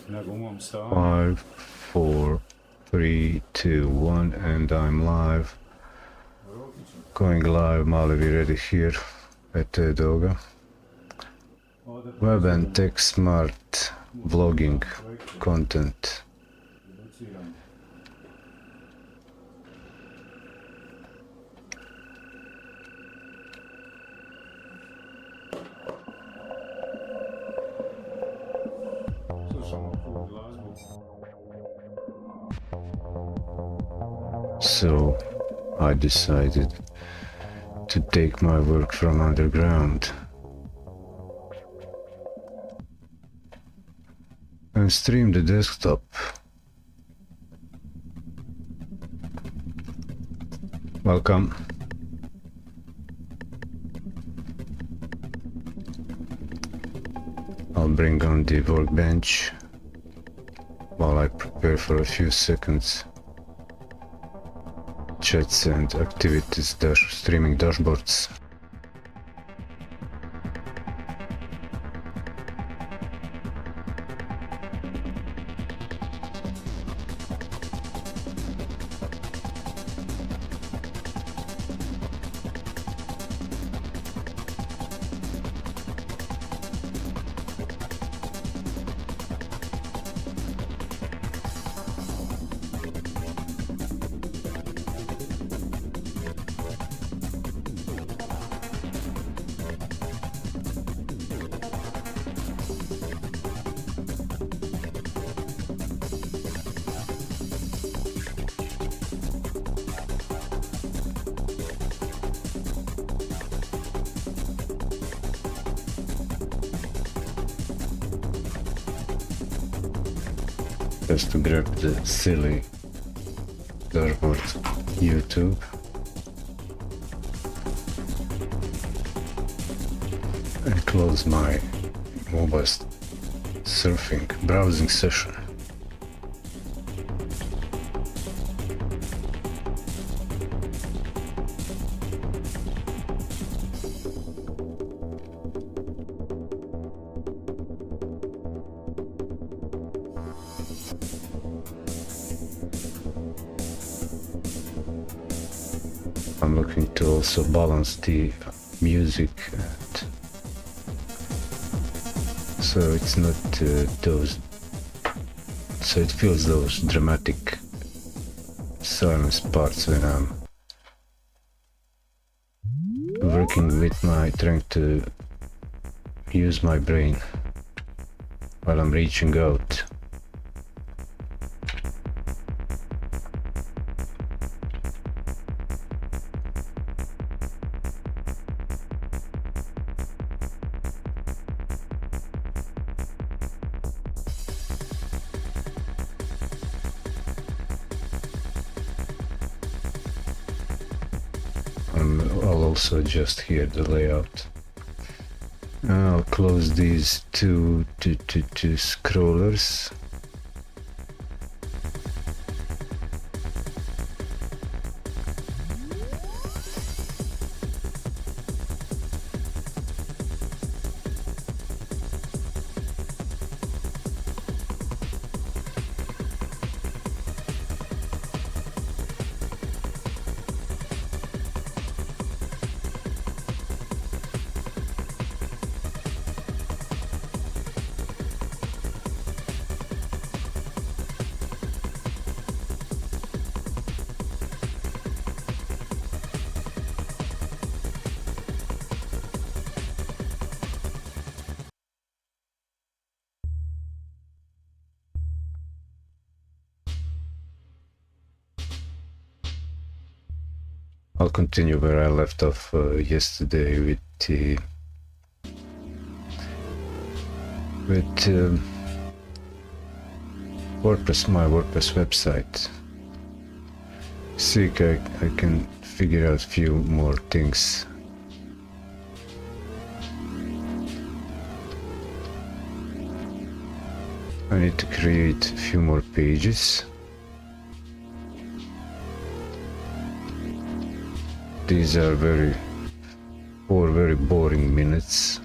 5, 4, 3, 2, 1, and I'm live. Going live, Mali ready here at Edoga. WEB&Tech Smart vlogging content. So I decided to take my work from underground and stream the desktop. Welcome. I'll bring on the workbench while I prepare for a few seconds. Chats and activities streaming dashboards. Just to grab the silly dashboard YouTube. And close my mobile surfing browsing session. I'm looking to also balance the music, so it's not so it feels those dramatic silence parts when I'm working with trying to use my brain while I'm reaching out. I'll also adjust here the layout. I'll close these two scrollers. I'll continue where I left off yesterday with WordPress, my WordPress website. See if I can figure out a few more things. I need to create a few more pages. These are very boring minutes.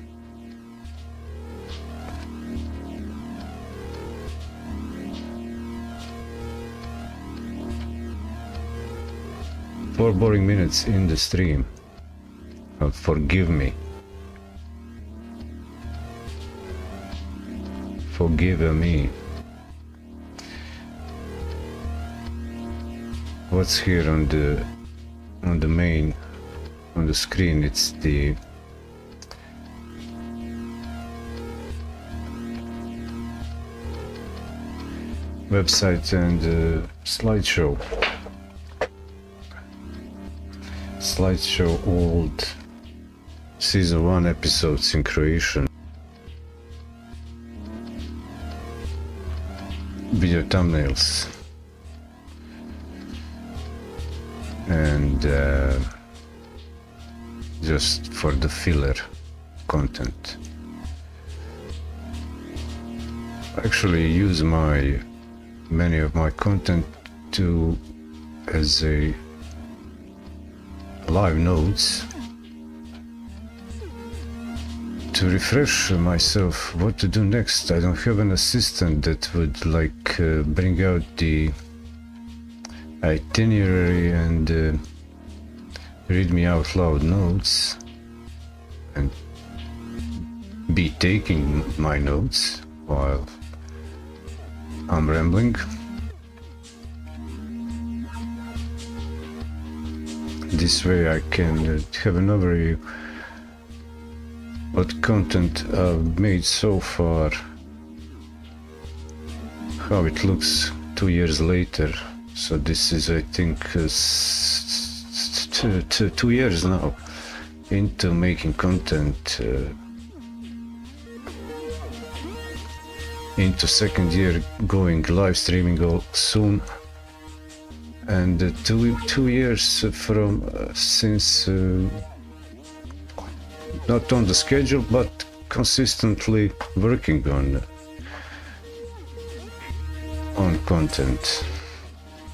4 boring minutes in the stream. Forgive me. Forgive me. What's here on the main on the screen? It's the website and slideshow. Slideshow old season 1 episodes in Croatian. Video thumbnails. And just for the filler content. Actually use many of my content as a live notes to refresh myself what to do next. I don't have an assistant that would like bring out the itinerary and read me out loud notes and be taking my notes while I'm rambling. This way I can have an overview what content I've made so far, how it looks 2 years later. So this is, I think, 2 years now into making content, into 2nd year going live streaming all soon, and 2 years from since not on the schedule but consistently working on content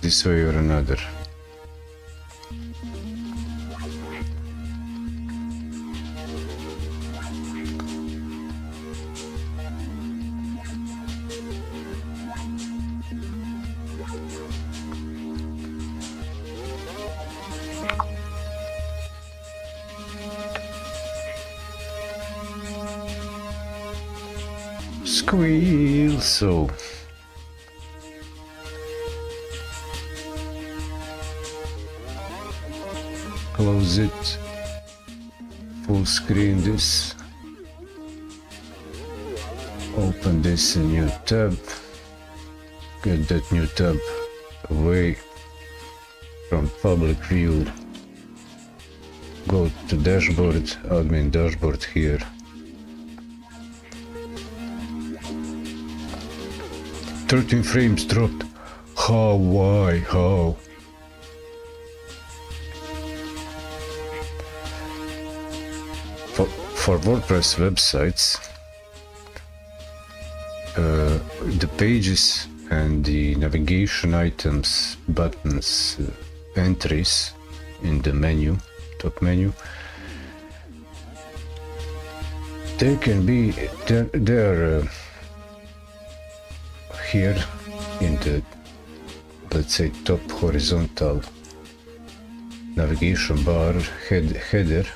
this way or another. Squeal, so close it, full screen this, open this in new tab, get that new tab away from public view, go to dashboard, admin dashboard here. "13 frames dropped. How? Why? How?" For WordPress websites, the pages and the navigation items, buttons, entries in the menu, top menu, they can be they're here in the, let's say, top horizontal navigation bar header.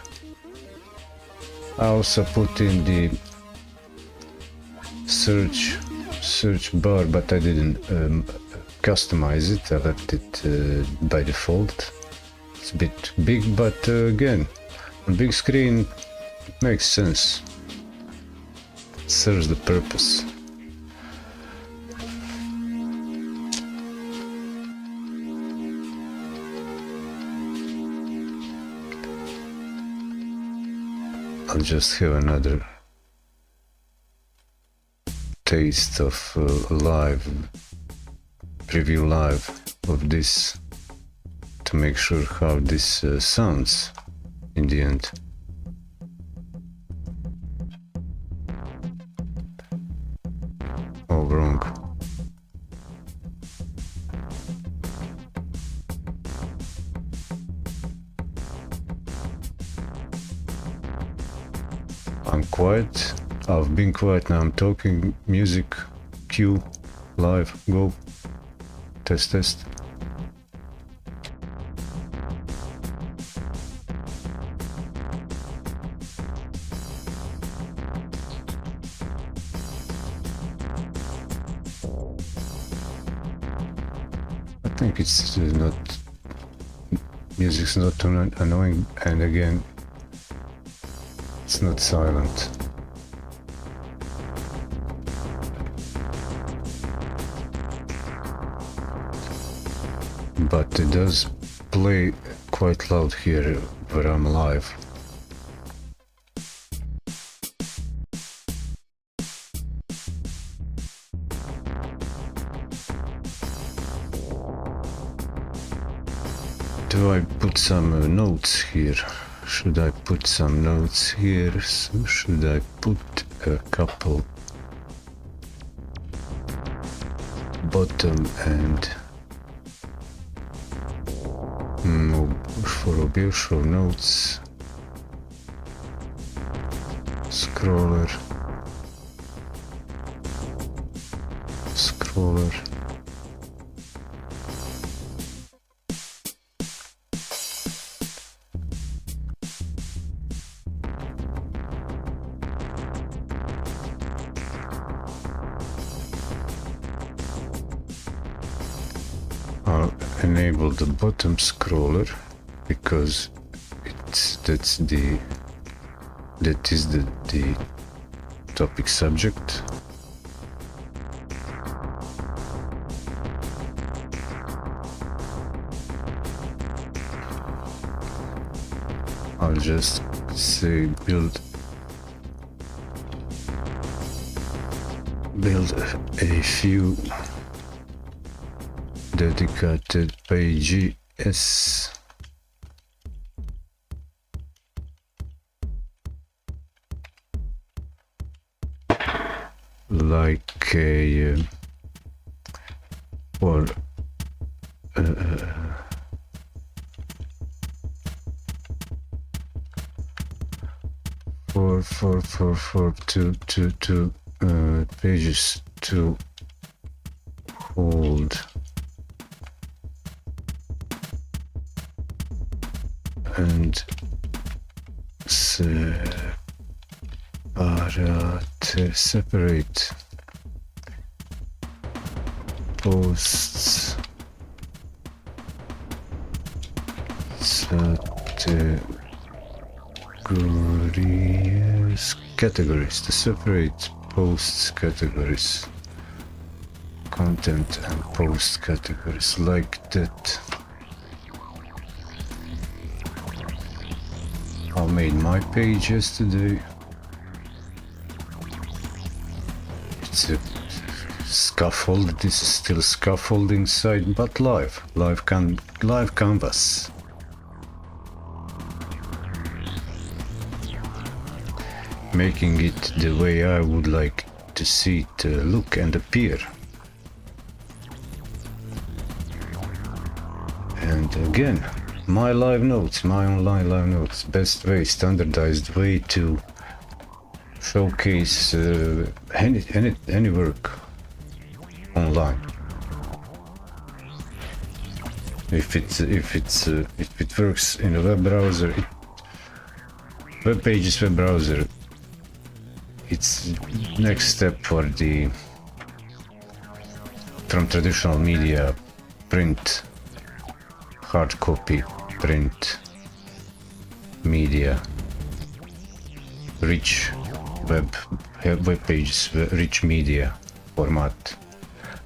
I also put in the search bar, but I didn't customize it. I left it by default. It's a bit big, but again, on big screen it makes sense. It serves the purpose. I'll just have another taste of preview live of this to make sure how this sounds in the end. Oh, wrong. I'm quiet. I've been quiet, now I'm talking. Music, cue, live, go. Test, test. think it's not, music's not annoying, and again, it's not silent. But it does play quite loud here where I'm live. Do I put some notes here? Should I put some notes here? So should I put a couple bottom and for obviously notes, scroller, I'll enable the bottom scroller because that is the topic subject. I'll just say build a few dedicated pages like a or for two pages to hold and separate posts categories to separate posts categories, content and post categories like that. I made my page yesterday. It's a scaffold. This is still scaffolding site, but live canvas. Making it the way I would like to see it look and appear. And again, my live notes, my online live notes, best way, standardized way to showcase any work online. If it works in a web browser, web pages web browser, it's next step for the from traditional media, print, hard copy, print media, rich web pages, rich media format,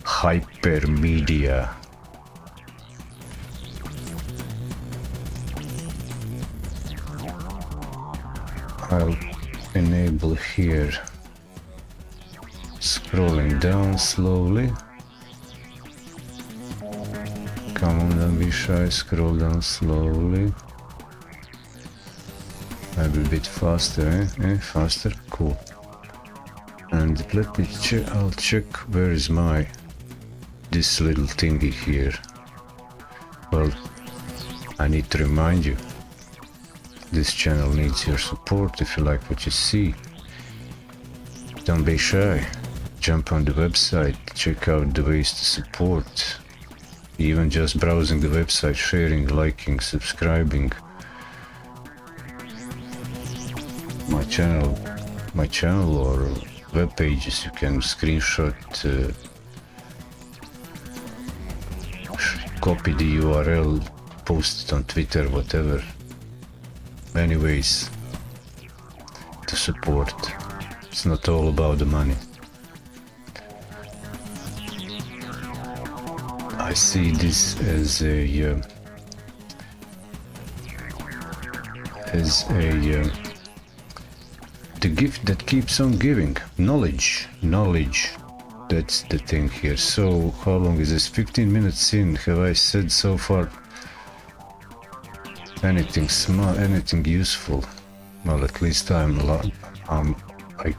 hypermedia. I'll enable here scrolling down slowly. Come on, don't be shy, scroll down slowly. Maybe a bit faster, faster, cool. And let me check, I'll check where is this little thingy here. Well, I need to remind you, this channel needs your support. If you like what you see, don't be shy. Jump on the website, check out the ways to support. Even just browsing the website, sharing, liking, subscribing. My channel or web pages, you can screenshot copy the URL, post it on Twitter, whatever. Many ways to support. It's not all about the money. I see this as a the gift that keeps on giving. Knowledge. That's the thing here. So how long is this? 15 minutes in. Have I said so far anything smart, anything useful? Well, at least I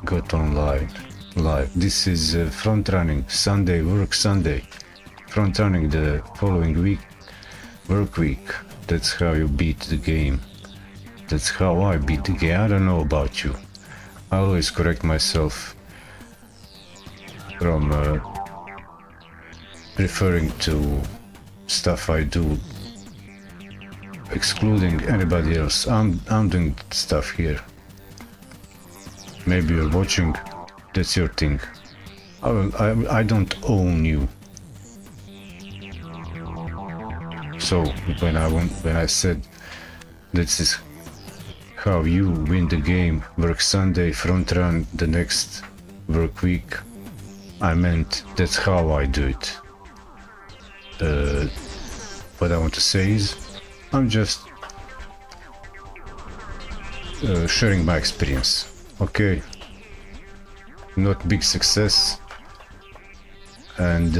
got online live. This is front running Sunday, work Sunday. Front running the following week, work week. That's how you beat the game. That's how I beat the game. I don't know about you. I always correct myself from referring to stuff I do, excluding anybody else. I'm doing stuff here. Maybe you're watching, that's your thing. I don't own you. So when I said this is how you win the game, work Sunday, front run the next work week, I meant that's how I do it. What I want to say is I'm just sharing my experience. Okay, not big success, and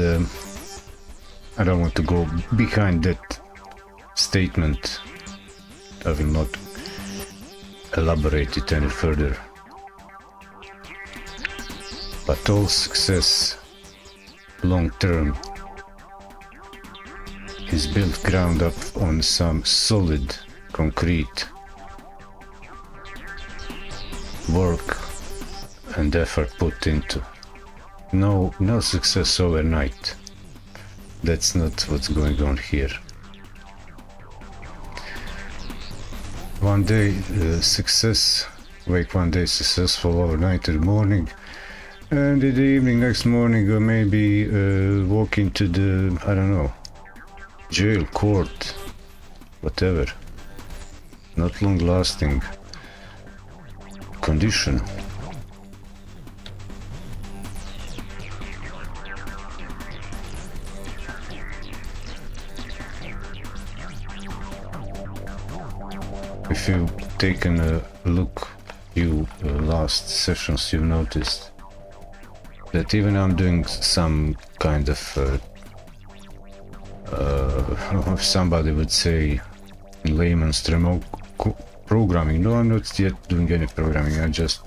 I don't want to go behind that statement. I will not elaborate it any further. But all success long term is built ground up on some solid, concrete work and effort put into. No success overnight. That's not what's going on here. One day success, wake one day successful, overnight in the morning, and in the evening next morning or maybe walk into the, I don't know, jail, court, whatever. Not long lasting condition. If you've taken a look, last sessions, you've noticed that even I'm doing some kind of, if somebody would say in layman's term, programming. No, I'm not yet doing any programming.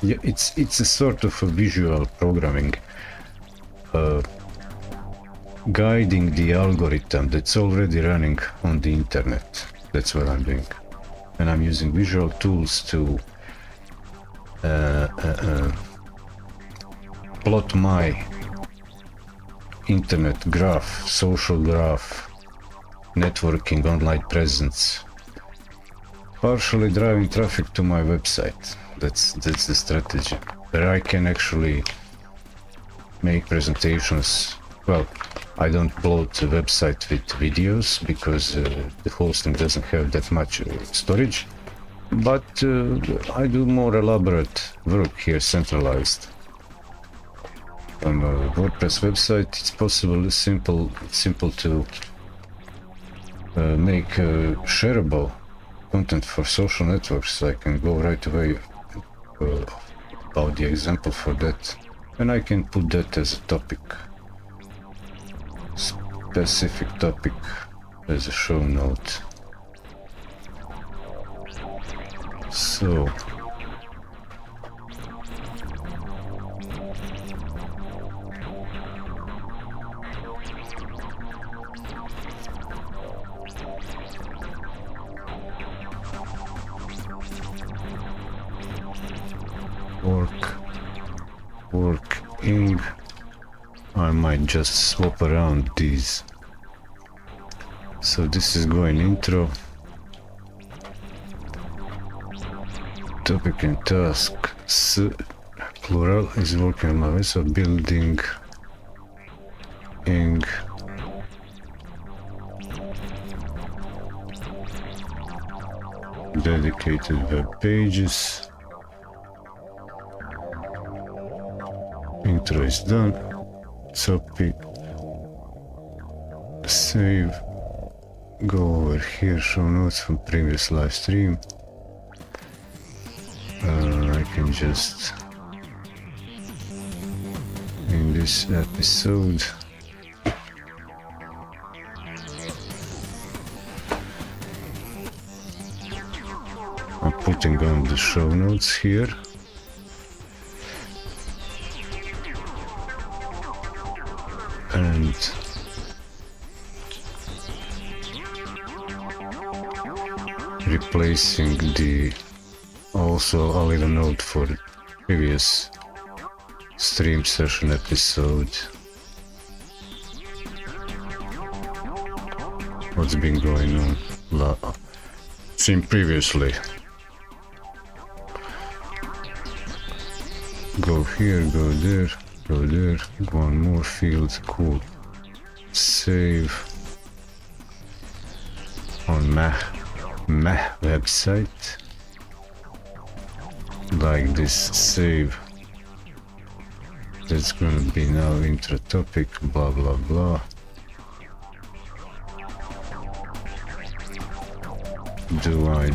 It's a sort of a visual programming, guiding the algorithm that's already running on the internet. That's what I'm doing. And I'm using visual tools to plot my internet graph, social graph, networking, online presence, partially driving traffic to my website. That's the strategy, where I can actually make presentations. Well, I don't bloat the website with videos because the hosting doesn't have that much storage, but I do more elaborate work here, centralized. On a WordPress website, it's possible, simple to make shareable content for social networks. I can go right away about the example for that, and I can put that as a topic. Specific topic as a show note. So working. I might just swap around these. So this is going intro, topic and task. Plural is working on my way, so building dedicated web pages. Intro is done. Copy. Save. Go over here, show notes from previous live stream. I can just in this episode I'm putting on the show notes here. And replacing the also a little note for the previous stream session episode. What's been going on? Seen previously. Go here, go there, go there. One more field, cool. Save on my website. Like this, save. That's gonna be now intro topic, blah blah blah. Do I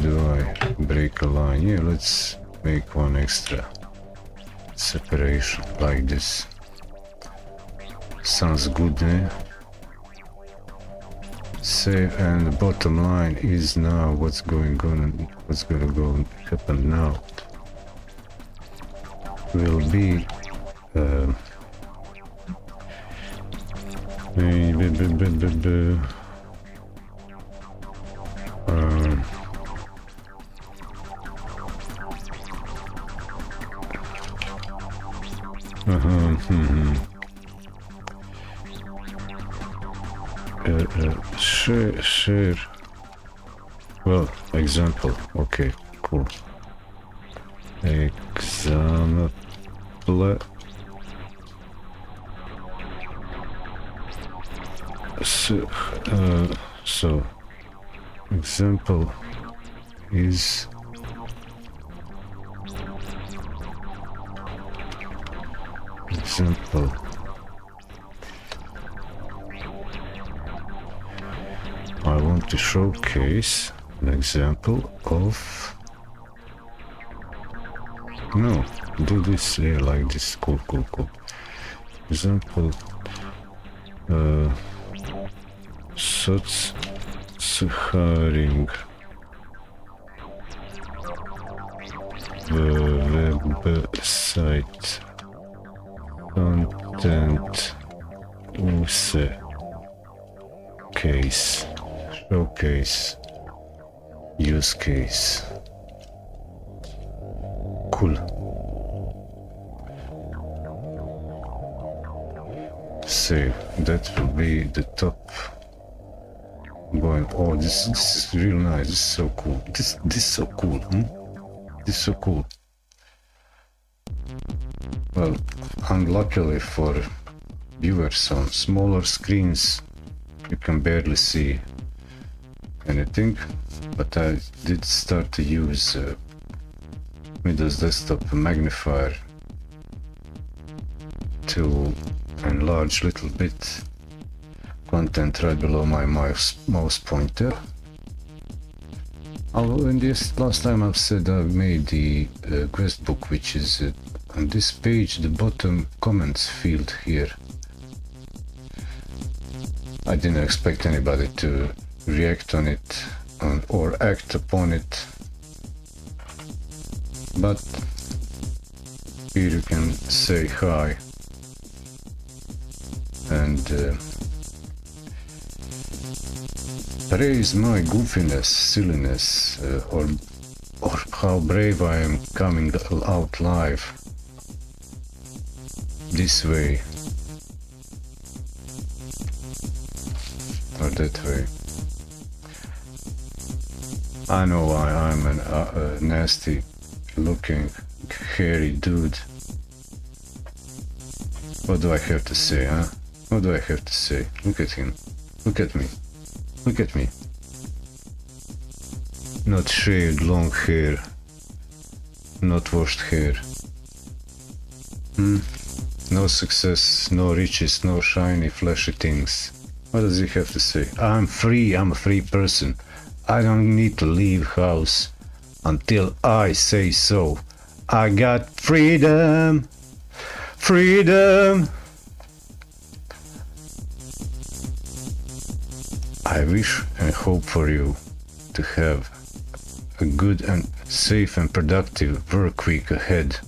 break a line? Yeah, let's make one extra separation like this. Sounds good, eh? Save, and the bottom line is now what's going on, what's gonna go happen now will be share. Well, example. Okay, cool. Example. So example is example. I want to showcase an example of, no, do this here like this, cool. Example, sharing the website content use case. Showcase use case. Cool. Save. That will be the top going. Oh, this is real nice. This is so cool. This is so cool. This is so cool. Well, unluckily for viewers on smaller screens, you can barely see anything, but I did start to use Windows Desktop magnifier to enlarge a little bit content right below my mouse pointer. Although in this last time I've said I've made the quest book, which is on this page, the bottom comments field here. I didn't expect anybody to react on it or act upon it, but here you can say hi and praise my goofiness, silliness, or how brave I am coming out live this way or that way. I know I'm a nasty looking hairy dude. What do I have to say, huh? What do I have to say? Look at him. Look at me. Look at me. not shaved, long hair, not washed hair. No success, no riches, no shiny, flashy things. What does he have to say? I'm free, I'm a free person. I don't need to leave house until I say so. I got freedom, freedom. I wish and hope for you to have a good and safe and productive work week ahead.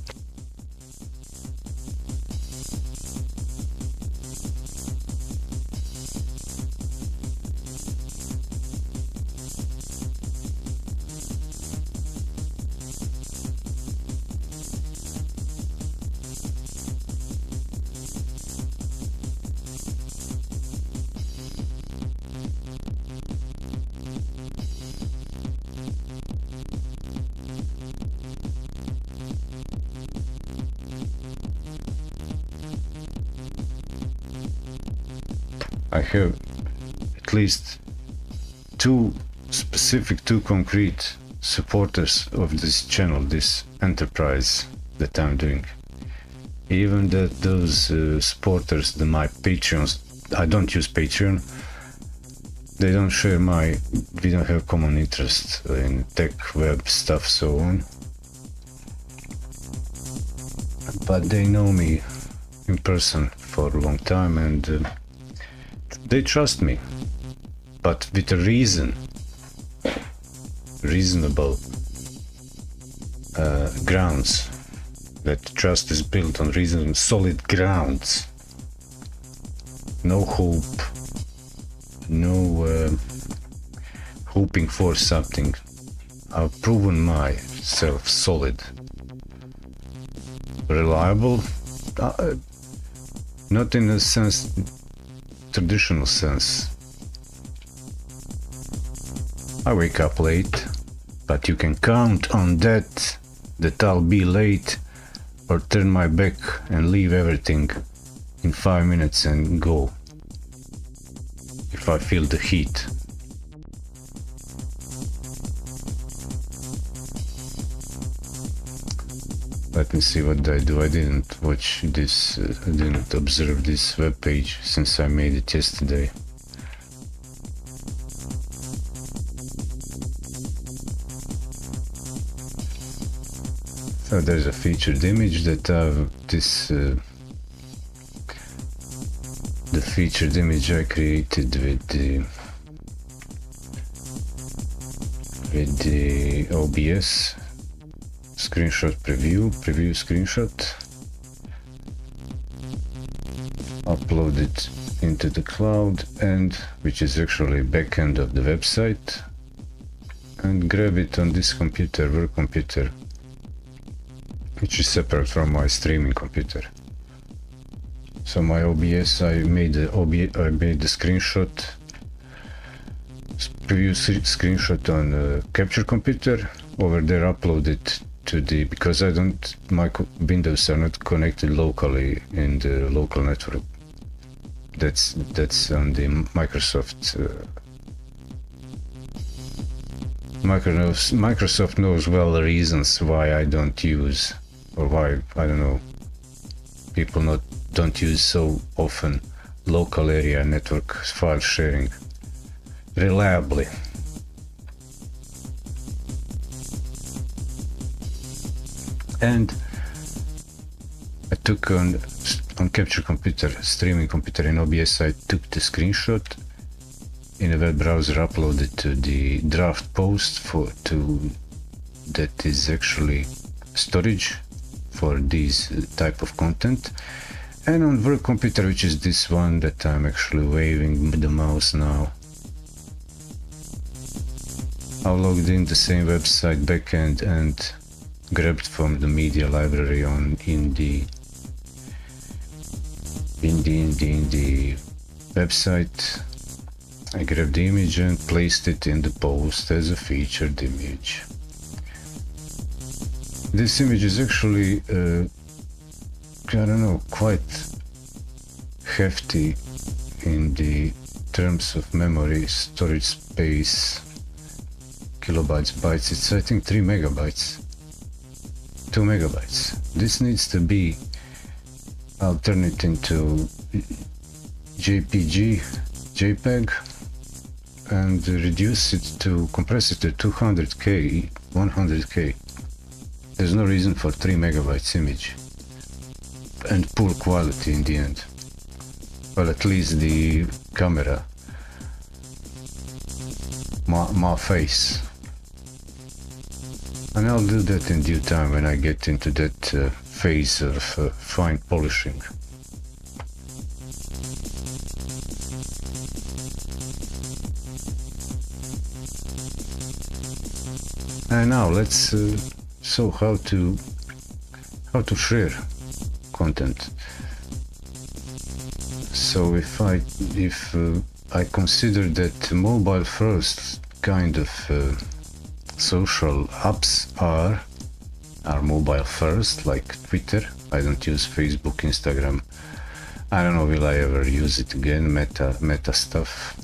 I have at least two concrete supporters of this channel, this enterprise that I'm doing. Even that those supporters, my Patreons, I don't use Patreon. They don't share we don't have common interest in tech, web stuff, so on. But they know me in person for a long time and they trust me, but with a reasonable grounds. That trust is built on reasonable, solid grounds. No hope, no hoping for something. I've proven myself solid, reliable, not in a sense. Traditional sense. I wake up late, but you can count on that I'll be late or turn my back and leave everything in 5 minutes and go if I feel the heat. Let me see what I do. I didn't watch this, I didn't observe this web page since I made it yesterday. So there's a featured image that the featured image I created with the OBS. Screenshot preview screenshot, upload it into the cloud, and which is actually backend of the website, and grab it on this computer, work computer, which is separate from my streaming computer. So my OBS, I made the screenshot, preview screenshot on a capture computer. Over there, upload it to because my Windows are not connected locally in the local network. That's on the Microsoft knows well the reasons why I don't use, or why, I don't know, people don't use so often local area network file sharing reliably. And I took on capture computer, streaming computer in OBS, I took the screenshot in a web browser, uploaded to the draft post that is actually storage for this type of content. And on work computer, which is this one that I'm actually waving the mouse now, I logged in the same website backend and grabbed from the media library in the website. I grabbed the image and placed it in the post as a featured image. This image is actually I don't know, quite hefty in the terms of memory storage space. kilobytes, bytes, it's I think 3 megabytes. 2 megabytes. This needs to be alternated into JPEG, and reduce it to, compress it to 200k, 100k. There's no reason for 3 megabytes image. And poor quality in the end. Well, at least the camera, my face. And I'll do that in due time when I get into that phase of fine polishing. And now let's so how to share content. So if I consider that mobile first kind of social apps are mobile first, like Twitter. I don't use Facebook, Instagram. I don't know, will I ever use it again? Meta stuff.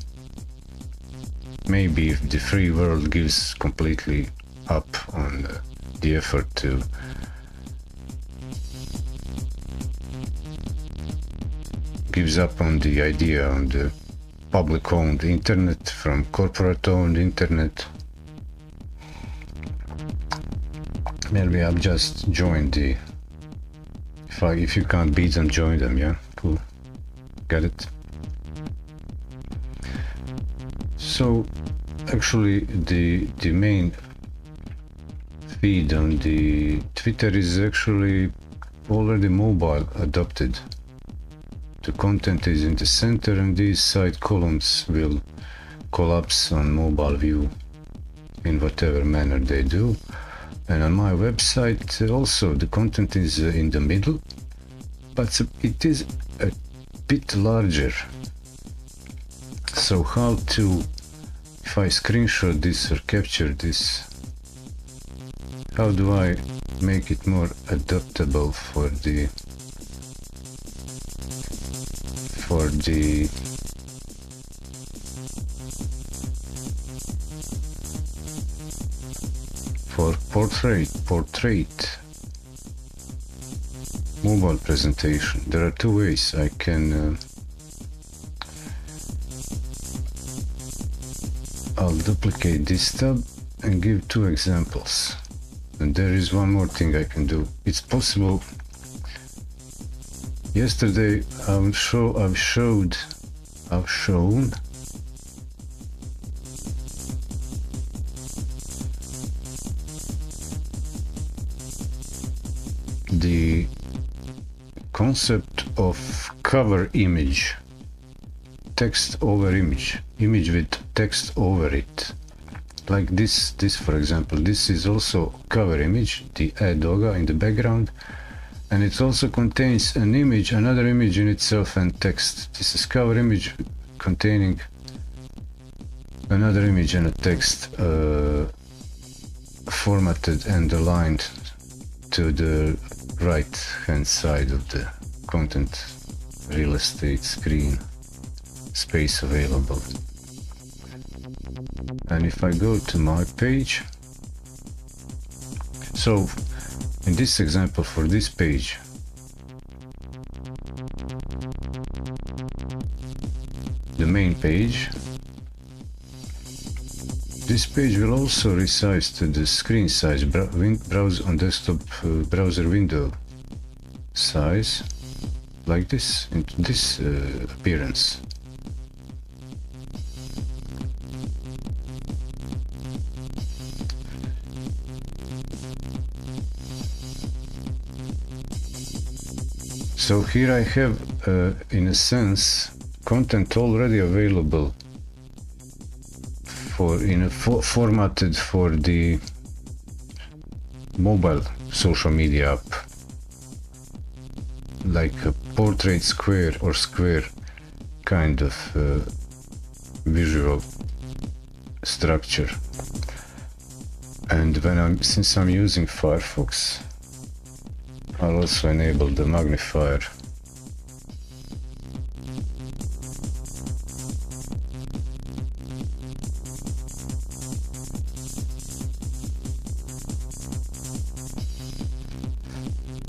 Maybe if the free world gives completely up on the effort to gives up on the idea on the public owned internet from corporate owned internet. Maybe I'll just join the, if you can't beat them, join them. Yeah, cool, get it. So actually the main feed on the Twitter is actually already mobile adopted. The content is in the center and these side columns will collapse on mobile view in whatever manner they do. And on my website also the content is in the middle, but it is a bit larger. So how to, if I screenshot this or capture this, how do I make it more adaptable for the portrait mobile presentation? There are two ways I can I'll duplicate this tab and give two examples. And there is one more thing I can do. It's possible. Yesterday I've shown the concept of cover image, text over image with text over it, like this for example. This is also cover image, the edoga in the background, and it also contains an image, another image in itself, and text. This is cover image containing another image and a text formatted and aligned to the right hand side of the content real estate screen space available. And if I go to my page, so in this example for this page, the main page, this page will also resize to the screen size, browse on desktop browser window size, like this, into this appearance. So here I have, in a sense, content already available formatted for the mobile social media app, like a portrait square or square kind of visual structure. And since I'm using Firefox, I'll also enable the magnifier.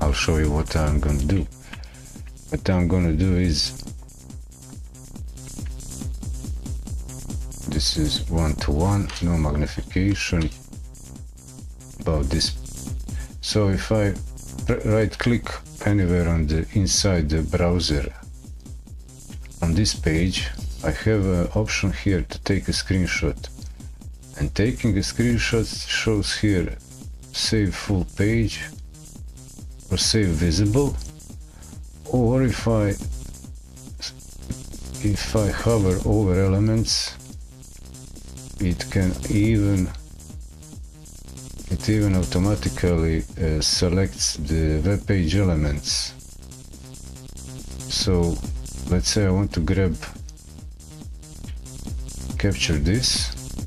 I'll show you what I'm gonna do. What I'm gonna do is, this is 1:1, no magnification about this. So if I right click anywhere on the inside the browser on this page, I have an option here to take a screenshot, and taking a screenshot shows here save full page or save visible, or if I hover over elements, it even automatically selects the web page elements. So let's say I want to capture this.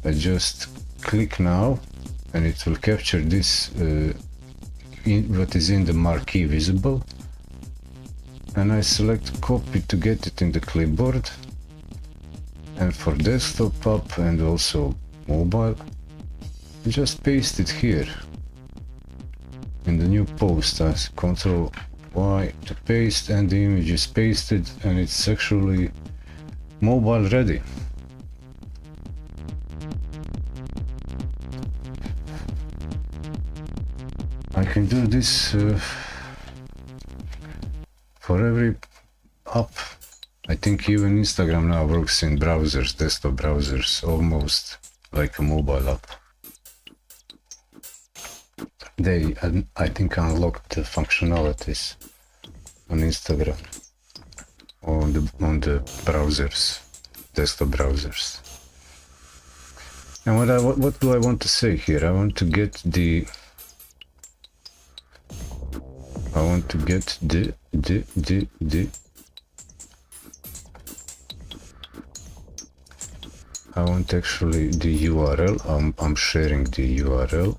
I just click now and it will capture this what is in the marquee visible, and I select copy to get it in the clipboard, and for desktop app and also mobile just paste it here in the new post. I Ctrl Y to paste, and the image is pasted and it's actually mobile ready. I can do this for every app. I think even Instagram now works in browsers, desktop browsers, almost like a mobile app. They, I think, unlocked the functionalities on Instagram, on the browsers, desktop browsers. And what do I want to say here? I want to get the I want actually the URL. I'm sharing the URL.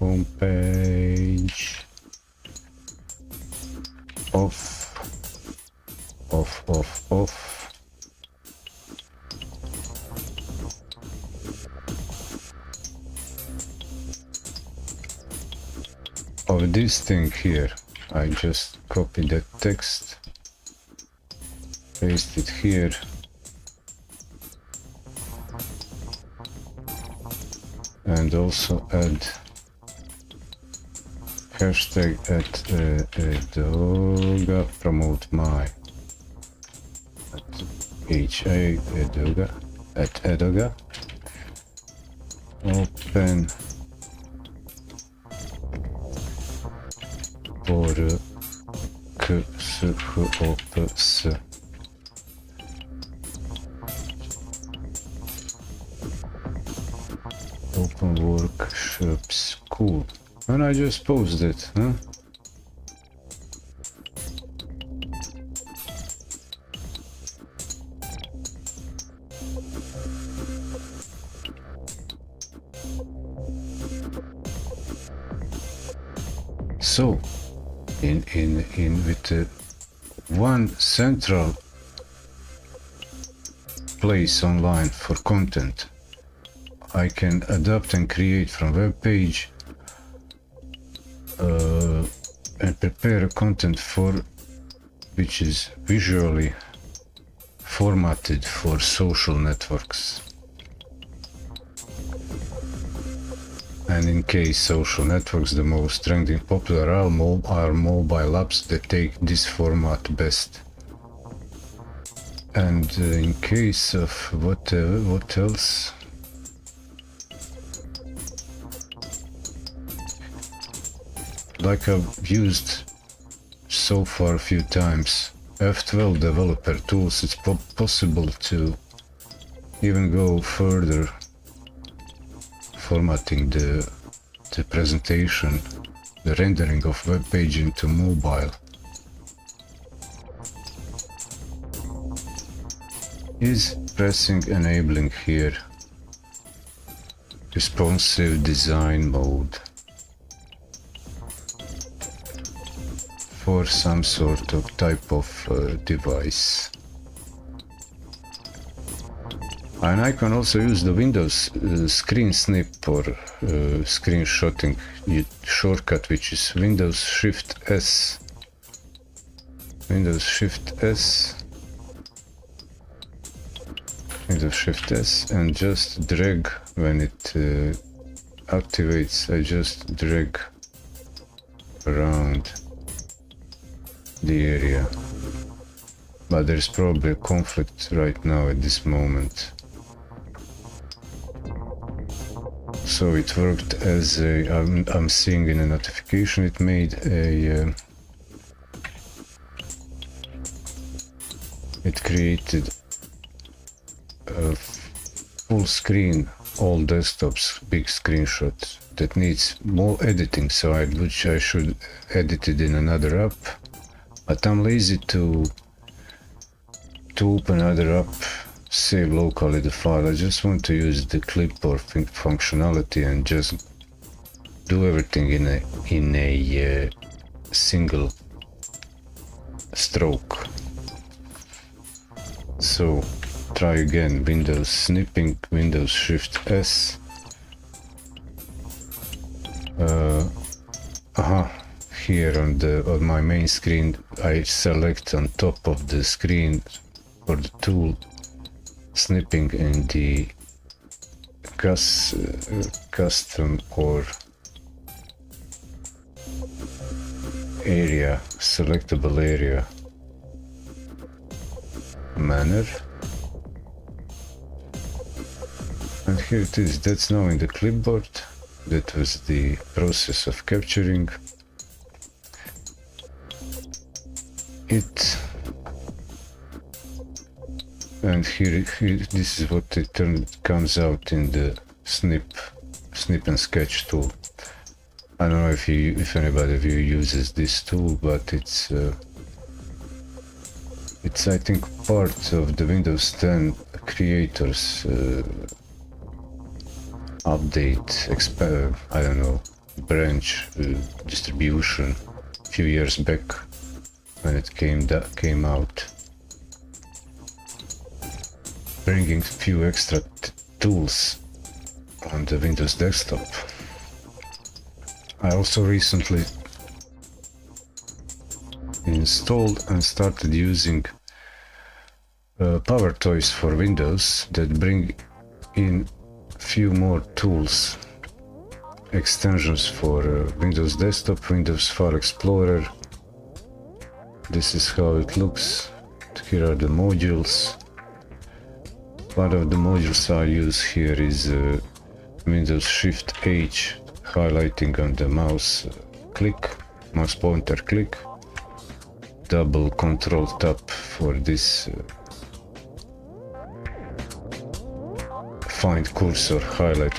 Homepage off. Of this thing here, I just copy that text, paste it here, and also add hashtag at edoga, promote my edoga, at edoga, open workshops, open workshops, cool. And I just post it, huh? So, with one central place online for content, I can adapt and create from web page and prepare a content which is visually formatted for social networks. And in case social networks, the most trending popular are mobile apps that take this format best. And in case of what else? Like I've used so far a few times, F12 developer tools, it's possible to even go further, formatting the presentation, the rendering of web page into mobile. Is pressing enabling here, responsive design mode. for some sort of type of device. And I can also use the Windows screen snip or screenshotting shortcut, which is Windows Shift S. Windows Shift S. Windows Shift S, and just drag when it activates. I just drag around the area, but there's probably a conflict right now at this moment. So it worked as a, I'm seeing in a notification it made a, it created a full screen, all desktops, big screenshot that needs more editing, so which I should edit it in another app, but I'm lazy to open another app, save locally the file. I just want to use the Clipboard functionality and just do everything in a single stroke. So try again, Windows snipping, Windows Shift S. Here on my main screen, I select on top of the screen for the tool snipping in the custom or area, selectable area manner. And here it is. That's now in the clipboard. That was the process of capturing it. And here this is what it comes out in the snip and sketch tool. I don't know if anybody of you uses this tool, but it's I think part of the Windows 10 creators update, I don't know, branch distribution a few years back when it came out, bringing a few extra tools on the Windows desktop. I also recently installed and started using Power Toys for Windows that bring in few more tools, extensions for Windows Desktop, Windows File Explorer. This is how it looks. Here are the modules. One of the modules I use here is Windows Shift H, highlighting on the mouse mouse pointer click, double Control Tab for this find cursor, highlight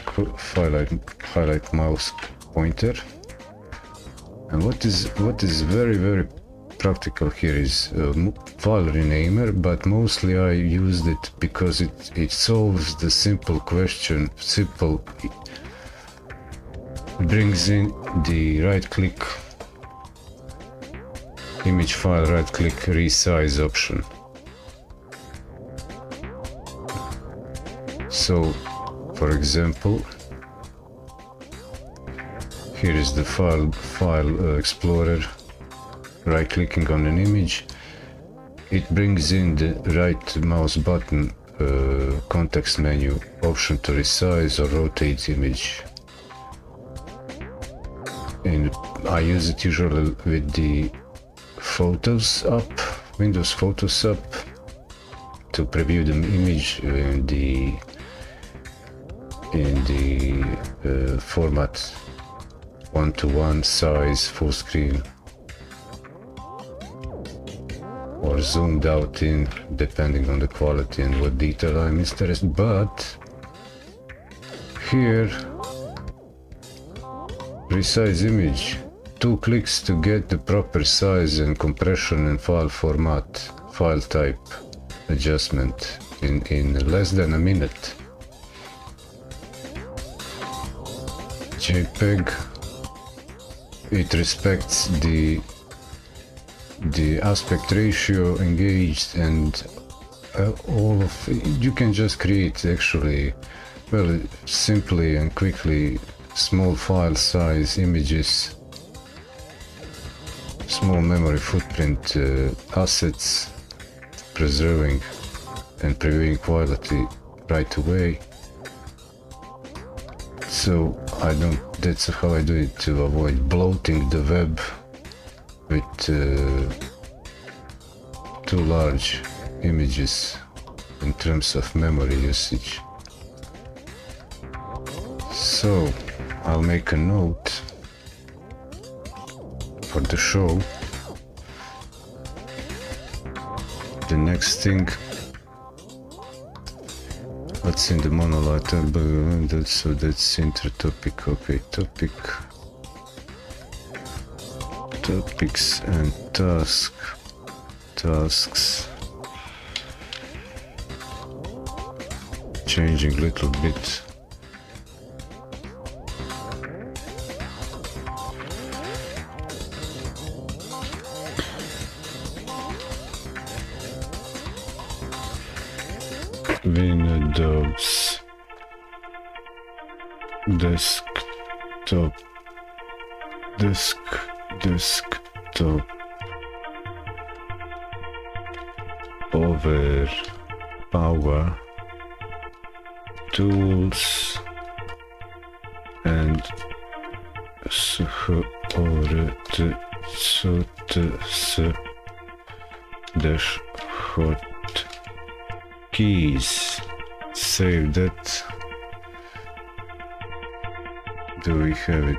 mouse pointer. And what is very practical here is file renamer, but mostly I used it because it solves the simple question, brings in the right click image file, right click resize option. So for example, here is the file explorer. Right clicking on an image, it brings in the right mouse button context menu option to resize or rotate image, and I use it usually with the Photos app, Windows Photos app, to preview the image in the format 1:1 size full screen, or zoomed out in, depending on the quality and what detail I'm interested. But here, resize image, 2 clicks to get the proper size and compression and file format, file type adjustment in less than a minute. JPEG, it respects the the aspect ratio engaged, and all of you can just create actually very simply and quickly small file size images, small memory footprint assets, preserving and previewing quality right away. So that's how I do it, to avoid bloating the web with too large images in terms of memory usage. So I'll make a note for the show. The next thing, what's in the monolith? So that's inter topic. Okay, topics and tasks. Changing a little bit. Windows desktop over power tools and dash hot keys. Save that. Do we have it?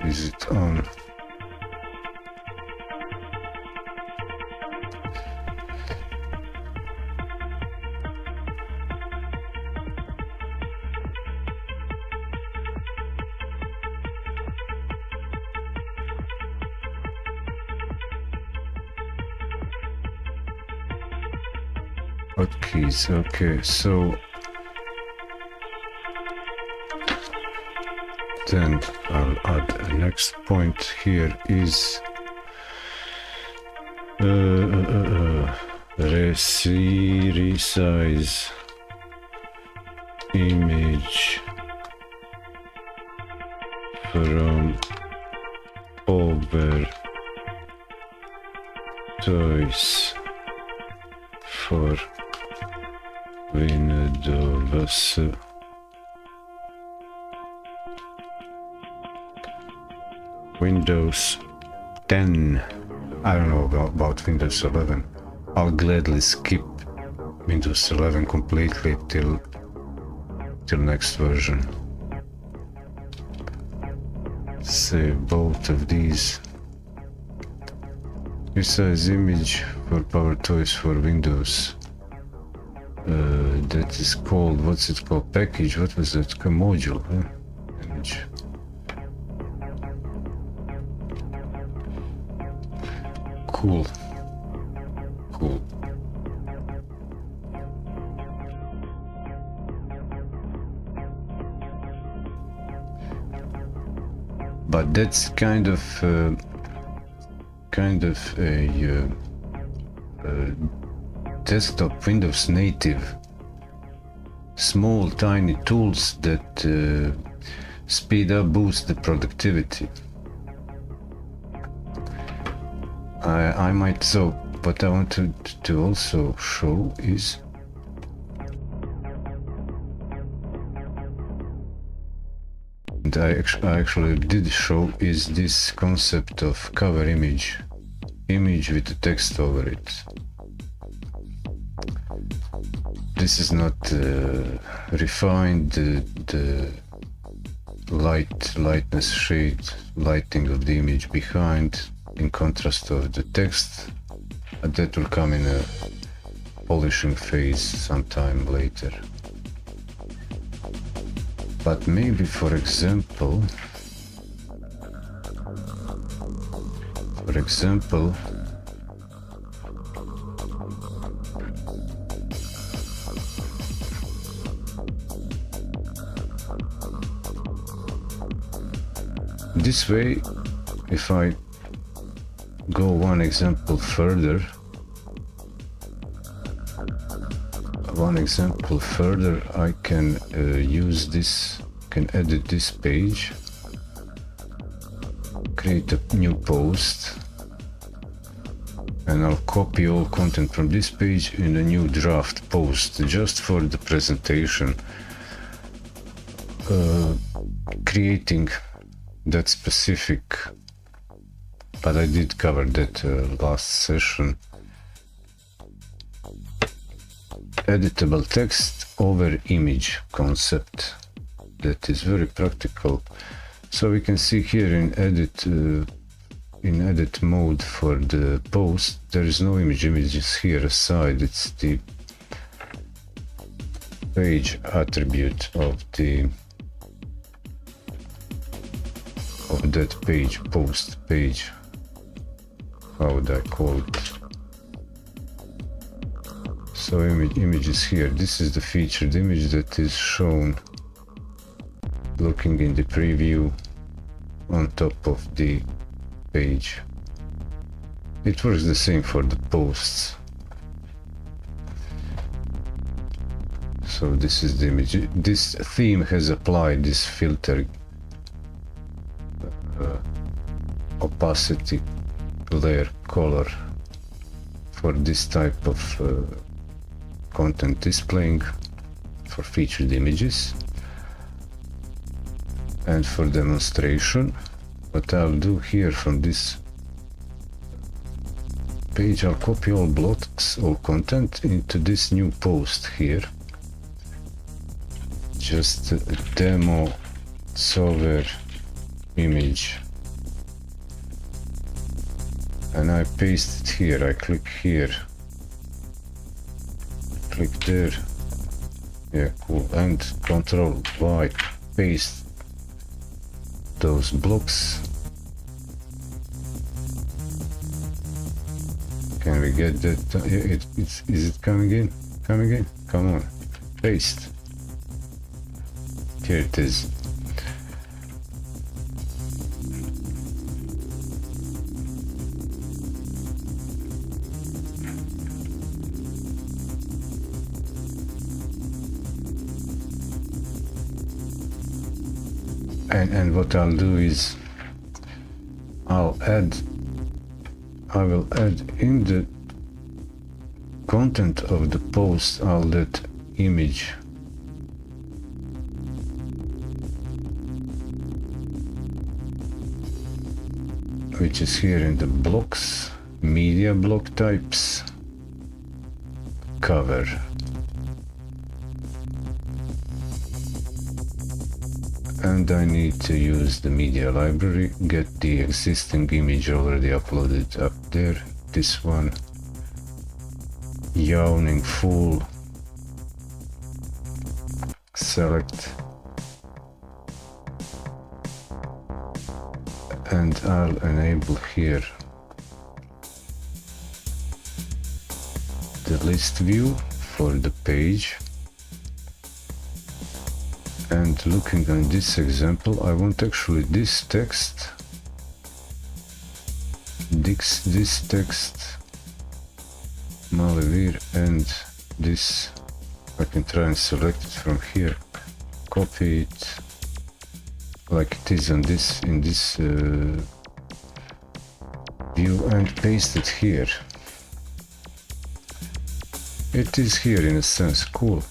Is it on? Hotkeys. Okay, so then I'll add a next point here is resize image from over toys for Windows 10. I don't know about Windows 11. I'll gladly skip Windows 11 completely till next version. Save both of these. Resize image for Power Toys for Windows. That is called, what's it called? Package? What was that? Module, huh? Image. Cool. But that's kind of a desktop Windows native, small tiny tools that speed up, boost the productivity. I might, so what I wanted to also show is and I actually did show is this concept of cover image with the text over it. This is not refined, the lightness, shade, lighting of the image behind in contrast of the text. That will come in a polishing phase sometime later. But maybe, for example, this way, if I go one example further. I can use this, can edit this page, create a new post, and I'll copy all content from this page in a new draft post just for the presentation, creating that specific, but I did cover that last session. Editable text over image concept. That is very practical. So we can see here in edit mode for the post, there is no images here aside. It's the page attribute of that page, post page. How would I call it? So images here. This is the featured image that is shown looking in the preview on top of the page. It works the same for the posts. So this is the image. This theme has applied this filter, opacity, layer, color for this type of content displaying for featured images. And for demonstration, what I'll do here from this page, I'll copy all blocks, all content into this new post here. Just a demo solver image. And I paste it here. I click here. Click there. Yeah, cool. And Control Y, paste those blocks. Can we get that? Yeah, is it coming in? Coming in? Come on. Paste. Here it is. And what I'll do is I will add in the content of the post, I'll that image which is here in the blocks, media block types, cover. And I need to use the media library, get the existing image already uploaded up there, this one, yawning full, select, and I'll enable here the list view for the page. And looking on this example, I want actually this text, this text, Malevere, and this, I can try and select it from here, copy it like it is on this, in this view, and paste it here. It is here in a sense, cool.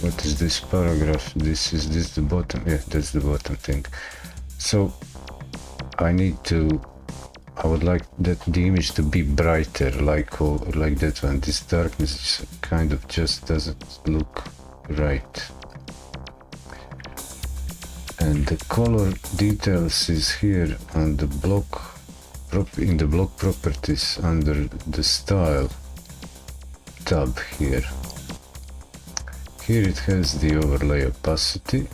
What is this paragraph? This the bottom? Yeah, that's the bottom thing. So I would like that the image to be brighter, like that one. This darkness kind of just doesn't look right. And the color details is here on the block, in the block properties under the style tab here. Here it has the overlay opacity,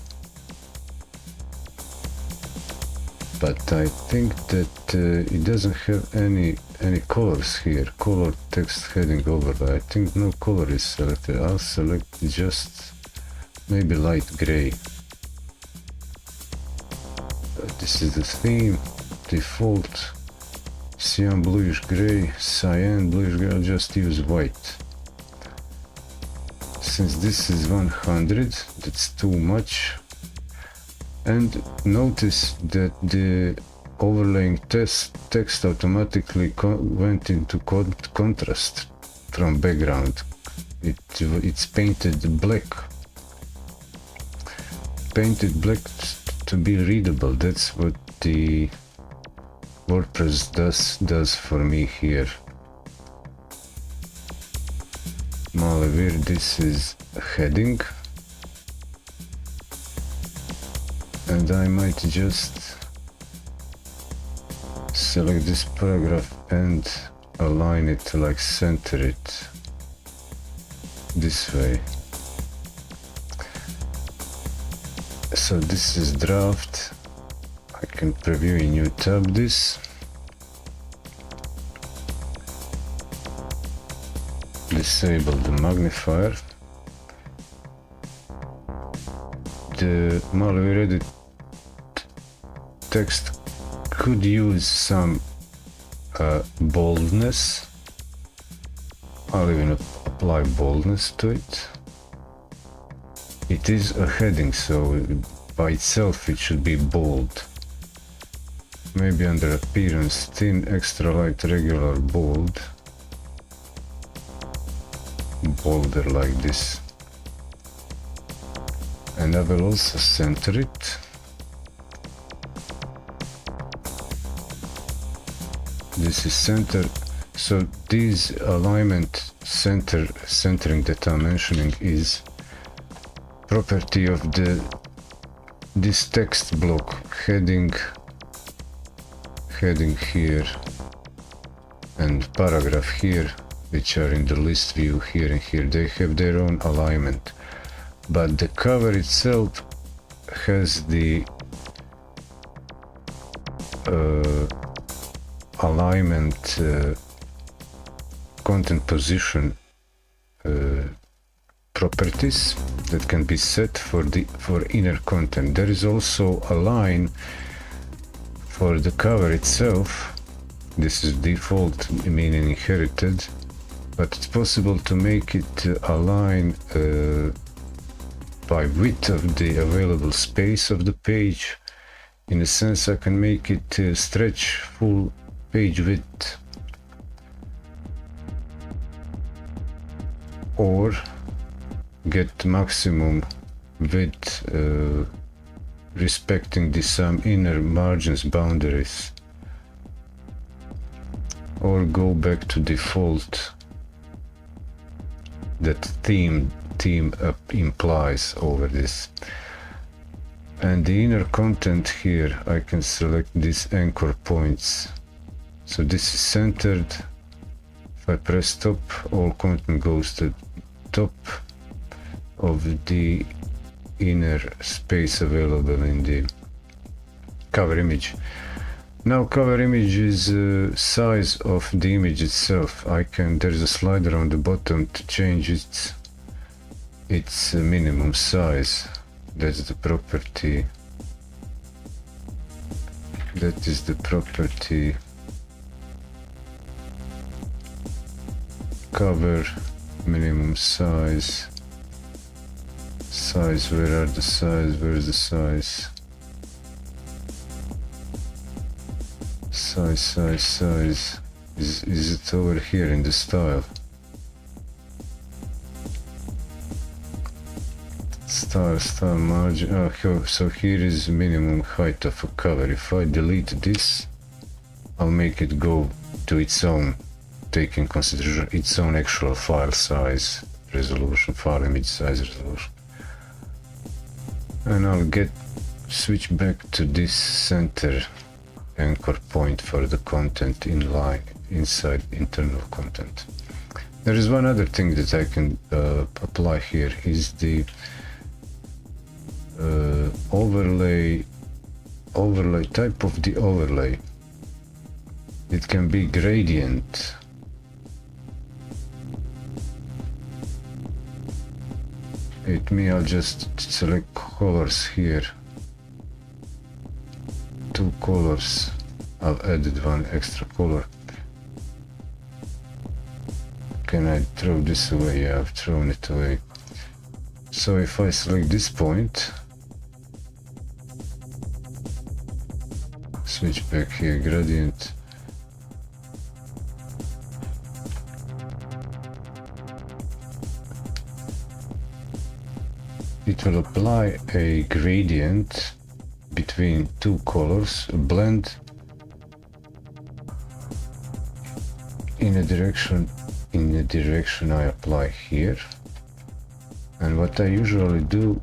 but I think that it doesn't have any colors here. Color text heading overlay. I think no color is selected. I'll select just maybe light gray. This is the theme, default, cyan, bluish gray, cyan, bluish gray. I'll just use white. Since this is 100, that's too much. And notice that the overlaying text automatically went into contrast from background. It's painted black. Painted black to be readable. That's what the WordPress does for me here. Malware, this is a heading, and I might just select this paragraph and align it, like center it this way. So this is draft. I can preview a new tab this. Disable the magnifier. The malware edit text could use some boldness. I'll even apply boldness to it. It is a heading, so by itself it should be bold. Maybe under appearance, thin, extra light, regular, bold. Bolder like this. And I will also center it. This is center. So this alignment centering that I'm mentioning is property of this text block, heading here and paragraph here, which are in the list view here and here. They have their own alignment, but the cover itself has the alignment content position properties that can be set for inner content. There is also a line for the cover itself. This is default, meaning inherited, but it's possible to make it align by width of the available space of the page. In a sense, I can make it stretch full page width, or get maximum width respecting some inner margins boundaries, or go back to default that theme implies over this. And the inner content here, I can select these anchor points. So this is centered. If I press top, all content goes to top of the inner space available in the cover image. Now cover image is size of the image itself. There's a slider on the bottom to change its minimum size. That's the property. That is the property cover minimum size. Where are the size? Where's the size? Size. Is it over here in the style? Style margin. Oh, so here is minimum height of a cover. If I delete this, I'll make it go to its own, take in consideration its own actual file size resolution, file image size resolution. And I'll switch back to this center anchor point for the content inside internal content. There is one other thing that I can apply here, is the overlay type of the overlay. It can be gradient. I'll just select colors here two colors. I've added one extra color. Can I throw this away? Yeah, I've thrown it away. So if I select this point, switch back here, gradient, it will apply a gradient between two colors, a blend in the direction I apply here. And what I usually do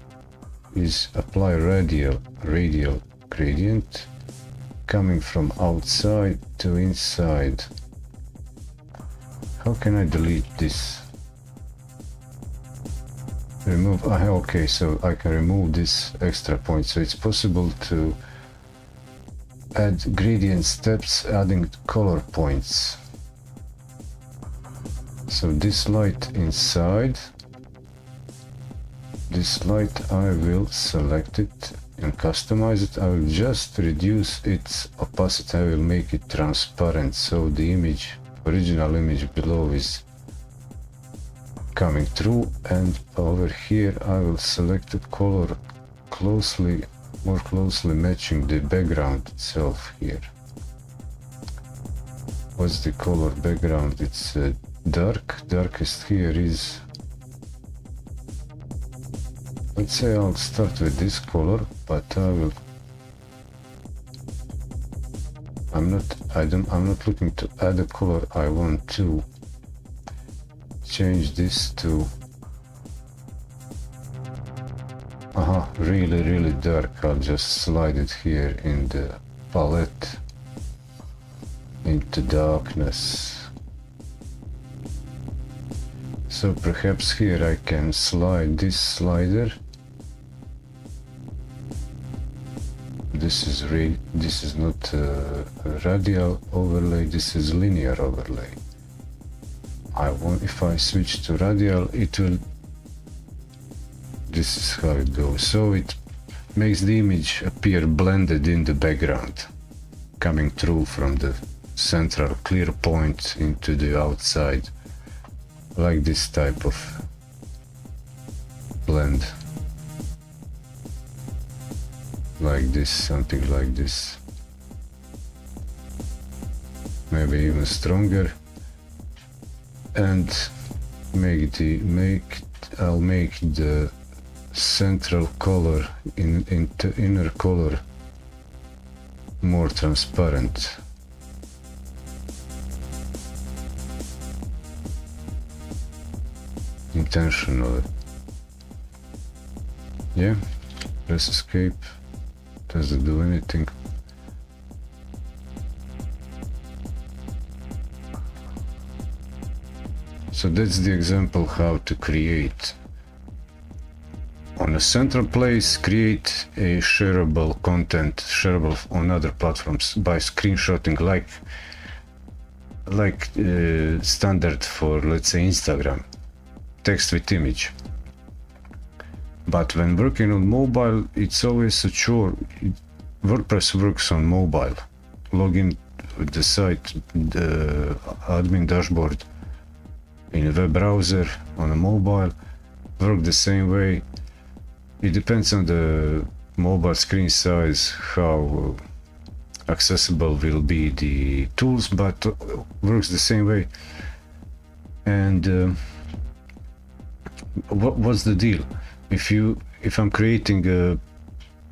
is apply radial gradient coming from outside to inside. How can I delete this? Remove, okay, so I can remove this extra point. So it's possible to add gradient steps adding color points. So this light inside, this light, I will select it and customize it. I will just reduce its opacity. I will make it transparent, so the image, original image below is coming through, and over here I will select a color more closely matching the background itself here. What's the color background? It's darkest here is, let's say I'll start with this color, but I'm not looking to add a color. I want to change this to really dark. I'll just slide it here in the palette into darkness. So perhaps here I can slide this slider. This is not a radial overlay, this is linear overlay. If I switch to radial, it will, this is how it goes. So it makes the image appear blended in the background, coming through from the central clear point into the outside, like this type of blend, like this, something like this, maybe even stronger. And I'll make the central color into inner color more transparent. Intentionally. Yeah, press escape. Does it do anything? So that's the example how to create on a central place, create a shareable content, shareable on other platforms by screenshotting, like standard for, let's say, Instagram, text with image. But when working on mobile, it's always a chore. WordPress works on mobile. Login with the site, the admin dashboard in a web browser, on a mobile, work the same way. It depends on the mobile screen size, how accessible will be the tools, but works the same way. And what's the deal? If I'm creating a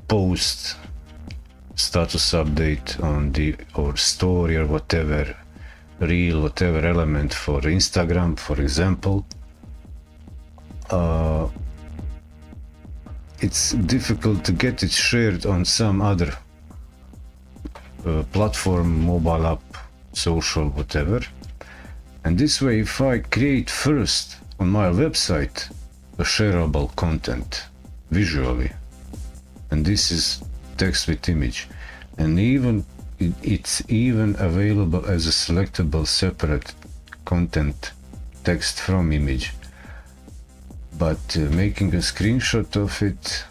post, status update on or story or whatever, reel, whatever element for Instagram, for example, it's difficult to get it shared on some other platform, mobile app, social, whatever. And this way, if I create first on my website a shareable content visually, and this is text with image, and it's even available as a selectable separate content, text from image, but making a screenshot of it,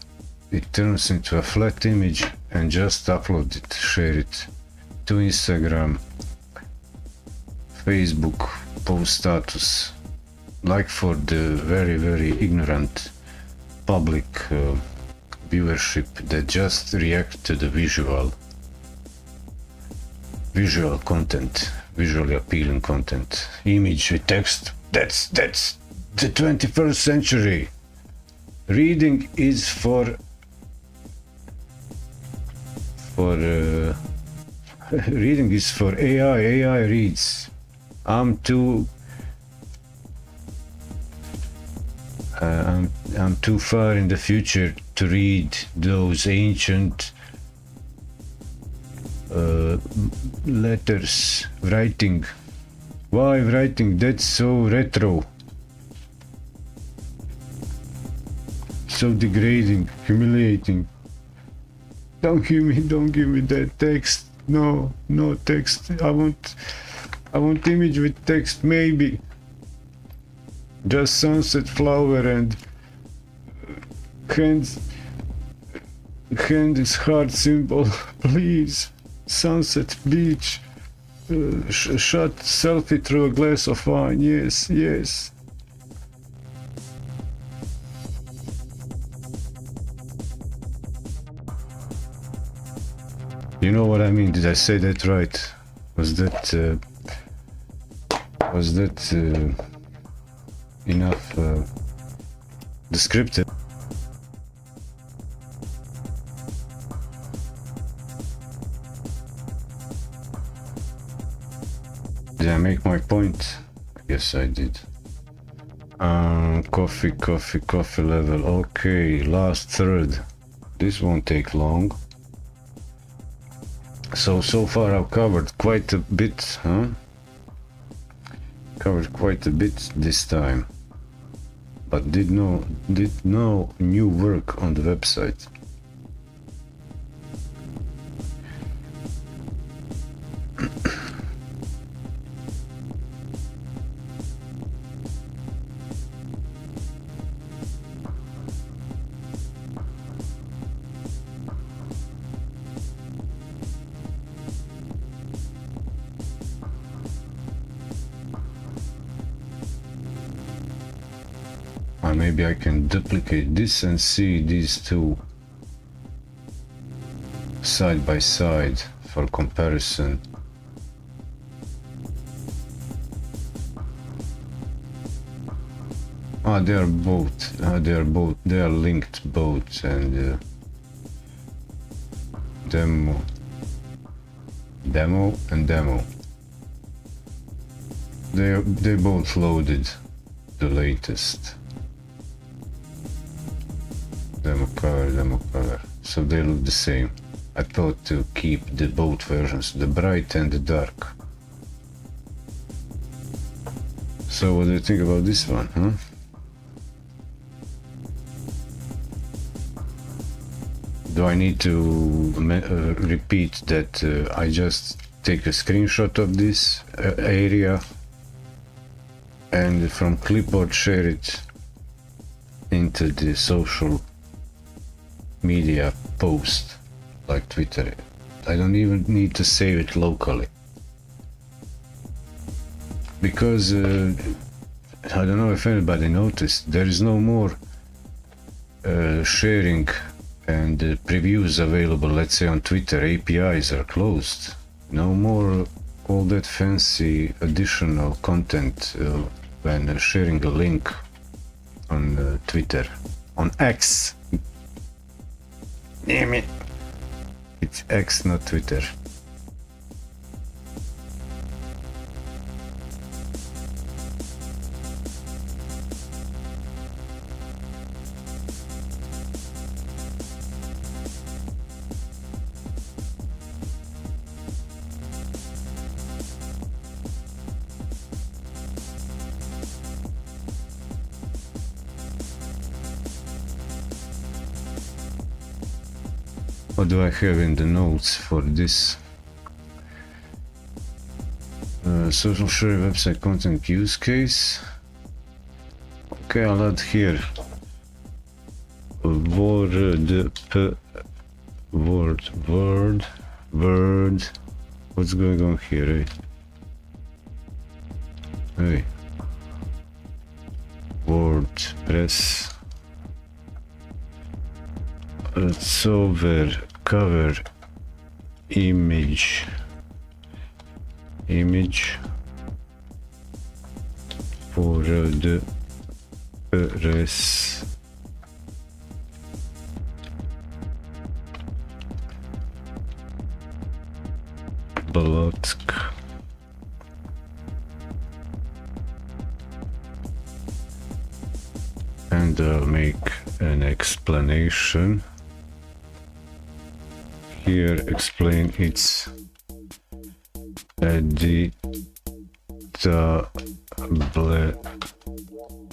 it turns into a flat image and just upload it, share it to Instagram, Facebook, post status, like for the very, very ignorant public viewership that just react to the visual content, visually appealing content. Image with text, that's the 21st century. Reading is for reading is for AI reads. I'm too far in the future to read those ancient letters. Writing, why writing? That's so retro, so degrading, humiliating. Don't give me that text. No text. I want image with text, maybe. Just sunset, flower, and hand is heart symbol. Please, sunset, beach, shot selfie through a glass of wine. Yes. You know what I mean? Did I say that right? Was that enough descriptive? Did I make my point? Yes, I did. Coffee level. Okay, last third. This won't take long. So far I've covered quite a bit, huh? Covered quite a bit this time, but did no new work on the website. Maybe I can duplicate this and see these two side by side for comparison. They are linked both, and demo and demo. They both loaded the latest. Demo cover, so they look the same. I thought to keep the both versions, the bright and the dark. So what do you think about this one, huh? Do I need to repeat that I just take a screenshot of this area and from Clipboard share it into the social media post like Twitter? I don't even need to save it locally, because I don't know if anybody noticed, there is no more sharing and previews available. Let's say on Twitter, APIs are closed. No more all that fancy additional content when sharing a link on Twitter, on X. Damn it, it's X, not Twitter. What do I have in the notes for this? Social share website content use case. Okay, I'll add here WordPress Word. What's going on here, Hey. WordPress. It's over cover image for the press. Block. And I'll make an explanation. Here explain it's Eddy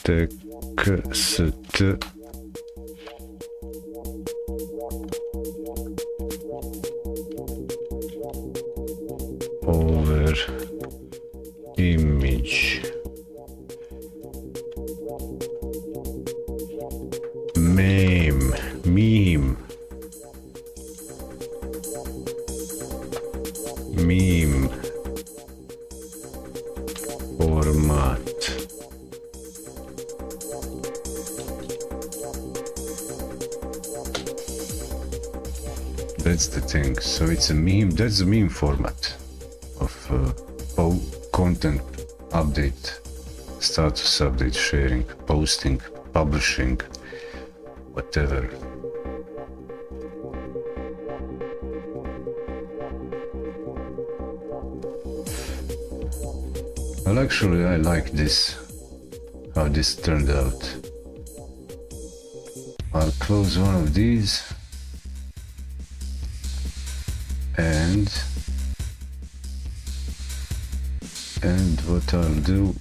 text over image meme format. That's the thing. So it's a meme. That's the meme format of content update, status update, sharing, posting, publishing, whatever. Well, actually, I like this, how this turned out. I'll close one of these and what I'll do,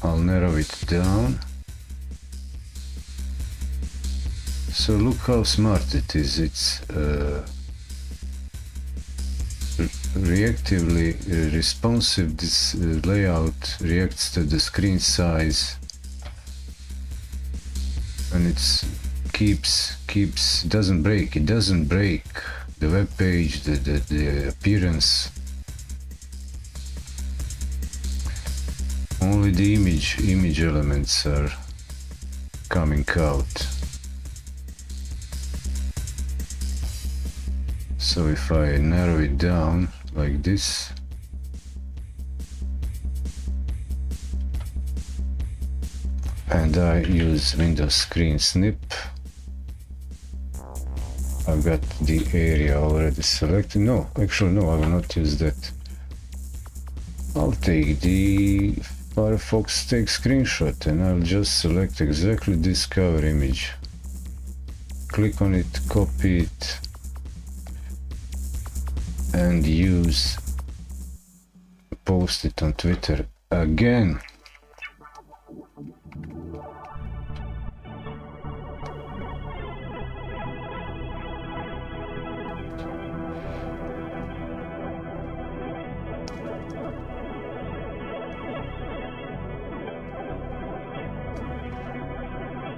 I'll narrow it down. So look how smart it is. It's reactively responsive. This layout reacts to the screen size, and it doesn't break. It doesn't break the web page, the appearance. Only the image elements are coming out. So if I narrow it down like this, and I use Windows screen snip, I've got the area already selected. No, actually no, I will not use that. I'll take the Firefox take screenshot and I'll just select exactly this cover image. Click on it, copy it, and post it on Twitter again.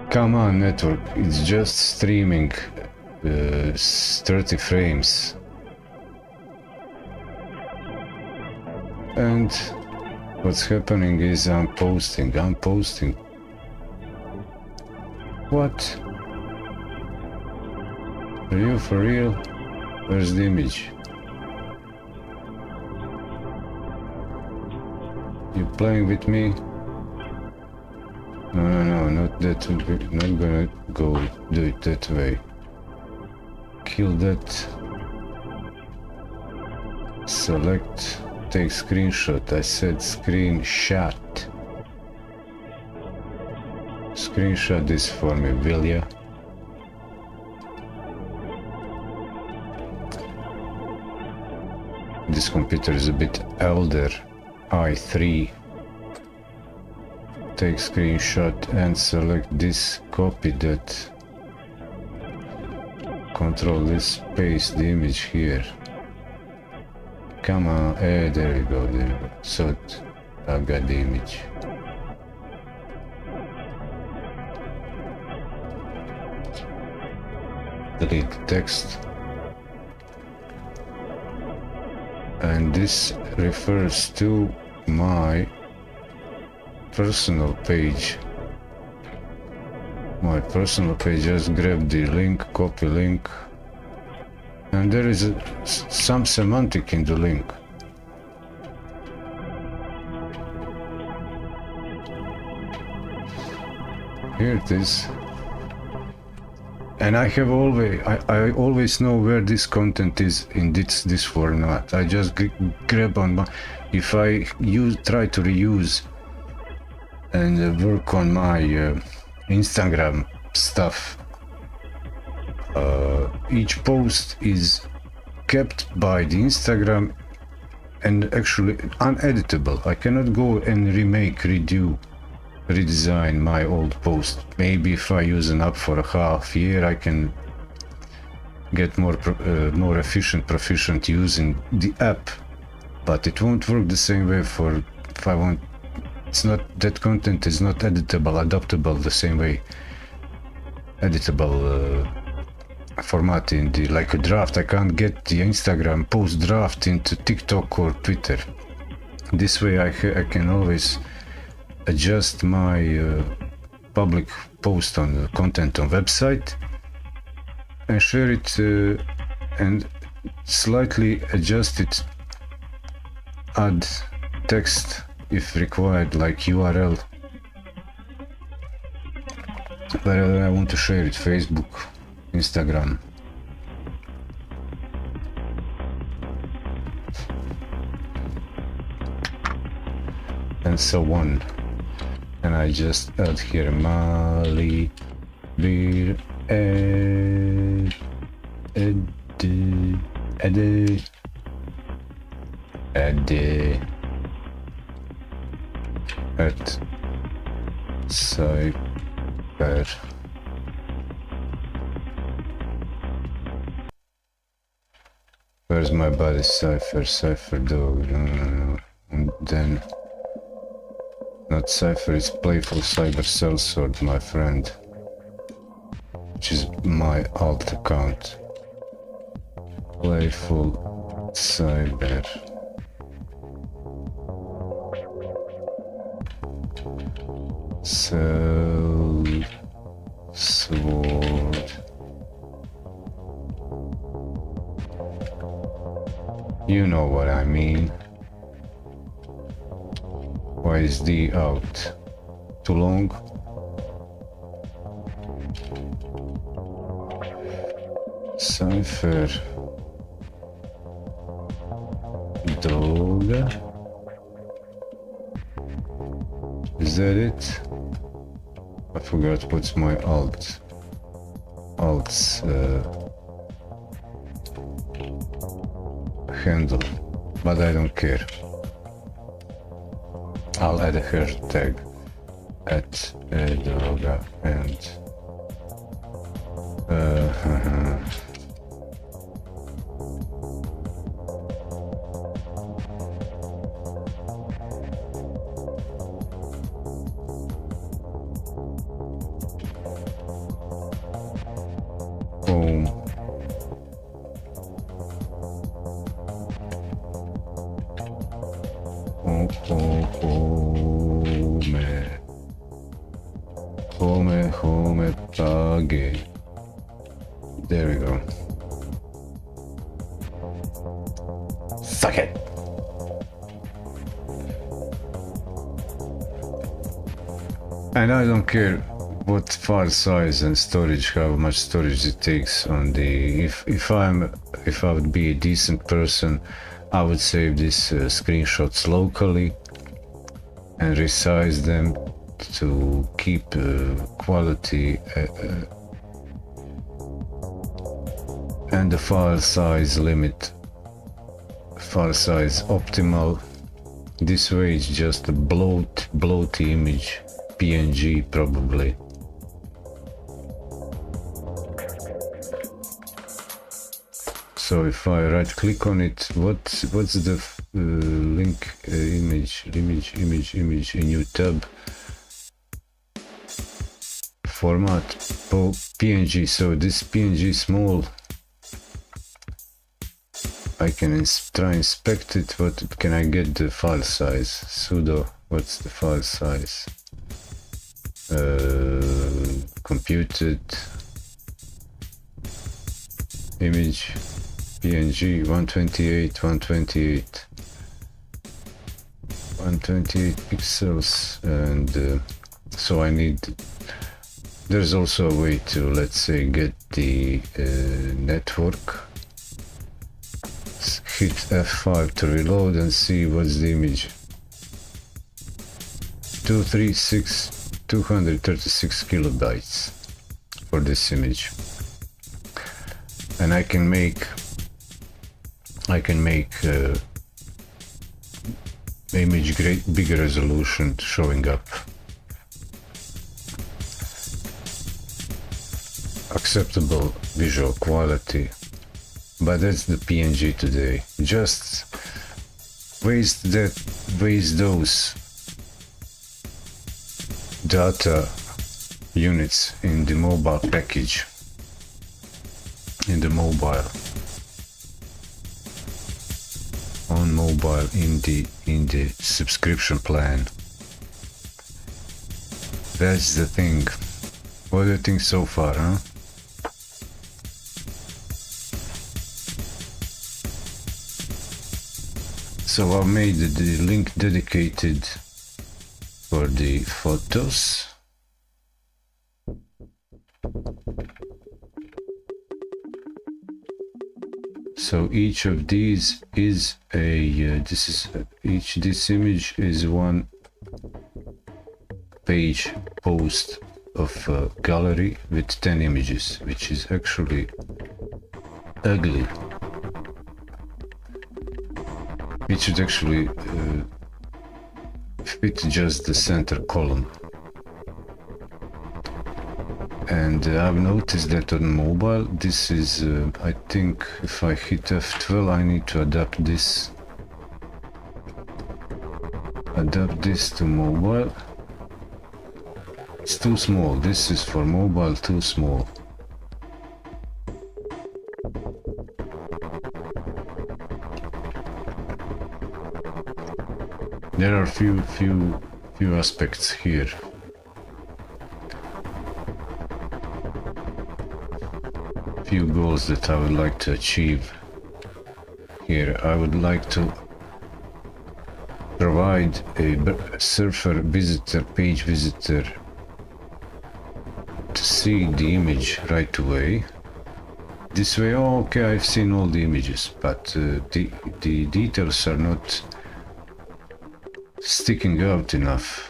Come on, network, it's just streaming 30 frames. And what's happening is I'm posting. What? Are you for real? Where's the image? You playing with me? No, not that. Not gonna do it that way. Kill that. Select. Take screenshot. I said screenshot. Screenshot this for me, will ya? This computer is a bit older. i3. Take screenshot and select this. Copy that. Control this. Paste the image here. Come on, there we go, So I've got the image. Delete the text. and this refers to my personal page. My personal page, just grab the link, copy link, and there is some semantic in the link. Here it is. And I always know where this content is in this format. I just grab on my, if I try to reuse and work on my Instagram stuff, each post is kept by the Instagram and actually uneditable. I cannot go and redesign my old post. Maybe if I use an app for a half year, I can get more proficient using the app, but it won't work the same way if I want. It's not, that content is not editable, adaptable the same way. Editable format in the, like a draft. I can't get the Instagram post draft into TikTok or Twitter. This way I can always adjust my public post on the content on website and share it and slightly adjust it, add text if required, like URL wherever I want to share it, Facebook, Instagram. And so on. And I just add here Mali Beer Eddy at Cypher. Where's my body? Cypher dog. And then not Cypher, it's Playful Cyber Sellsword, my friend, which is my alt account. Playful Cyber Sellsword. You know what I mean. Why is the out? Too long? Cypher Doga? Is that it? I forgot what's my alt's handle, but I don't care. I'll add a hashtag at edoga and home. Home page. There we go. Suck it. And I don't care what file size and storage, how much storage it takes on the. If I would be a decent person, I would save these screenshots locally and resize them to keep quality and the file size limit, file size optimal. This way it's just a bloaty image, PNG probably. So if I right click on it, what's the link image, a new tab, format PNG. So this PNG small, I can try inspect it. What can I get the file size? Sudo, what's the file size? Computed image PNG 128 pixels, and so I need, there's also a way to, let's say, get the network. Hit F5 to reload and see what's the image. 236 kilobytes for this image, and I can make image bigger resolution showing up. Acceptable visual quality, but that's the PNG today. Just waste those data units in the mobile package, in the mobile, on mobile, in the subscription plan. That's the thing. What do you think so far, huh? So I made the link dedicated for the photos. So each of these is a this image is one page post of a gallery with 10 images, which is actually ugly. It should actually fit just the center column. And I've noticed that on mobile, this is, I think if I hit F12, I need to adapt this to mobile. It's too small. This is for mobile, too small. There are few aspects here. Few goals that I would like to achieve here. I would like to provide a surfer visitor, page visitor, to see the image right away. This way, oh, okay, I've seen all the images, but the details are not sticking out enough.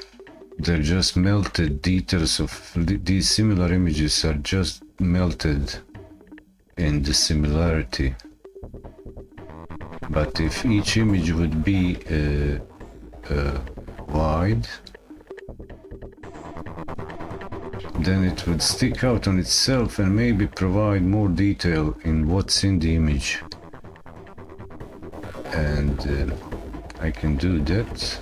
They're just melted. Details of these similar images are just melted in the similarity. But if each image would be wide, then it would stick out on itself and maybe provide more detail in what's in the image. And I can do that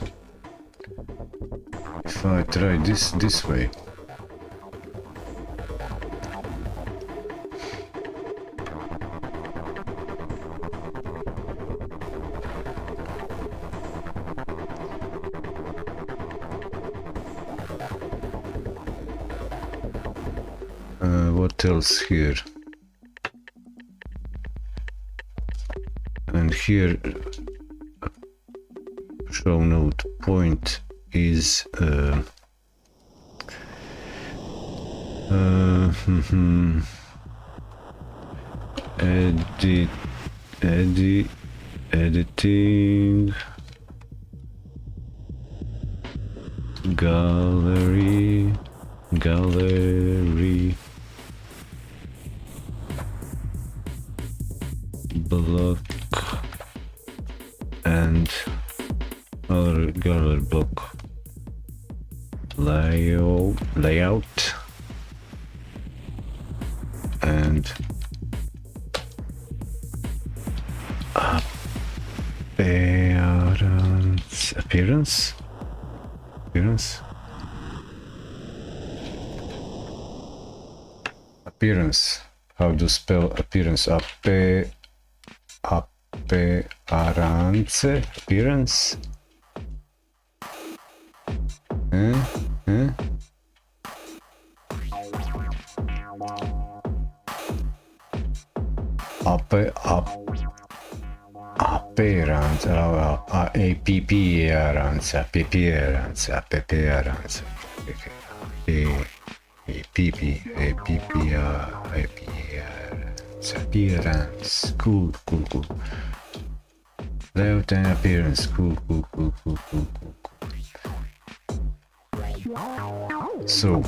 if I try this way. What else here? And here, show note point is editing gallery block and other gallery block layout and appearance. How to spell appearance? appearance. Appearance, appearance, cool. Layout and appearance, cool. So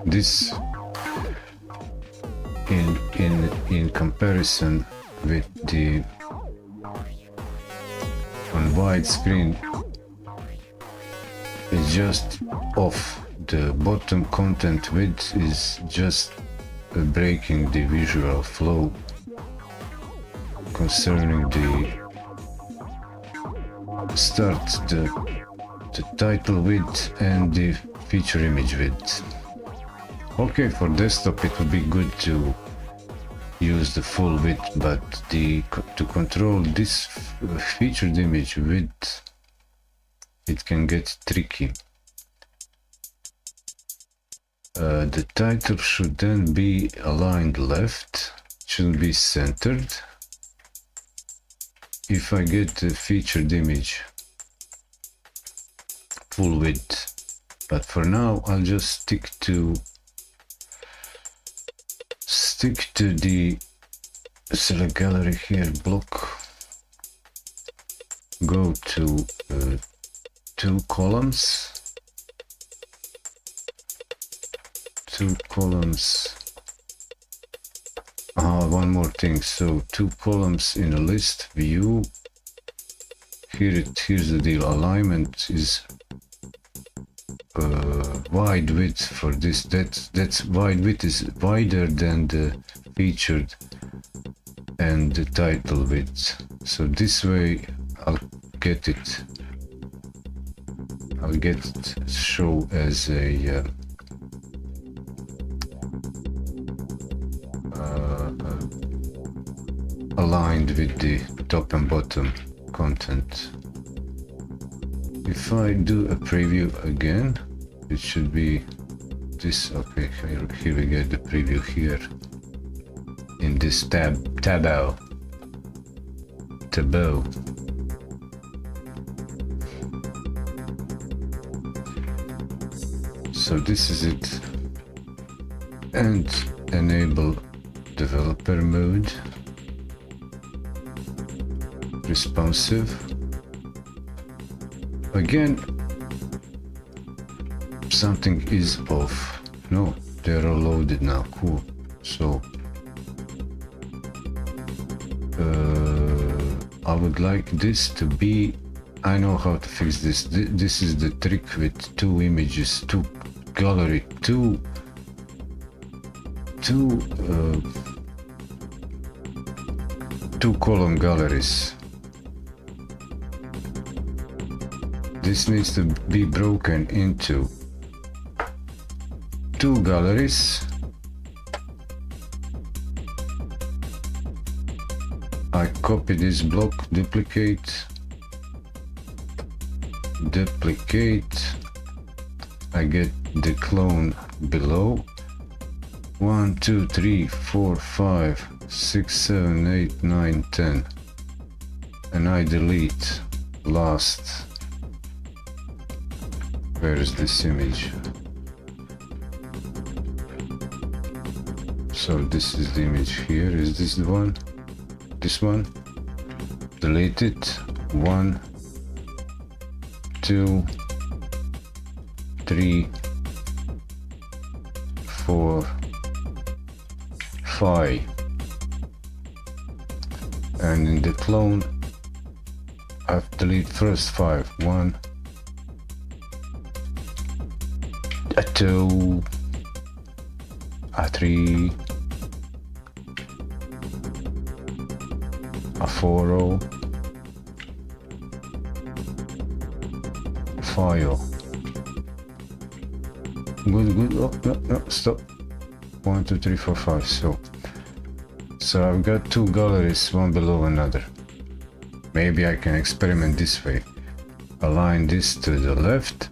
this in comparison with the on widescreen is just off. The bottom content width is just breaking the visual flow concerning the title width and the feature image width. Okay, for desktop it would be good to use the full width, but to control this featured image width, it can get tricky. The title should then be aligned left, shouldn't be centered. If I get the featured image full width, but for now I'll just stick to the select gallery here, block, go to 2 columns, one more thing, so 2 columns in a list view. Here's the deal, alignment is wide width for this, that's wide width is wider than the featured and the title width, so this way I'll get it show as a aligned with the top and bottom content. If I do a preview again, it should be this. Okay, here we get the preview here in this tableau. So this is it, and enable developer mode, responsive. Again, something is off. No, they're all loaded now. Cool. So I would like this to be, I know how to fix this. This is the trick with 2 images, 2 gallery, 2 column galleries. This needs to be broken into 2 galleries. I copy this block, duplicate, I get the clone below. 1, 2, 3, 4, 5, 6, 7, 8, 9, 10, and I delete last. Where is this image? So this is the image here. Is this the one? This one? Delete it. 1, 2, 3, 4, 5. And in the clone, I've deleted first 5. 1, 2, 3, 4, 5. Good. Oh, no, stop. 1, 2, 3, 4, 5. So I've got two galleries, one below another. Maybe I can experiment this way. Align this to the left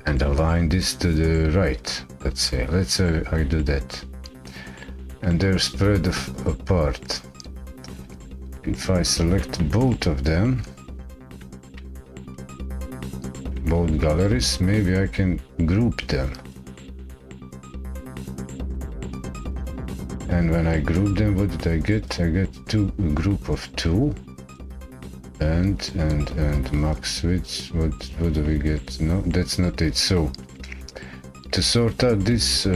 and align this to the right. Let's say I do that. And they're spread apart. If I select both of them, both galleries, maybe I can group them. And when I group them, what did I get? I get a group of two. And max width, what do we get? No, that's not it. So to sort out this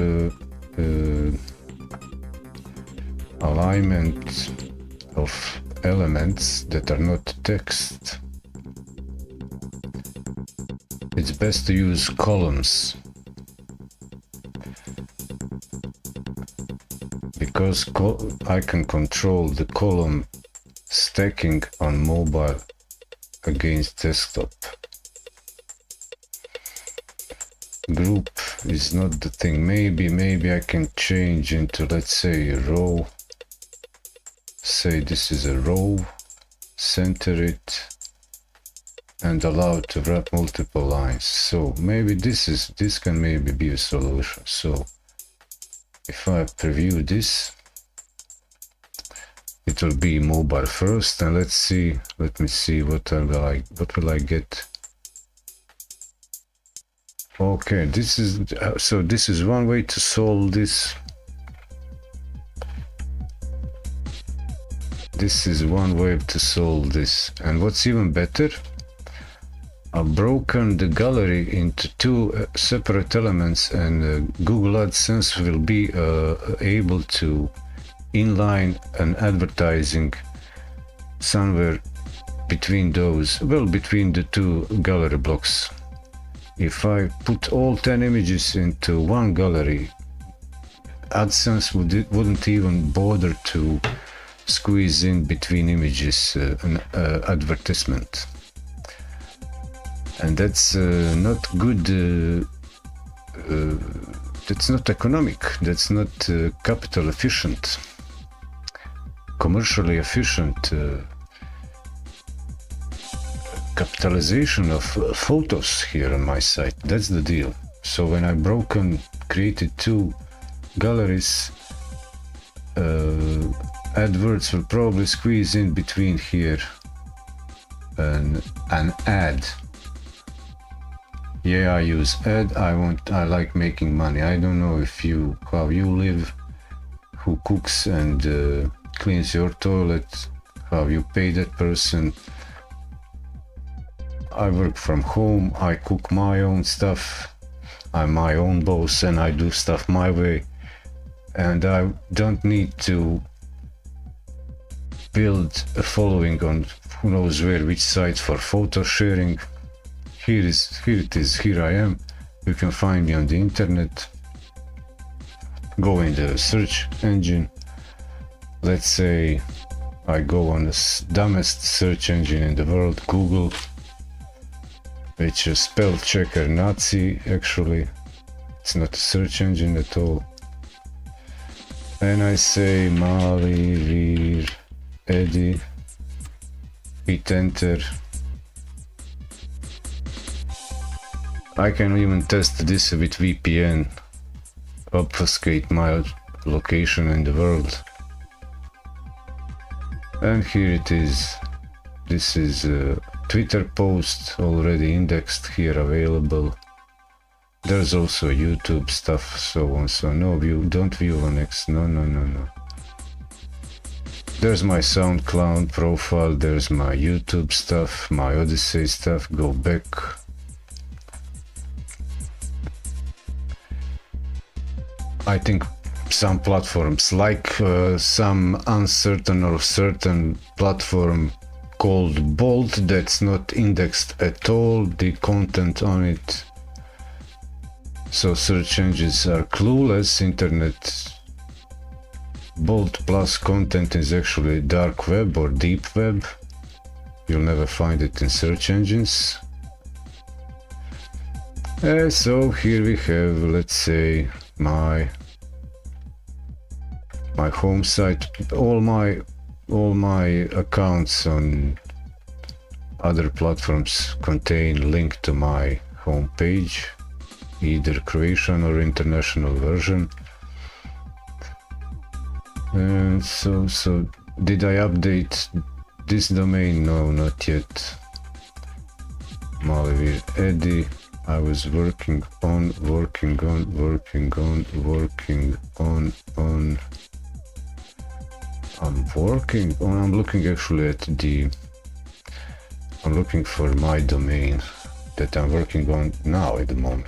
alignment of elements that are not text, it's best to use columns, because I can control the column stacking on mobile against desktop. Group is not the thing. Maybe I can change into, let's say, a row. Say this is a row, center it, and allow to wrap multiple lines. So maybe this can maybe be a solution. So if I preview this, it will be mobile first, and let me see what will I get. Okay, this is one way to solve this. This is one way to solve this. And what's even better, I've broken the gallery into two separate elements, and Google AdSense will be able to inline an advertising somewhere between those, well, between the two gallery blocks. If I put all 10 images into one gallery, AdSense wouldn't even bother to squeeze in between images an advertisement. And that's not good, that's not economic, that's not capital efficient, commercially efficient capitalization of photos here on my site. That's the deal. So when I created two galleries, AdWords will probably squeeze in between here an ad. Yeah, I use ad. I like making money. I don't know how you live, who cooks and cleans your toilet, how you pay that person. I work from home, I cook my own stuff, I'm my own boss, and I do stuff my way, and I don't need to build a following on who knows where, which sites for photo sharing. Here it is, here I am. You can find me on the internet. Go in the search engine. Let's say I go on the dumbest search engine in the world, Google, which is spell checker Nazi. Actually, it's not a search engine at all. And I say Mali, Vir, Eddy, hit enter. I can even test this with VPN, obfuscate my location in the world. And here it is. This is a Twitter post already indexed here, available. There's also YouTube stuff, so on. So no view, don't view on X. No. There's my SoundCloud profile. There's my YouTube stuff, my Odyssey stuff. Go back. I think some platforms, like some uncertain or certain platform called Bolt, that's not indexed at all, the content on it. So search engines are clueless. Internet Bolt plus content is actually dark web or deep web. You'll never find it in search engines. So here we have, let's say, my my home site. All my accounts on other platforms contain link to my home page, either Croatian or international version. And so did I update this domain? No, not yet. Malivir Eddy. I was working on. I'm looking actually at the. I'm looking for my domain that I'm working on now at the moment.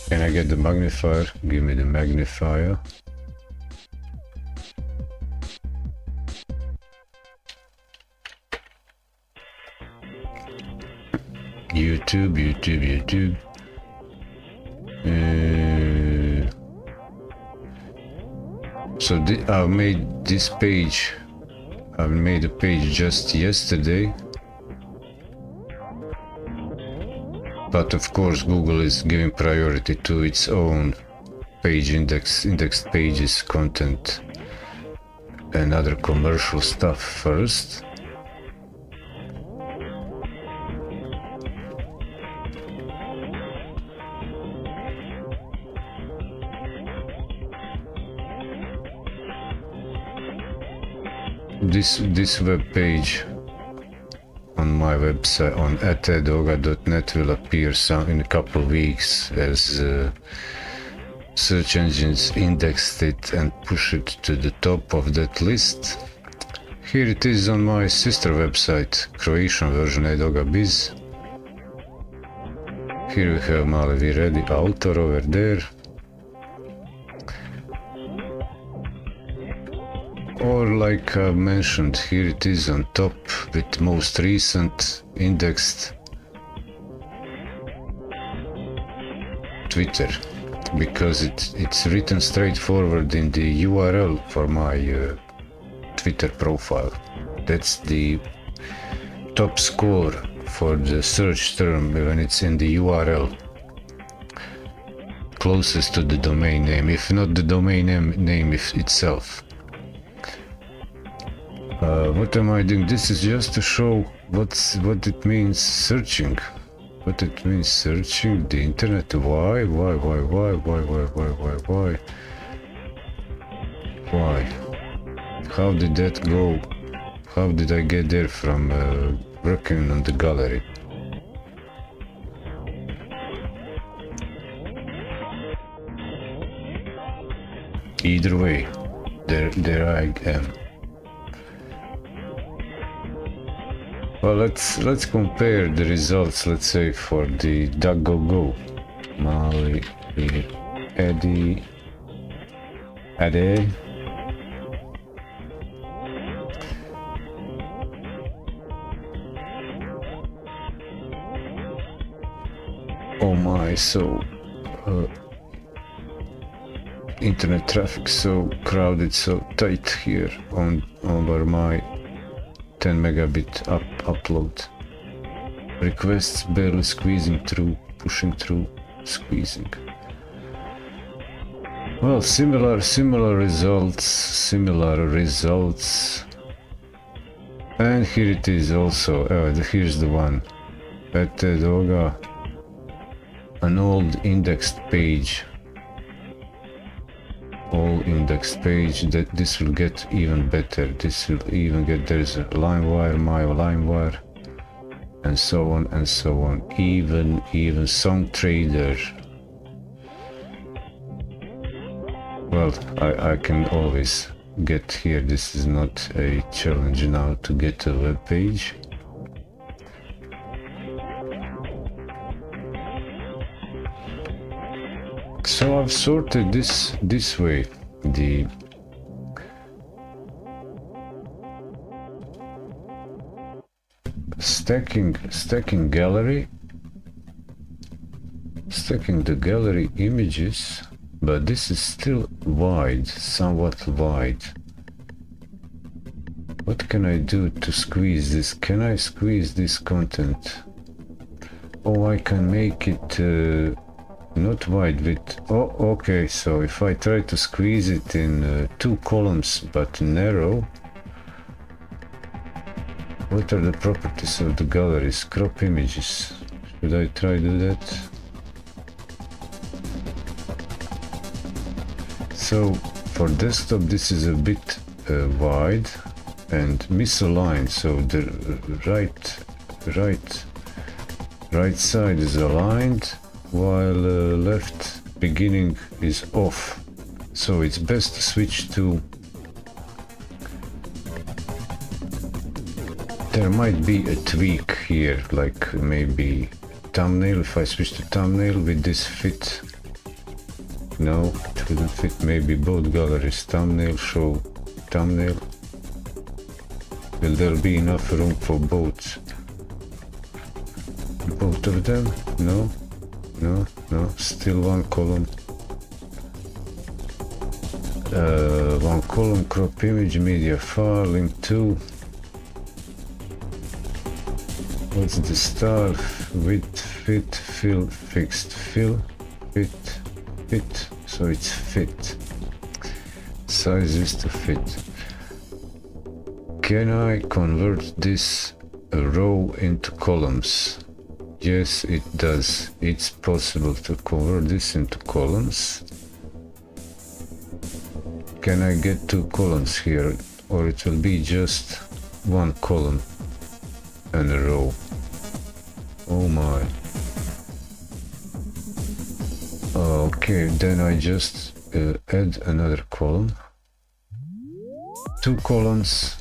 Can I get the magnifier? Give me the magnifier. YouTube. So I've made this page. I've made a page just yesterday. But of course Google is giving priority to its own page indexed pages, content and other commercial stuff first. This web page on my website on edoga.net will appear in a couple of weeks as search engines indexed it and push it to the top of that list. Here it is on my sister website, Croatian version Edoga Biz. Here we have Malivir Eddy author over there. Or like I mentioned, here it is on top with most recent indexed Twitter, because it's written straightforward in the URL for my Twitter profile. That's the top score for the search term when it's in the URL closest to the domain name, if not the domain name itself. What am I doing? This is just to show what it means searching. What it means searching the internet. Why? How did that go? How did I get there from working on the gallery? Either way, there I am. Well, let's compare the results. Let's say for the DuckDuckGo, Malivir Eddy. Oh my, so internet traffic so crowded, so tight here over my 10 megabit upload. Requests barely squeezing through, pushing through, squeezing. Well, similar results. And here it is also. Here's the one. At Edoga, an old indexed page. All indexed page. That this will get even better. This will even get, there's a LimeWire, my LimeWire, and so on and so on. Even Song Trader. Well, I can always get here. This is not a challenge now to get a web page. So I've sorted this way. The stacking gallery, stacking the gallery images, but this is still wide, somewhat wide. What can I do to squeeze this? Can I squeeze this content? Oh, I can make it not wide width. Oh, okay, so if I try to squeeze it in 2 columns but narrow, what are the properties of the galleries? Crop images. Should I try to do that? So for desktop this is a bit wide and misaligned, so the right side is aligned while left beginning is off. So it's best to switch to, there might be a tweak here, like maybe thumbnail. If I switch to thumbnail, with this fit? No, it wouldn't fit. Maybe both galleries, thumbnail, show thumbnail. Will there be enough room for both of them? No, no, still one column. One column, crop image, media file, link to. What's the style? Width, fit, fill, fixed, fill, fit, fit. So it's fit. Size is to fit. Can I convert this row into columns? Yes, it does. It's possible to convert this into columns. Can I get 2 columns here, or it will be just 1 column and a row? Oh my. Okay, then I just add another column. 2 columns.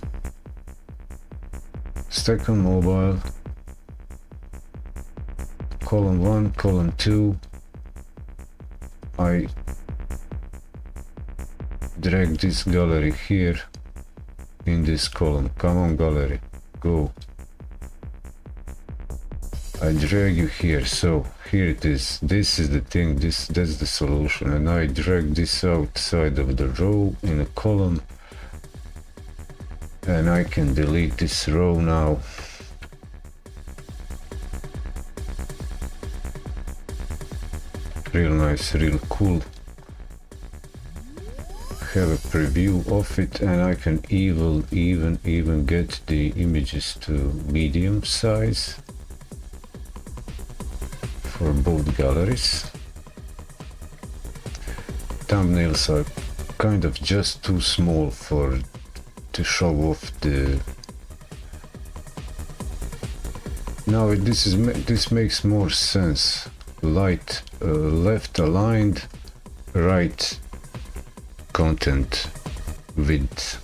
Stack on mobile. Column 1, column 2. I drag this gallery here in this column. Come on, gallery, go. I drag you here, so here it is. This is the thing, that's the solution, and I drag this outside of the row in a column, and I can delete this row now. Real nice, real cool. Have a preview of it, and I can even get the images to medium size for both galleries. Thumbnails are kind of just too small to show off the. Now this makes more sense. Left aligned, right content width,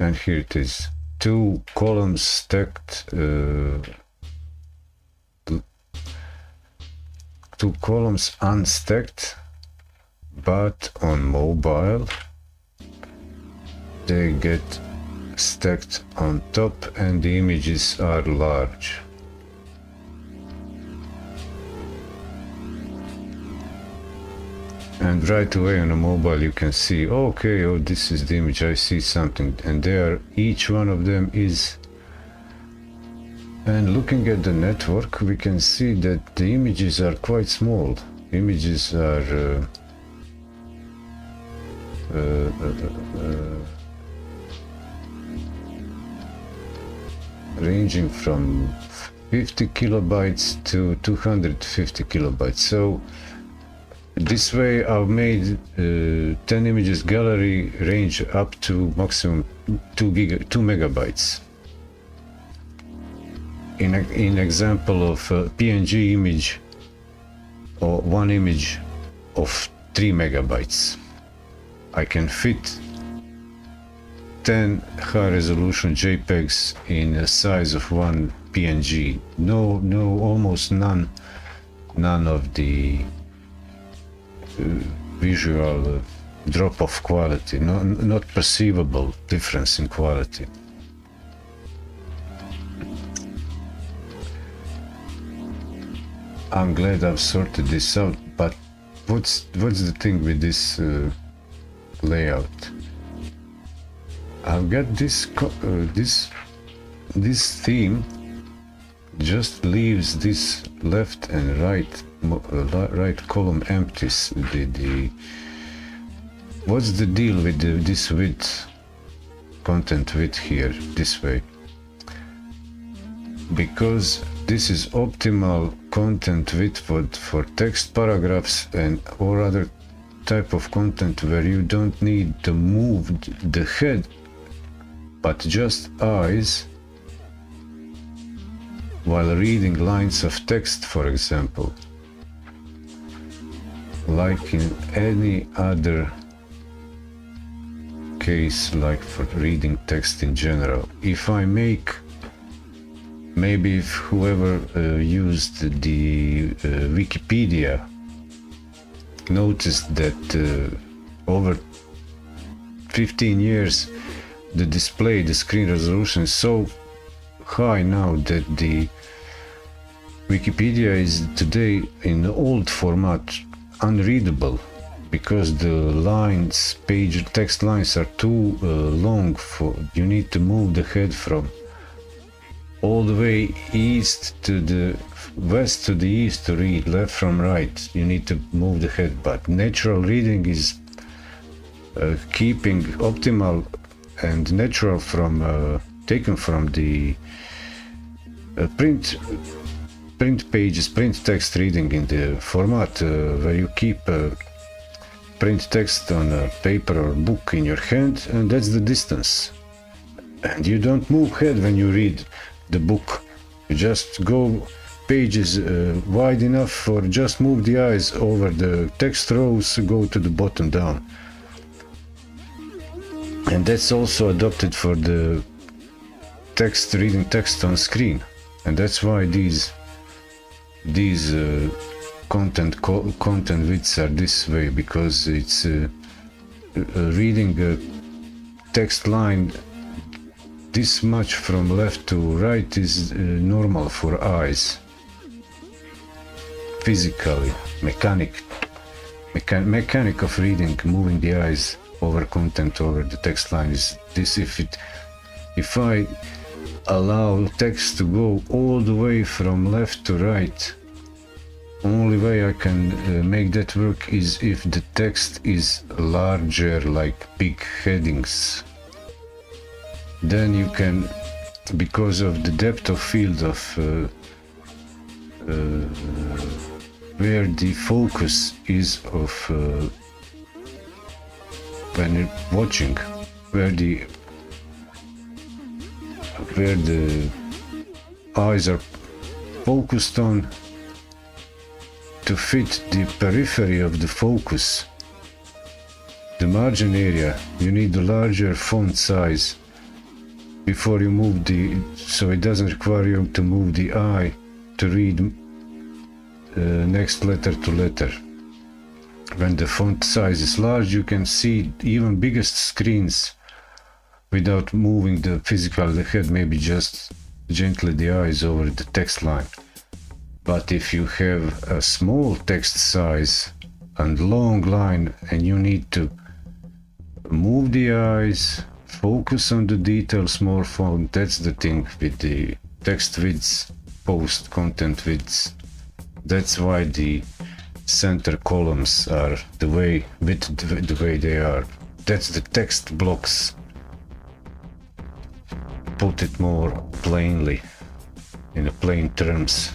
and here it is. 2 columns stacked, 2 columns unstacked, but on mobile they get stacked on top and the images are large. And right away on a mobile you can see, okay, oh, this is the image, I see something, and there each one of them is. And looking at the network, we can see that the images are quite small. Images are ranging from 50 kilobytes to 250 kilobytes. So this way I've made 10 images gallery range up to maximum 2 megabytes. In example of a PNG image, or one image of 3 megabytes, I can fit 10 high resolution JPEGs in a size of one PNG. No, almost none of the visual drop of quality, not perceivable difference in quality. I'm glad I've sorted this out, but what's the thing with this layout. I've got this theme just leaves this left and right column empty. What's the deal with this width, content width here, this way? Because this is optimal content width for text paragraphs and or other type of content where you don't need to move the head, but just eyes while reading lines of text, for example, like in any other case, like for reading text in general. If I make, maybe if whoever used the Wikipedia noticed that over 15 years the screen resolution is so high now that the Wikipedia is today in the old format unreadable, because the lines, text lines are too long. You need to move the head from all the way east to the west to the east to read, left from right. You need to move the head, but natural reading is keeping optimal and natural from taken from the print pages, print text reading in the format where you keep print text on a paper or book in your hand, and that's the distance. And you don't move head when you read the book. You just go pages wide enough for just move the eyes over the text rows, go to the bottom down. And that's also adopted for the text, reading text on screen. And that's why these content widths are this way, because it's reading a text line this much from left to right is normal for eyes. Physically, mechanic of reading, moving the eyes over content, over the text line is this. If I allow text to go all the way from left to right, only way I can make that work is if the text is larger, like big headings. Then you can, because of the depth of field of where the focus is of when you're watching, where the eyes are focused on, to fit the periphery of the focus, the margin area, you need a larger font size before you move so it doesn't require you to move the eye to read next letter to letter. When the font size is large, you can see even biggest screens without moving the head, maybe just gently the eyes over the text line. But if you have a small text size and long line and you need to move the eyes, focus on the details, more font, that's the thing with the text widths, post content widths. That's why the center columns are the way they are. That's the text blocks. Put it more plainly, in a plain terms.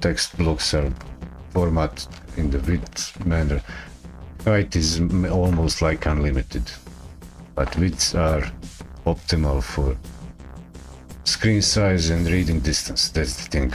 Text blocks are format in the width manner. Height is almost like unlimited, but widths are optimal for screen size and reading distance. That's the thing.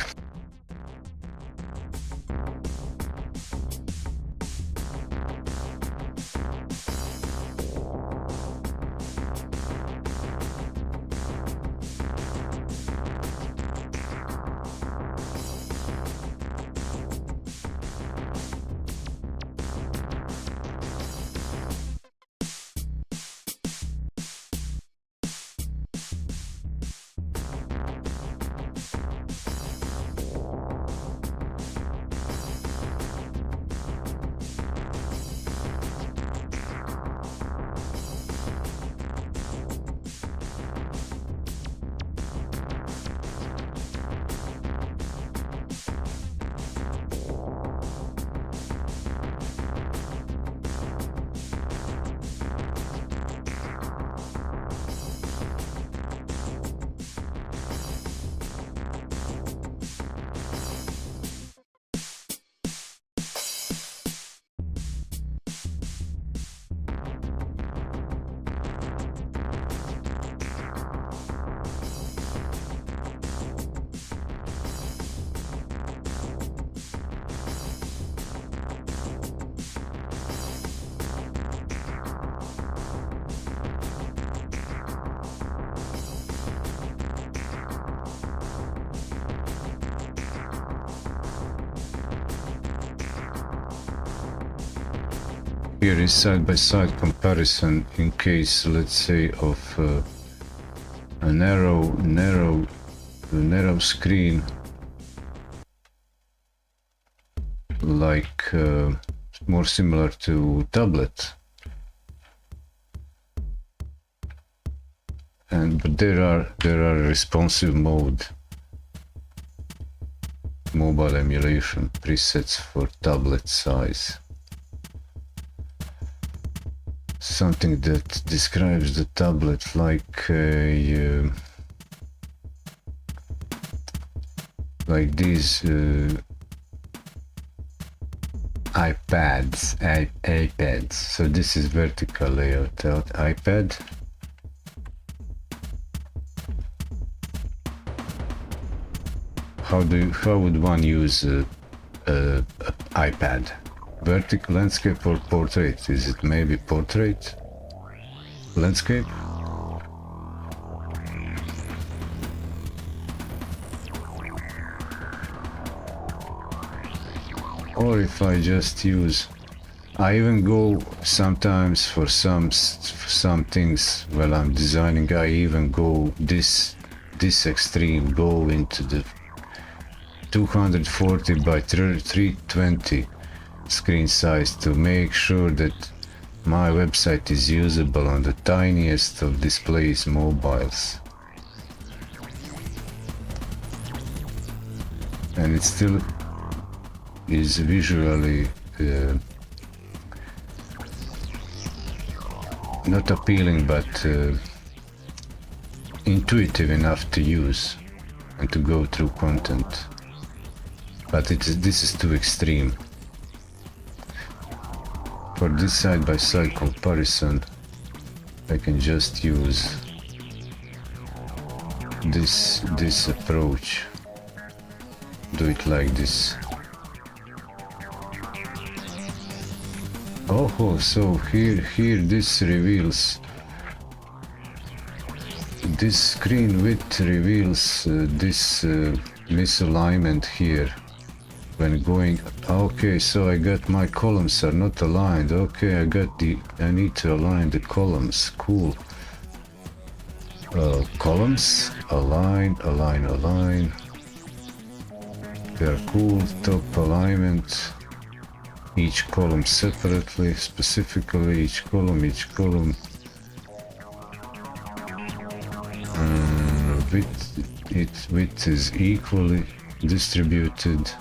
Here is side-by-side comparison in case, let's say, of a narrow screen, like more similar to tablet. But there are responsive mode, mobile emulation presets for tablet size. Something that describes the tablet like these iPads. So this is vertical layout iPad. How would one use a iPad? Vertical, landscape, or portrait? Is it maybe portrait? Landscape? Or if I just use, I even go sometimes for some things while I'm designing, I even go this extreme, go into the 240 by 320 screen size to make sure that my website is usable on the tiniest of displays mobiles. And it still is visually not appealing, but intuitive enough to use and to go through content. But this is too extreme. For this side-by-side comparison, I can just use this approach. Do it like this. Oh, so here this reveals, this screen width reveals this misalignment here. When going, okay, so I got my columns are not aligned. Okay, I need to align the columns. Cool. Columns align. They're cool. Top alignment. Each column separately, specifically each column. Width is equally distributed.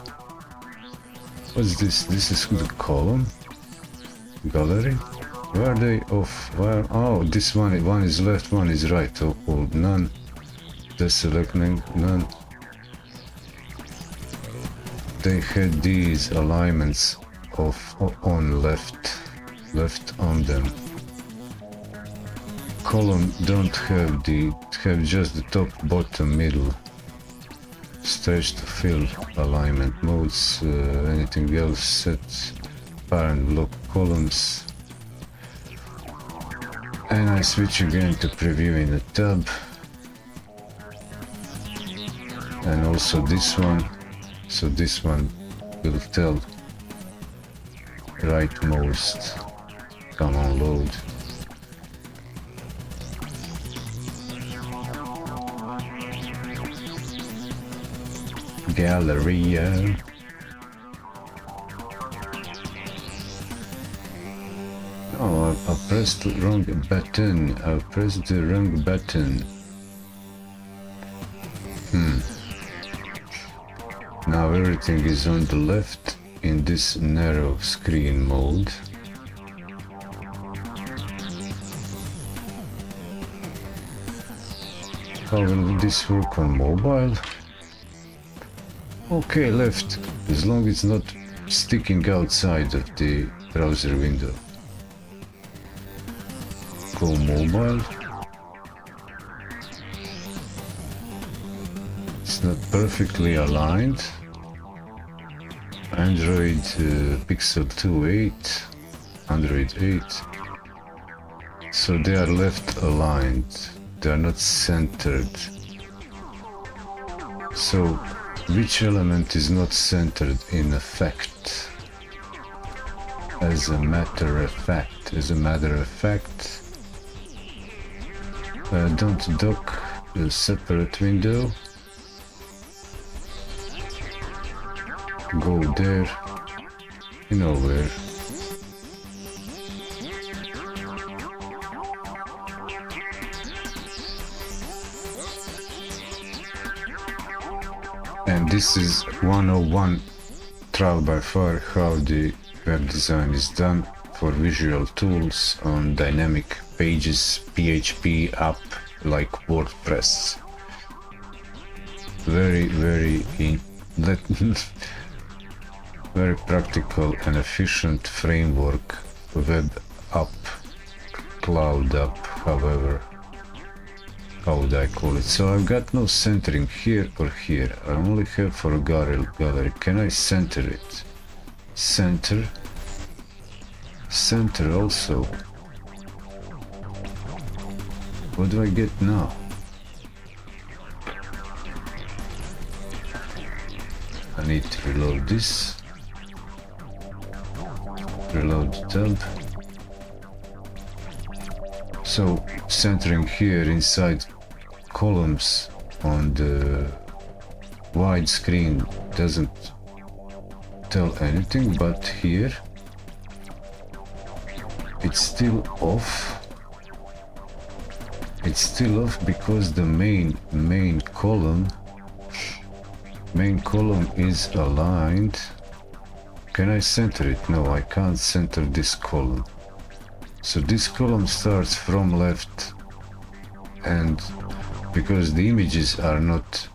What's this? This is the column gallery. Where are they off? Where? Oh, this one is left, one is right. Oh, none. Deselect none. They had these alignments on left on them. Column don't have just the top, bottom, middle. Stretch to fill alignment modes, anything else set, parent block columns. And I switch again to preview in the tab. And also this one, so this one will tell rightmost, come on load. Gallery. Oh, I pressed the wrong button. Now everything is on the left in this narrow screen mode. How will this work on mobile? Okay, left, as long as it's not sticking outside of the browser window. Go mobile. It's not perfectly aligned. Android Pixel 2.8, Android 8. So they are left aligned. They are not centered. So which element is not centered in effect? As a matter of fact, don't dock a separate window. Go there, you know where. And this is 101 trial by fire how the web design is done for visual tools on dynamic pages PHP app like WordPress. Very very practical and efficient framework, web app, cloud app, however, how would I call it. So I've got no centering here or here. I only have for a gallery. Can I center it? Center also. What do I get now? I need to reload this. Reload the tab. So centering here inside columns on the wide screen doesn't tell anything, but here it's still off. It's still off because the main column is aligned. Can I center it? No, I can't center this column. So this column starts from left, and because the images are not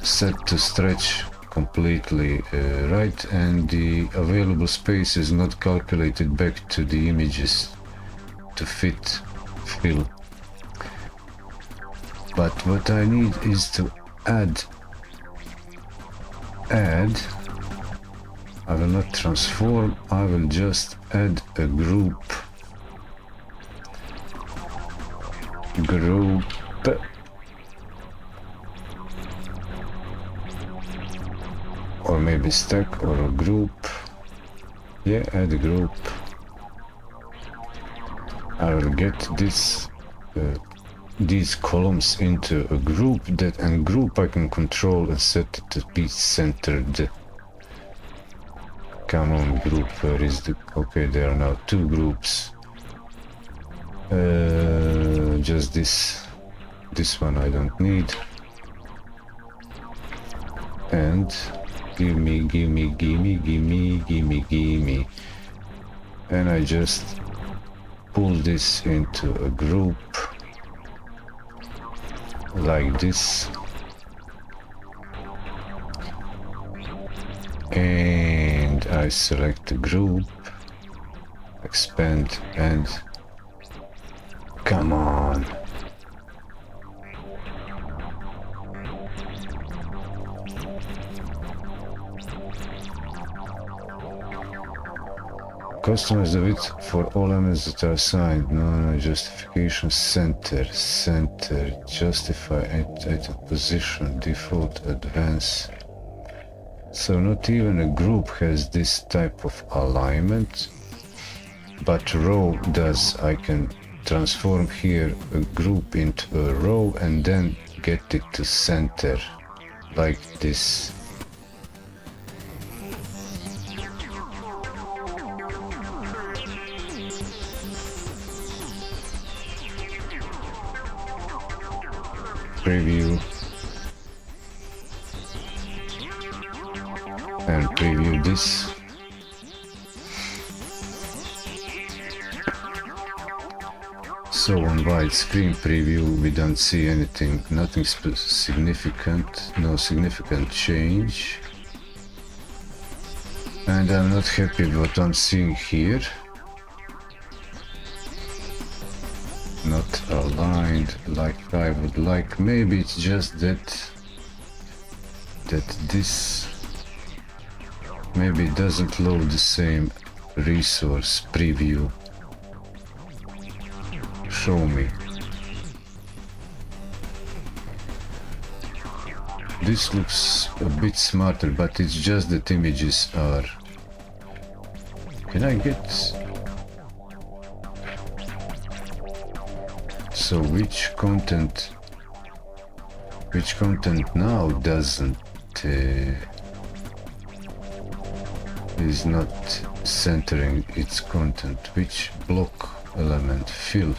set to stretch completely right, and the available space is not calculated back to the images to fill. But what I need is to add. I will not transform, I will just add a group. Or maybe stack or a group. Yeah, add a group. I will get this these columns into a group, and group I can control and set it to be centered. Come on, group, where is the... Okay, there are now two groups. Just this one I don't need. And gimme. And I just pull this into a group like this, and I select the group, expand, and come on. Customize the width for all elements that are assigned. No, justification, center, justify at position, default, advance. So not even a group has this type of alignment, but row does. I can transform here a group into a row and then get it to center, like this. Preview and preview this. So on widescreen preview we don't see anything, nothing significant, no significant change, and I'm not happy with what I'm seeing here. Not aligned like I would like. Maybe it's just that this maybe it doesn't load the same resource. Preview, show me. This looks a bit smarter, but it's just that images are Can I get... So which content now doesn't is not centering its content? Which block element? Fill?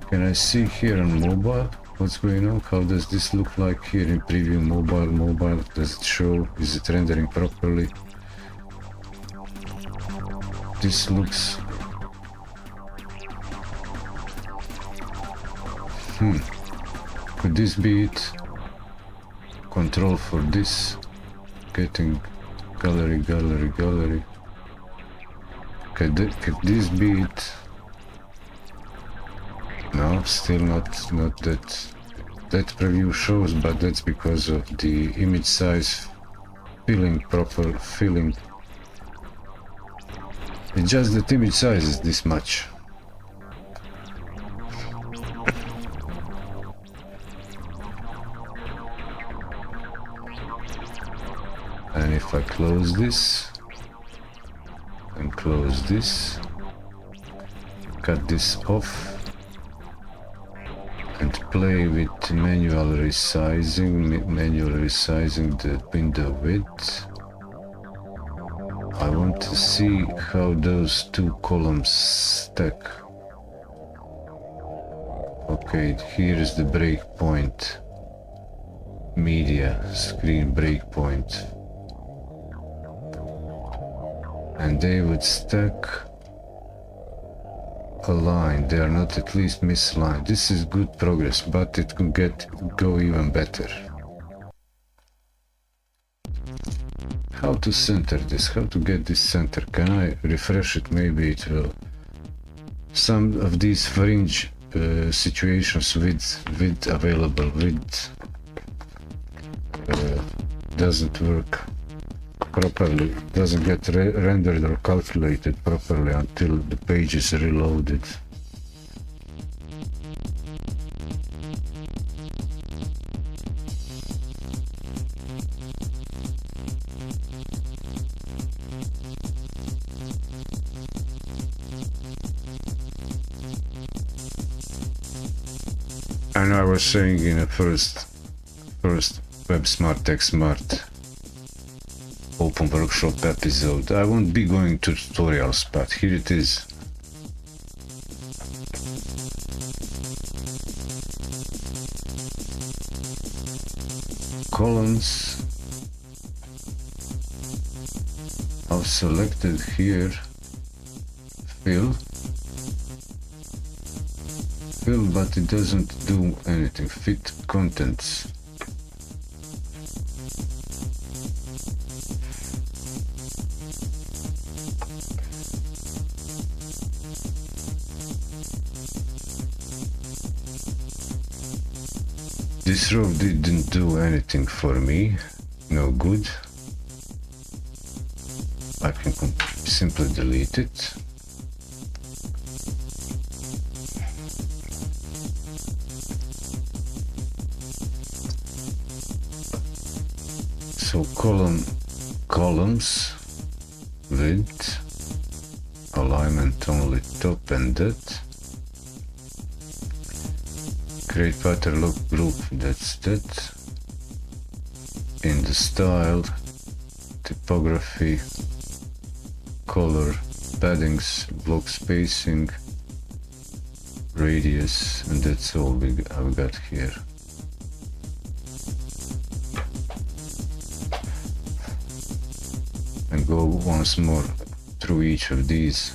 Can I see here on mobile what's going on? How does this look like here in preview? Mobile, does it show? Is it rendering properly? This looks... Could this be it? Control for this. Getting gallery. Could this be it? No, still not that. That preview shows, but that's because of the image size filling. It's just that image size is this much. And if I close this and close this, cut this off and play with manual resizing the window width, I want to see how those two columns stack. Okay, here is the breakpoint, media screen breakpoint, and they would stack aligned. They are not at least misaligned. This is good progress, but it could go even better. How to center this? How to get this center? Can I refresh it? Maybe it will. Some of these fringe situations with available width doesn't work properly, doesn't get rendered or calculated properly until the page is reloaded. And I was saying in the first WEB&TechSmart open workshop episode, I won't be going to tutorials, but here it is. Columns. I've selected here fill, but it doesn't do anything. Fit contents. This row didn't do anything for me, no good. I can simply delete it. So columns, width, alignment only top and that. Create pattern look group, that's that. In the style, typography, color, paddings, block spacing, radius, and that's all I've got here. And go once more through each of these.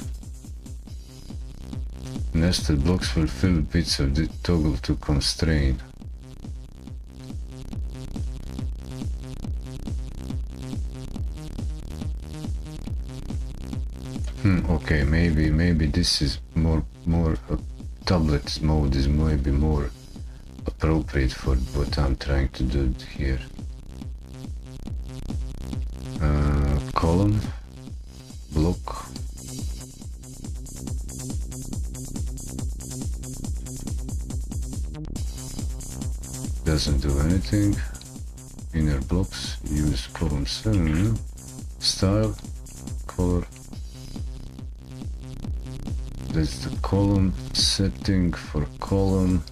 Nested blocks will fill bits of the toggle to constrain. Okay, maybe this is more tablet mode is maybe more appropriate for what I'm trying to do here. Column, block. doesn't do anything. Inner blocks, use column 7, style, color. That's the column setting for column.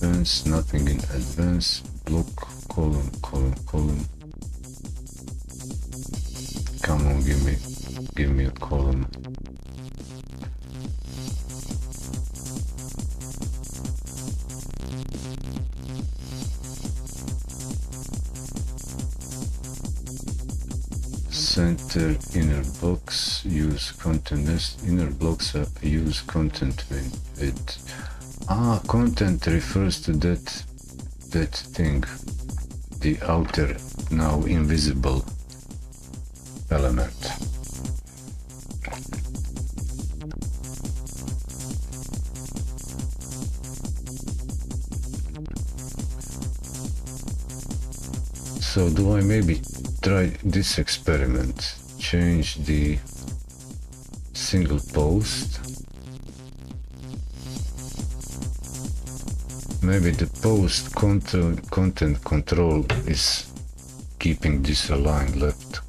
Advanced, nothing in advanced. Block, column, column, column. Come on, give me a column. Center, inner box, use content nest. Inner blocks are use content with content refers to that thing, the outer, now invisible element. So do I maybe try this experiment? Change the single post. Maybe the post content control is keeping this aligned left.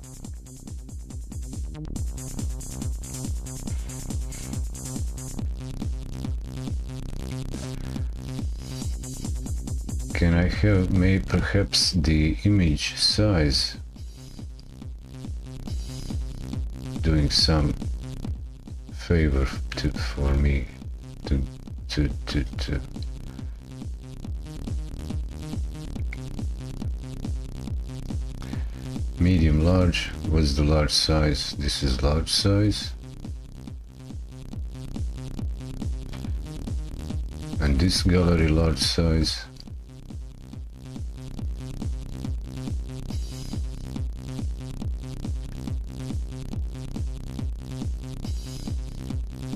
Can I have perhaps the image size doing some favor for me to medium large. What's the large size? This is large size, and this gallery large size.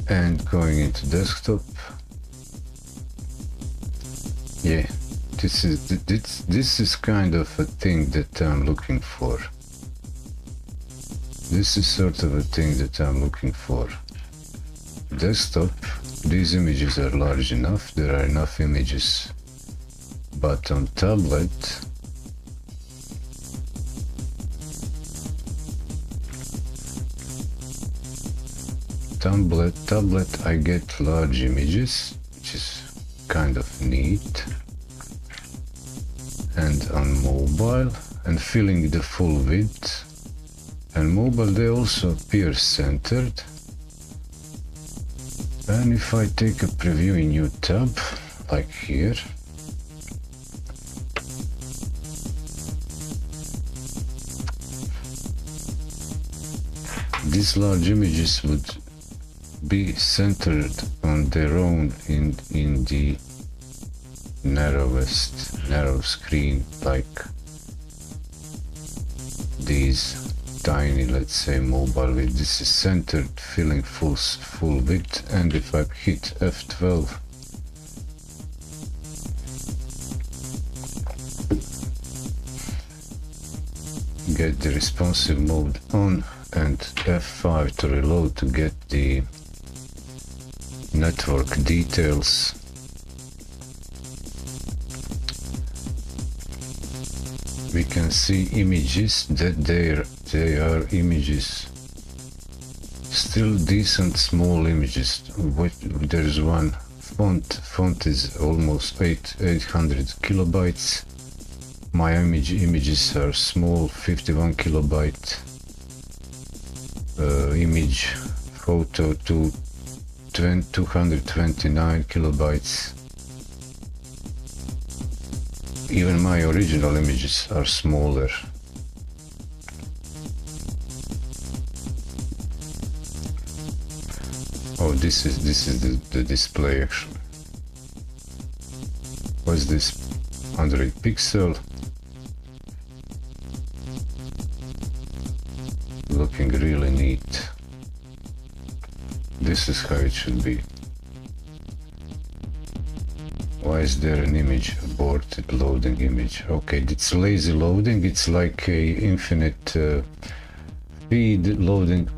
And going into desktop, yeah, this is kind of a thing that I'm looking for. This is sort of a thing that I'm looking for. Desktop, these images are large enough, there are enough images, but on tablet, I get large images, which is kind of neat. And on mobile, and filling the full width. And mobile, they also appear centered. And if I take a preview in new tab, like here, these large images would be centered on their own in the narrow screen, like these tiny, let's say, mobile width. This is centered, filling full width, and if I hit F12, get the responsive mode on, and F5 to reload to get the network details. We can see images that they are images, still decent small images. There's one font is almost 800 kilobytes. My images are small, 51 kilobyte image, photo to 229 kilobytes. Even my original images are smaller. Oh, this is the display actually. What's this? 100 pixel. Looking really neat. This is how it should be. Why is there an image aborted? Loading image. Okay, it's lazy loading. It's like a infinite speed loading,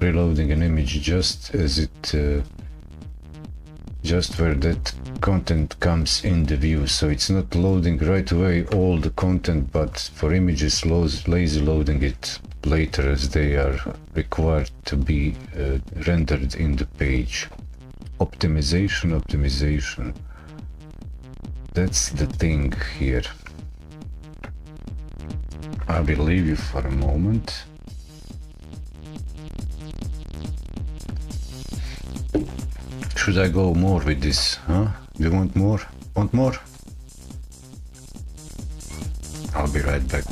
reloading an image just as it just where that content comes in the view. So it's not loading right away all the content, but for images lazy loading it later as they are required to be rendered in the page. Optimization, that's the thing here. I will leave you for a moment. Should I go more with this, huh? Do you want more? Want more? I'll be right back.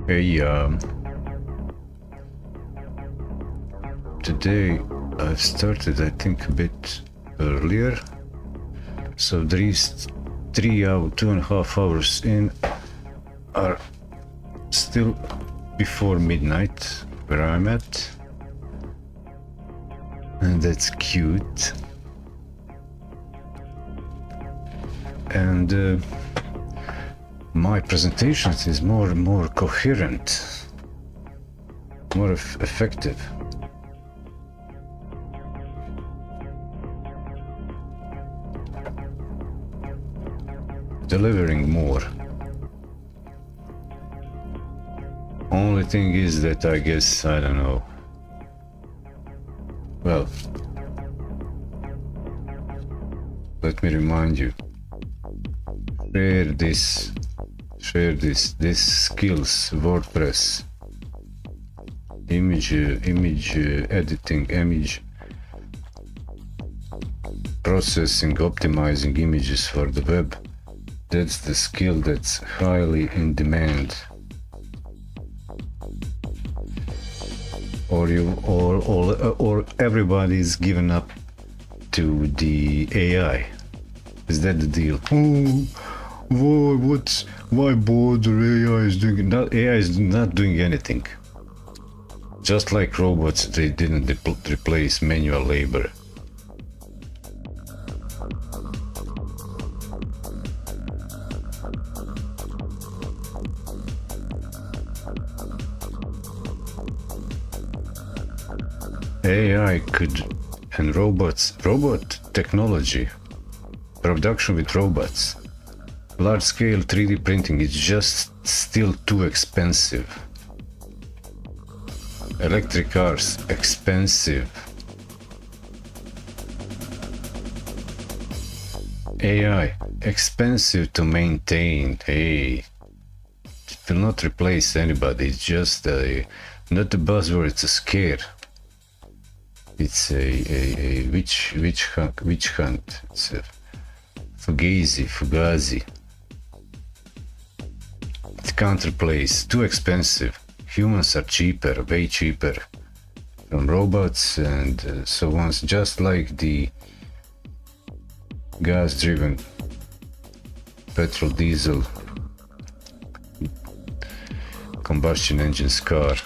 Hey, today I've started, I think, a bit earlier, so these 2.5 hours in are still before midnight where I'm at, and that's cute. And my presentations is more coherent, more effective. Delivering more. Only thing is that I guess, I don't know. Well, let me remind you. Share this skills, WordPress, image editing, image processing, optimizing images for the web. That's the skill that's highly in demand. Or everybody's given up to the AI. Is that the deal? Oh, why bother? AI is doing that. AI is not doing anything. Just like robots, they didn't replace manual labor. AI could, and robot technology, production with robots, large-scale 3D printing is just still too expensive. Electric cars, expensive. AI, expensive to maintain. Hey, it will not replace anybody. It's just not a buzzword, it's a scare. It's a witch hunt. It's a fugazi. It can't replace. Too expensive. Humans are cheaper, way cheaper from robots and so on. Just like the gas-driven petrol, diesel, combustion engines car.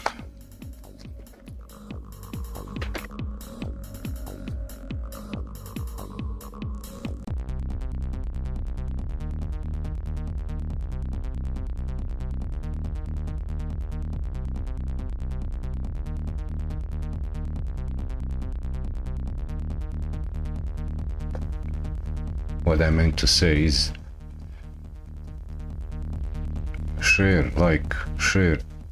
What I meant to say is share,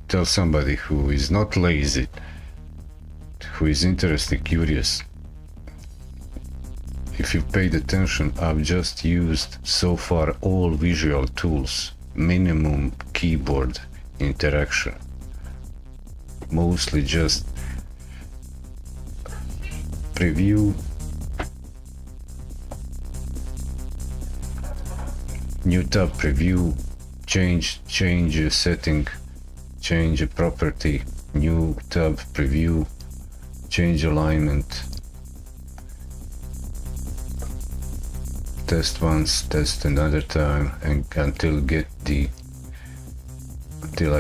tell somebody who is not lazy, who is interested, curious. If you paid attention, I've just used so far all visual tools, minimum keyboard interaction, mostly just preview, new tab, preview, change a setting, change a property, new tab, preview, change alignment, test once, test another time, and until I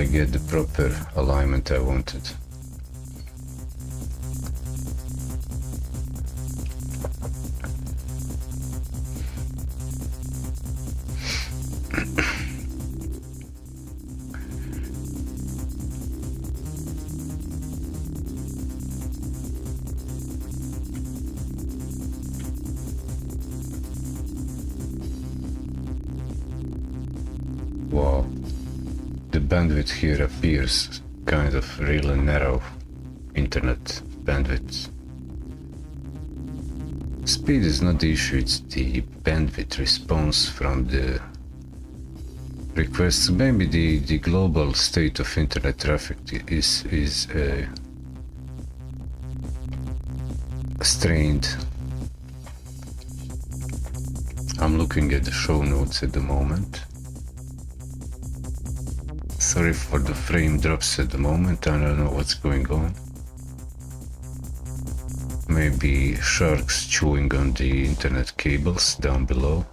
get the proper alignment I wanted. Wow, the bandwidth here appears kind of really narrow. Internet bandwidth. Speed is not the issue, it's the bandwidth response from the requests. Maybe the global state of internet traffic is strained. I'm looking at the show notes at the moment. Sorry for the frame drops at the moment, I don't know what's going on. Maybe sharks chewing on the internet cables down below.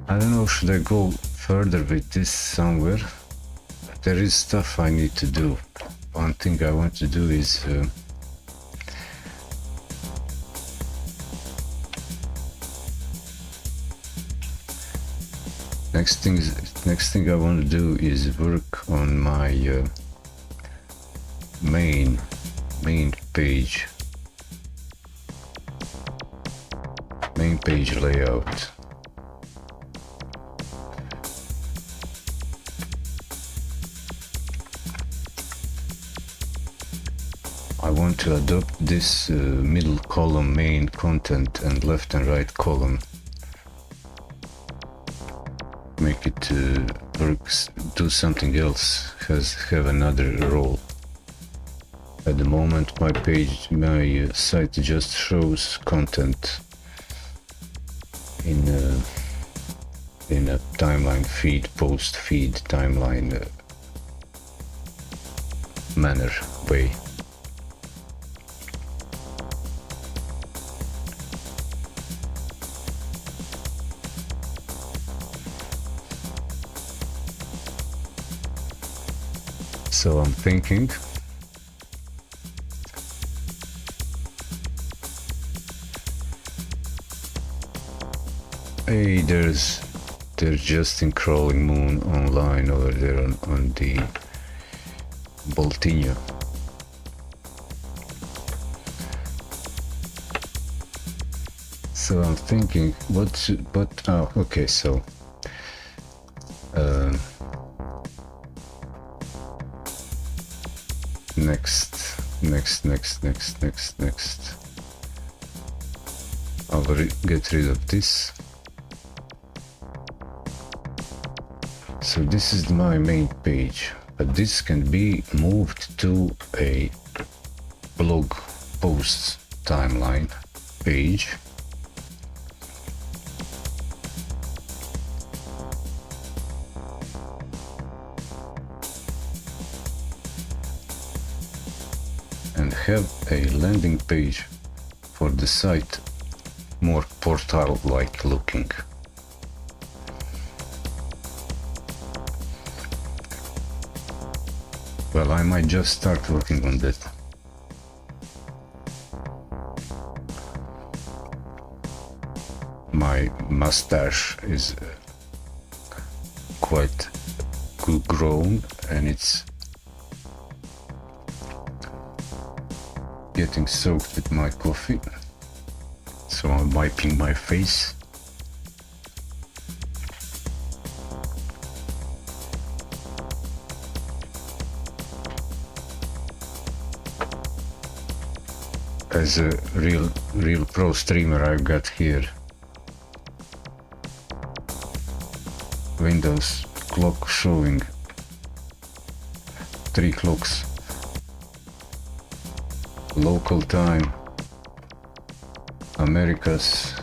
I don't know, should I go further with this somewhere? There is stuff I need to do. One thing I want to do is next thing I want to do is work on my main page layout. I want to adopt this middle column main content and left and right column. Make it work, do something else, have another role. At the moment my site just shows content in a timeline feed, post feed timeline manner way. So I'm thinking hey, there's just in crawling moon online over there on the Boltinho. So I'm thinking okay, so next. I'll get rid of this. So this is my main page, but this can be moved to a blog posts timeline page. And have a landing page for the site, more portal-like looking. Well, I might just start working on that. My mustache is quite good grown and it's getting soaked with my coffee, so I'm wiping my face. As a real pro streamer, I've got here Windows clock showing 3 clocks. Local time, Americas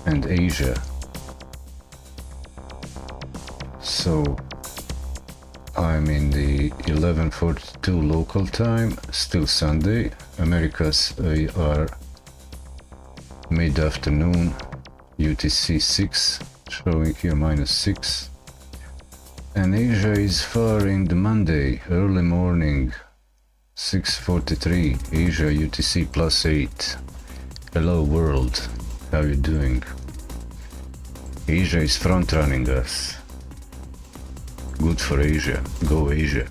and Asia. So I'm in the 11:42 local time, still Sunday. Americas are mid-afternoon, UTC 6, showing here -6. And Asia is far in the Monday, early morning, 6:43, Asia UTC +8. Hello world, how you doing? Asia is front running us. Good for Asia, go Asia.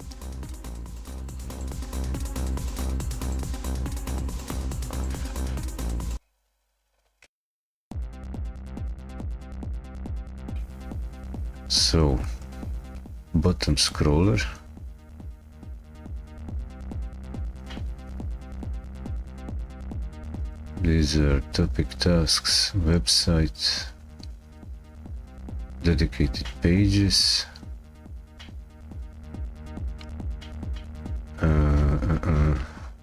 So, bottom scroller. These are topic tasks, website, dedicated pages,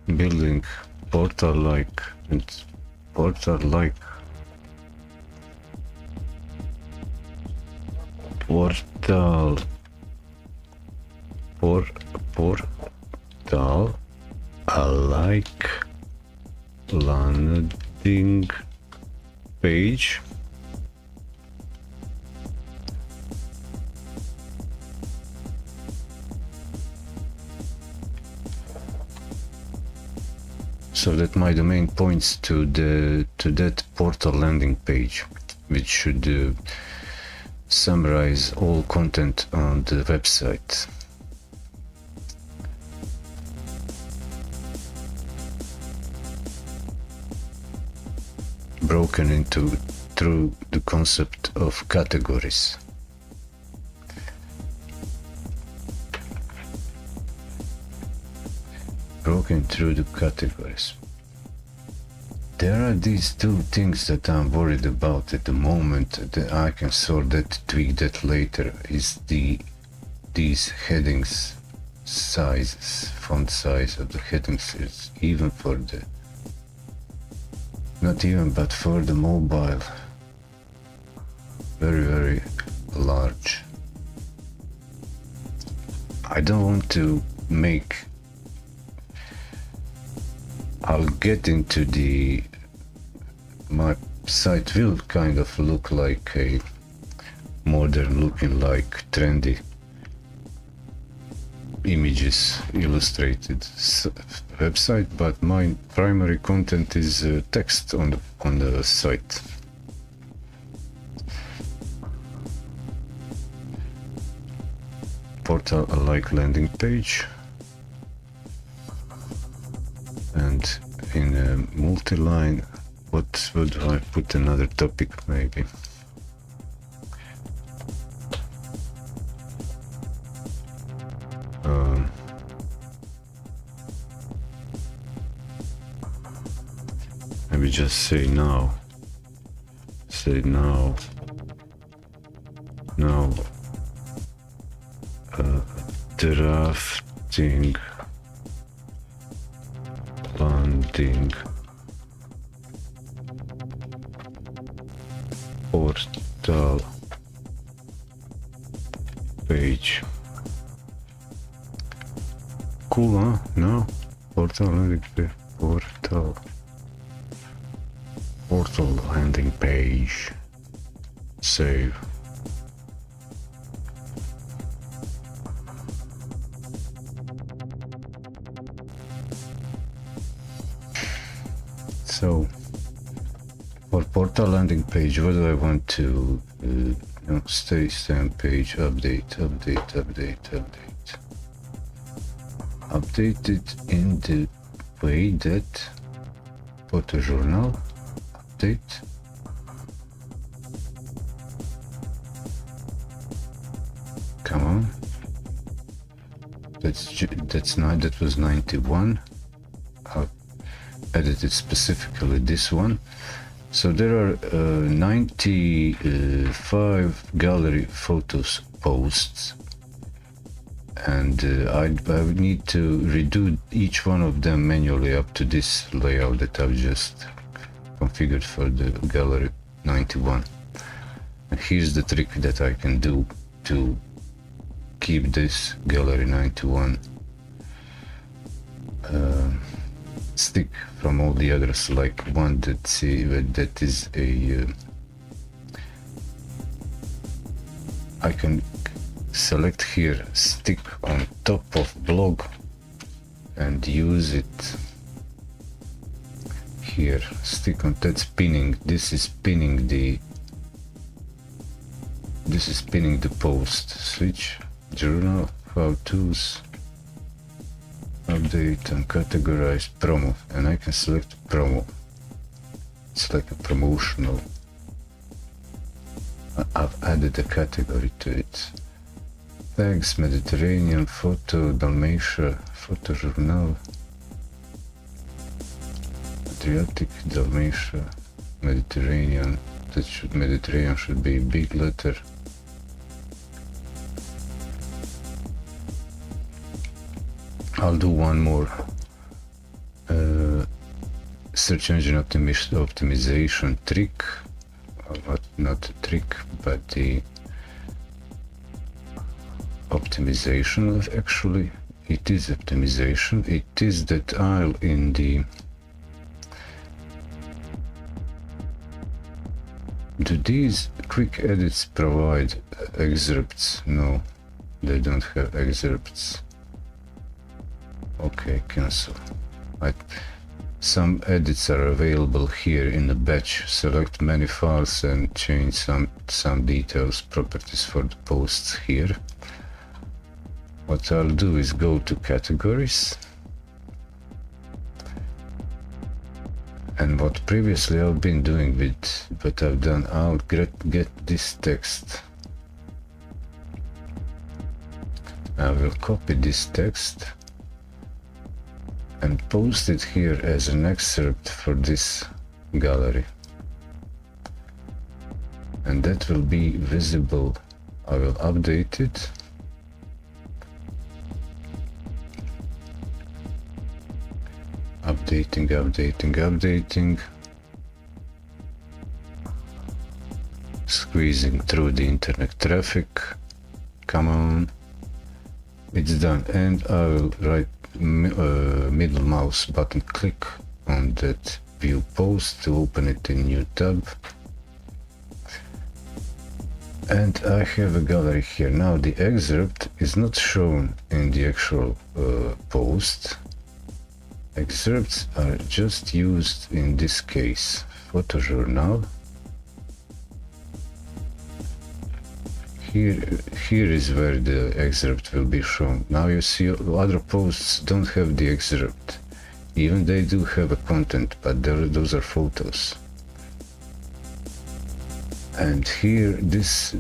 building portal-like and portal-like portal like landing page. So that my domain points to that portal landing page, which should summarize all content on the website. Broken into through the concept of categories. Broken through the categories. There are these two things that I'm worried about at the moment. That I can sort that, tweak that later. Is these headings sizes, font size of the headings is even for the, not even, but for the mobile, very large. I don't want to make, I'll get into my site will kind of look like a modern looking, like trendy images illustrated website, but my primary content is text on the site. Portal like landing page, and in a multi-line, what would I put? Another topic maybe. Maybe just say now. Drafting landing portal page. Cool, huh? No? Portal landing page. Portal landing page. Save. So for portal landing page, what do I want to stay on page, update it in the way that photojournal update. Come on, that's not, that was 91. I'll edit it specifically this one. So there are 95 gallery photos posts, and I would need to redo each one of them manually up to this layout that I've just configured for the gallery 91. And here's the trick that I can do to keep this gallery 91 stick from all the others, like one that is a I can select here, stick on top of blog, and use it here. Stick on, that's pinning. This is pinning the post. Switch journal, how to's, update and categorize promo, and I can select promo. It's like a promotional. I've added a category to it. Tags, Mediterranean, photo, Dalmatia, photojournal, Adriatic, Dalmatia, Mediterranean. Mediterranean should be big letter. I'll do one more search engine optimization trick. Not a trick, but the optimization of actually. It is optimization. It is that I'll in the... Do these quick edits provide excerpts? No, they don't have excerpts. Okay, cancel. Some edits are available here in the batch. Select many files and change some details, properties for the posts here. What I'll do is go to categories. And what previously I've been doing with what I've done, I'll get this text. I will copy this text and post it here as an excerpt for this gallery. And that will be visible. I will update it. Updating. Squeezing through the internet traffic. Come on. It's done. And I will right middle mouse button click on that view post to open it in new tab. And I have a gallery here. Now the excerpt is not shown in the actual post. Excerpts are just used in this case. Photojournal. Here is where the excerpt will be shown. Now you see other posts don't have the excerpt. Even they do have a content, but those are photos. And here this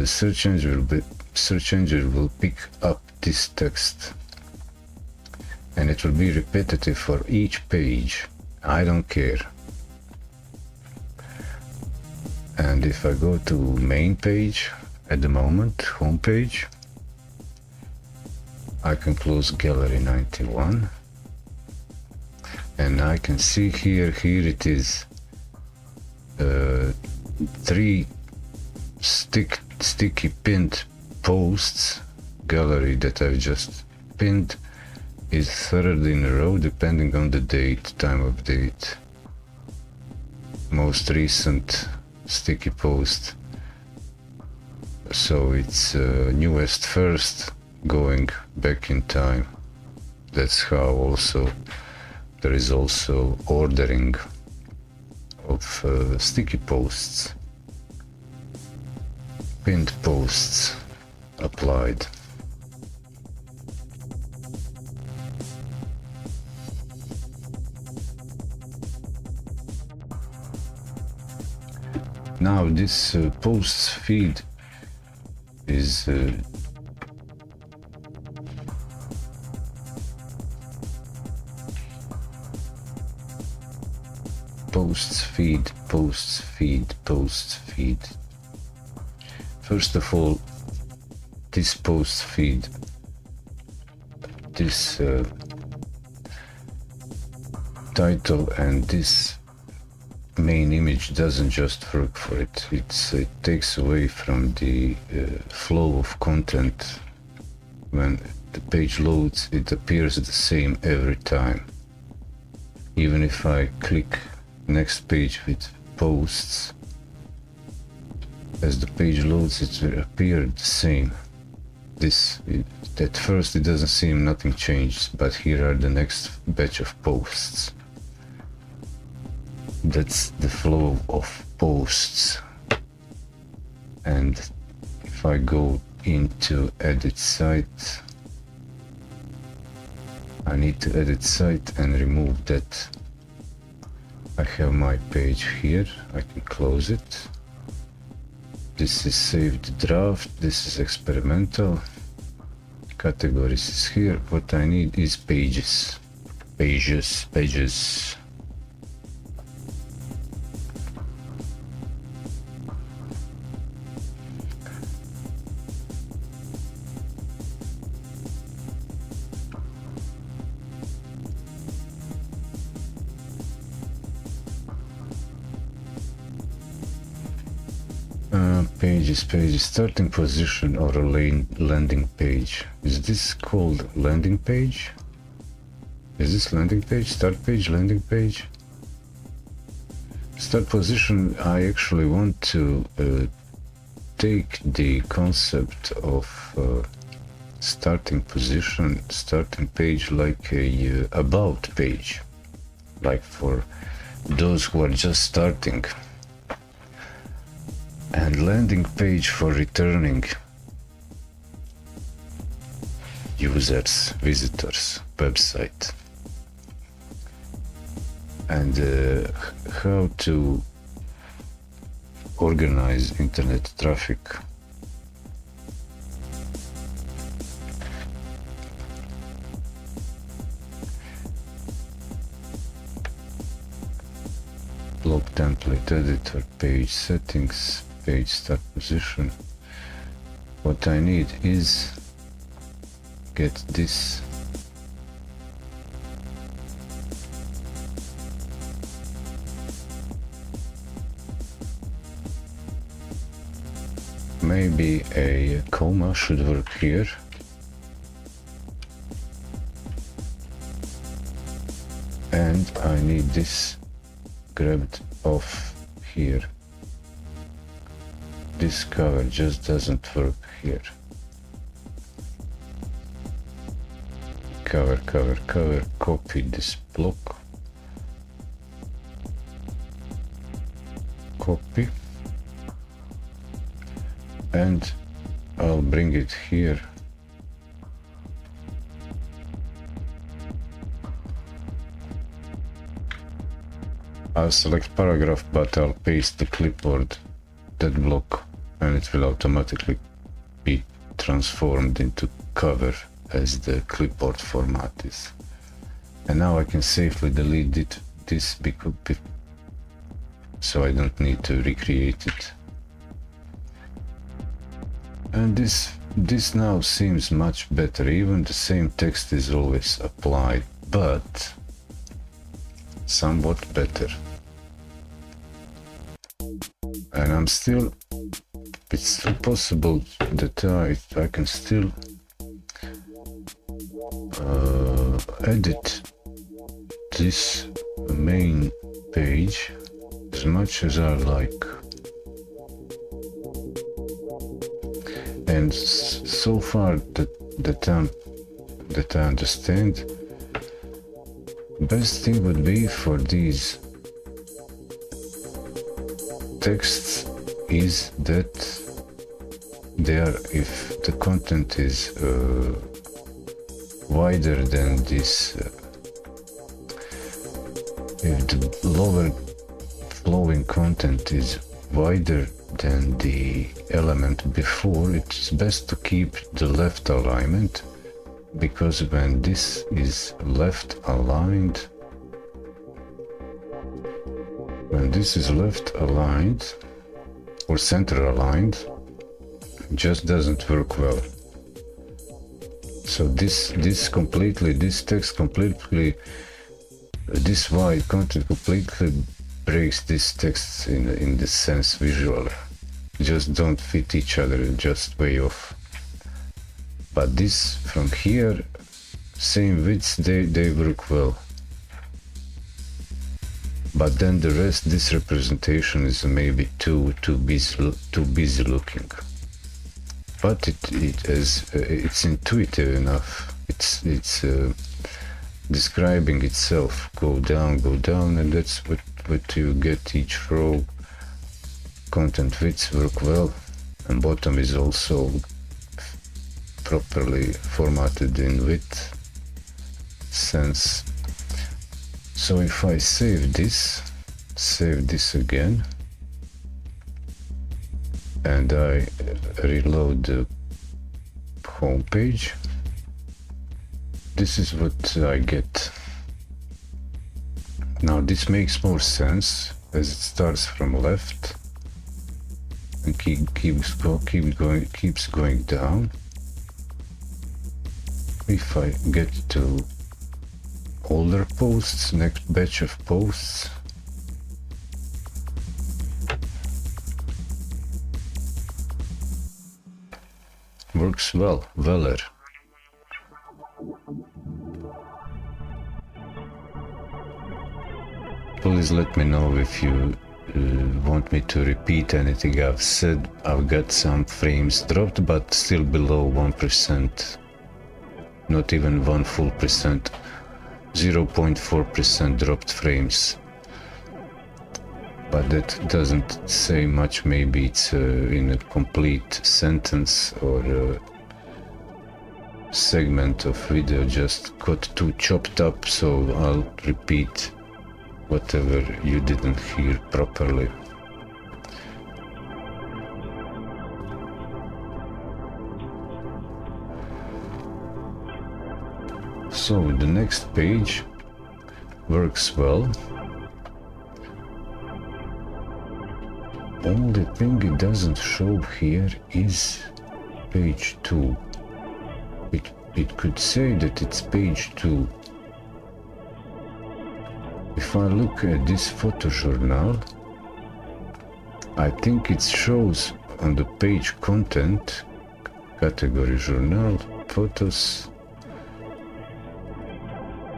search engine will pick up this text. And it will be repetitive for each page. I don't care. And if I go to main page, at the moment, home page, I can close gallery 91. And I can see here it is 3 sticky pinned posts. Gallery that I've just pinned is third in a row depending on the date, time of date. Most recent sticky post. So it's newest first going back in time. That's how also there is also ordering of sticky posts. Pinned posts applied. Now this posts feed is posts feed. First of all, this post feed, this title and this main image doesn't just work for it. It takes away from the flow of content. When the page loads, it appears the same every time. Even if I click next page with posts, as the page loads, it will appear the same. At first it doesn't seem nothing changed, but here are the next batch of posts. That's the flow of posts. And if I go into edit site, I need to edit site and remove that. I have my page here, I can close it. This is saved draft, this is experimental. Categories is here. What I need is pages. Pages. Pages, starting position or a landing page. Is this called landing page? Is this landing page? Start page, landing page? Start position, I actually want to take the concept of starting position, starting page like a about page, like for those who are just starting, and landing page for returning users, visitors, website, and how to organize internet traffic. Blog template editor, page settings, page start position. What I need is get this maybe a comma should work here. And I need this grabbed off here. This cover just doesn't work here. Cover, copy this block. Copy. And I'll bring it here. I'll select paragraph, but I'll paste the clipboard, that block, and it will automatically be transformed into cover as the clipboard format is. And now I can safely delete this so I don't need to recreate it. And this now seems much better. Even the same text is always applied, but somewhat better. And it's still possible that I can still edit this main page as much as I like. And so far that I understand, best thing would be for these texts is that if the content is wider than this, if the lower flowing content is wider than the element before, it's best to keep the left alignment, because when this is left aligned, or center aligned, just doesn't work well. So this text completely, this wide content completely breaks this text in this sense visually. Just don't fit each other, just way off. But this from here, same widths, they work well. But then the rest, this representation is maybe too busy looking. But it's intuitive enough. It's describing itself. Go down, and that's what you get each row. Content widths work well, and bottom is also properly formatted in width sense. So if I save this again, and I reload the home page, this is what I get. Now this makes more sense as it starts from left and keeps going down. If I get to older posts, next batch of posts, works well. Weller. Please let me know if you want me to repeat anything I've said. I've got some frames dropped, but still below 1%. Not even 1 full percent. 0.4% dropped frames. But that doesn't say much. Maybe it's in a complete sentence or a segment of video just got too chopped up, so I'll repeat whatever you didn't hear properly. So the next page works well. Only thing it doesn't show here is page 2. It could say that it's page 2. If I look at this photo journal, I think it shows on the page content, category journal, photos.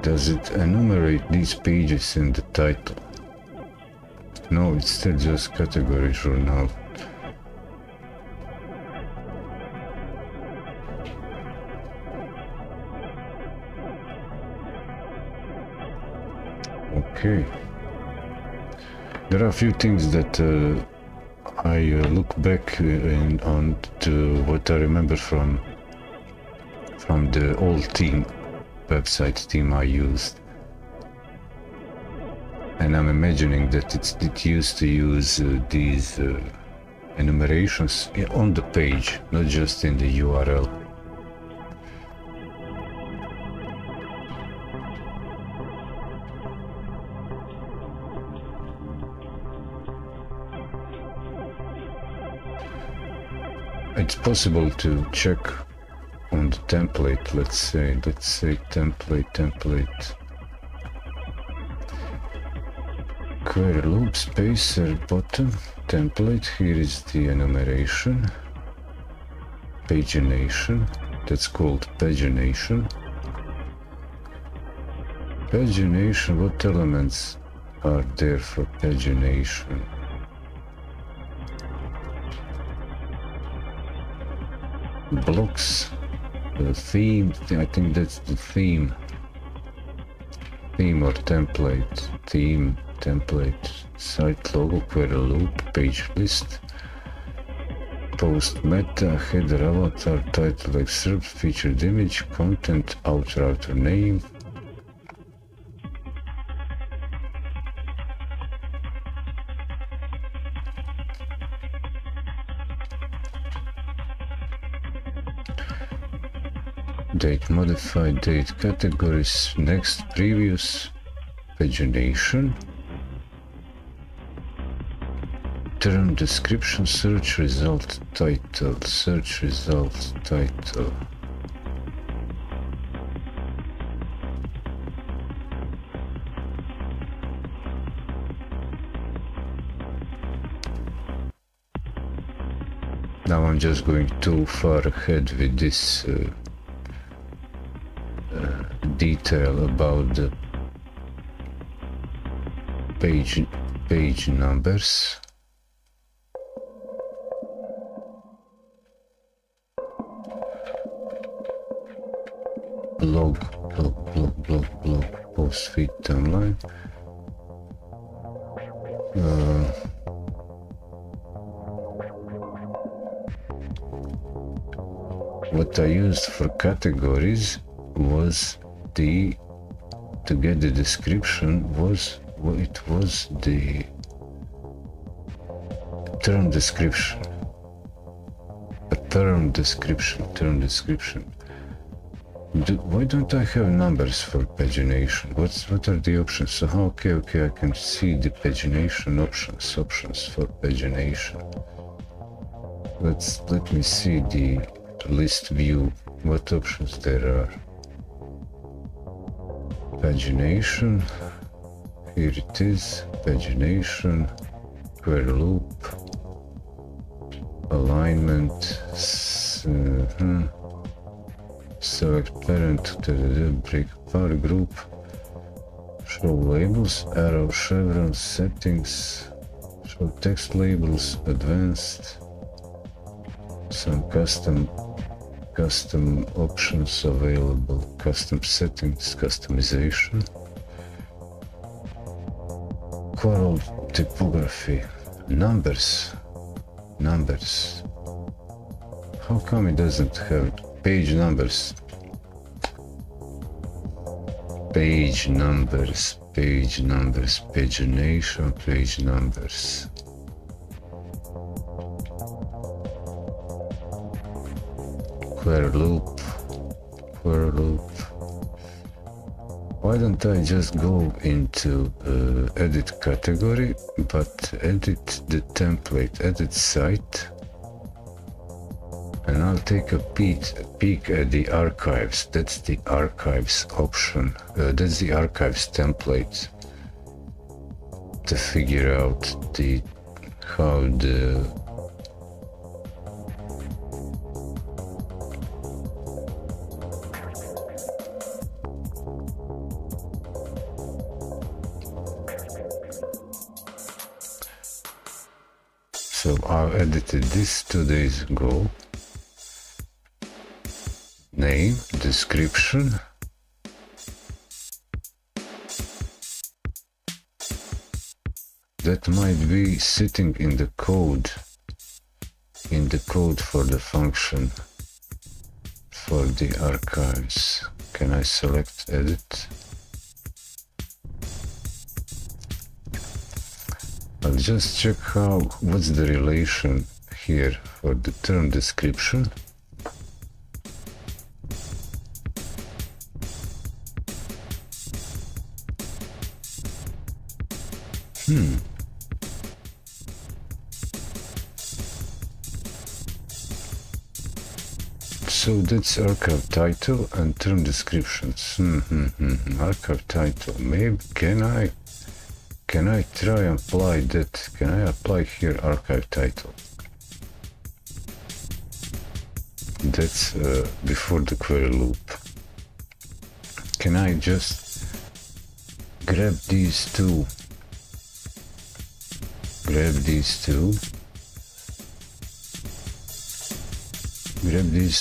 Does it enumerate these pages in the title? No, it's still just category journal. Okay. There are a few things that I look back on to what I remember from the old website theme I used. And I'm imagining that it used to use these enumerations on the page, not just in the URL. It's possible to check on the template. Let's say template. Query loop spacer bottom template. Here is the enumeration, pagination. That's called pagination. Pagination. What elements are there for pagination? Blocks. The theme. I think that's the theme. Theme or template. Theme. Template, site logo, query loop, page list, post meta, header, avatar, title, excerpt, featured image, content, author name. Date, modified date, categories, next, previous, pagination. Term description, search result title, search result title. Now I'm just going too far ahead with this detail about the page numbers. Blog, post feed timeline. What I used for categories was to get the description was the term description. Term description. Why don't I have numbers for pagination? What are the options? So okay, I can see the pagination options for pagination. Let me see the list view, what options there are. Pagination, here it is, pagination, query loop, alignment, Select parent to the break bar group. Show labels, arrow, chevron, settings. Show text labels, advanced. Some custom options available. Custom settings, customization. Quarrel typography. Numbers. How come it doesn't have page numbers? Pagination, page numbers. Query loop. Why don't I just go into edit category, but edit the template, edit site, and I'll take a peek at the archives. That's the archives option. That's the archives template to figure out how the So I edited this 2 days ago. Name, description. That might be sitting in the code for the function for the archives. Can I select edit? I'll just check what's the relation here for the term description. So that's archive title and term descriptions. Archive title. Maybe can I try and apply that? Can I apply here archive title? That's before the query loop. Can I just grab these two? Grab these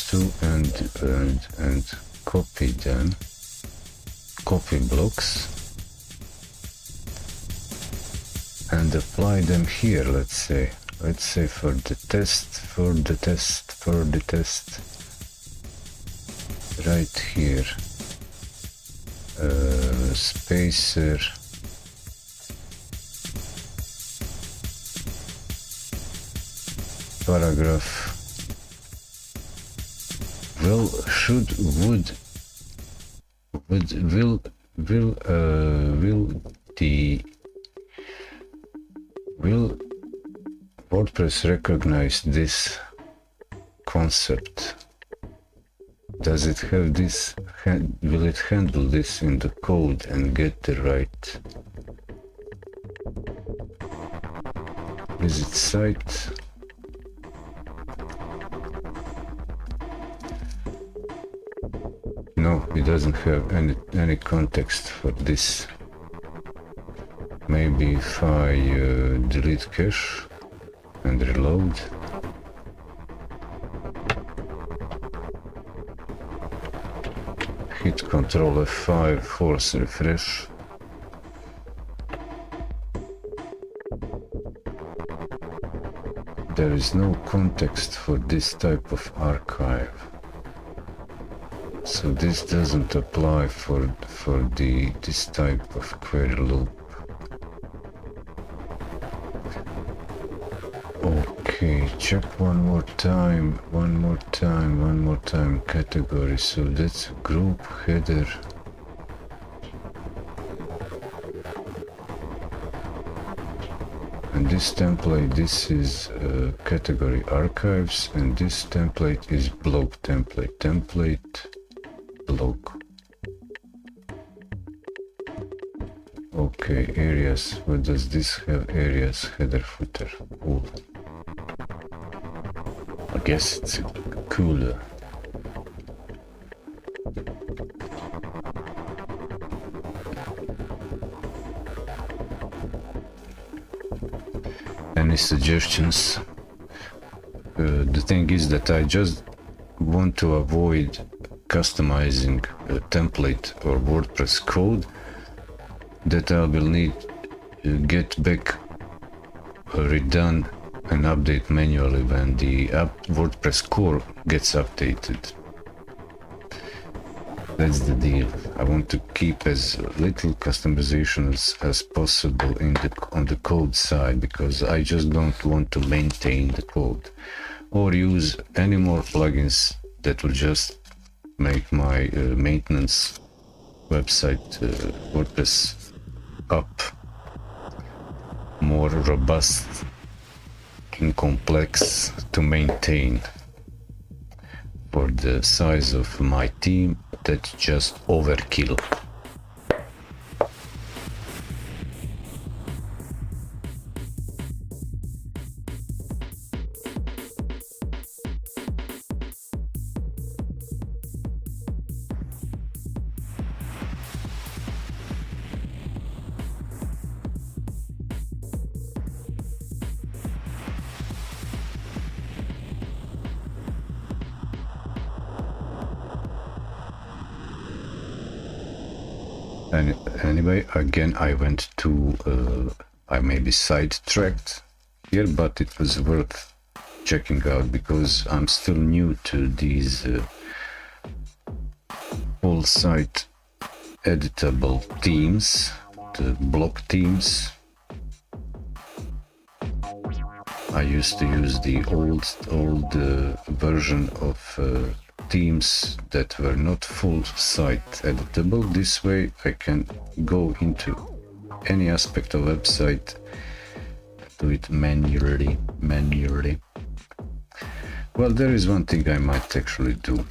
two and copy them. Copy blocks. And apply them here, let's say for the test, right here, spacer, paragraph. Well, will WordPress recognize this concept? Does it have this? Will it handle this in the code and get the right? Visit site. No, it doesn't have any context for this. Maybe if I delete cache and reload. Hit Ctrl F5, force refresh. There is no context for this type of archive. So this doesn't apply for this type of query loop. Okay, check one more time, category. So that's group header. And this template, this is category archives, and this template is blog template blog. Okay, areas. What does this have? Areas, header, footer. Cool. guess it's cooler. Any suggestions? The thing is that I just want to avoid customizing a template or WordPress code that I will need to get back redone and update manually when the WordPress core gets updated. That's the deal. I want to keep as little customization as possible on the code side, because I just don't want to maintain the code or use any more plugins that will just make my maintenance website WordPress up more robust and complex to maintain. For the size of my team, that's just overkill. And anyway, again, I went to, I may be sidetracked here, but it was worth checking out because I'm still new to these full site editable themes, the block themes. I used to use the old version of themes that were not full site editable. This way I can go into any aspect of website, do it manually. Well, there is one thing I might actually do.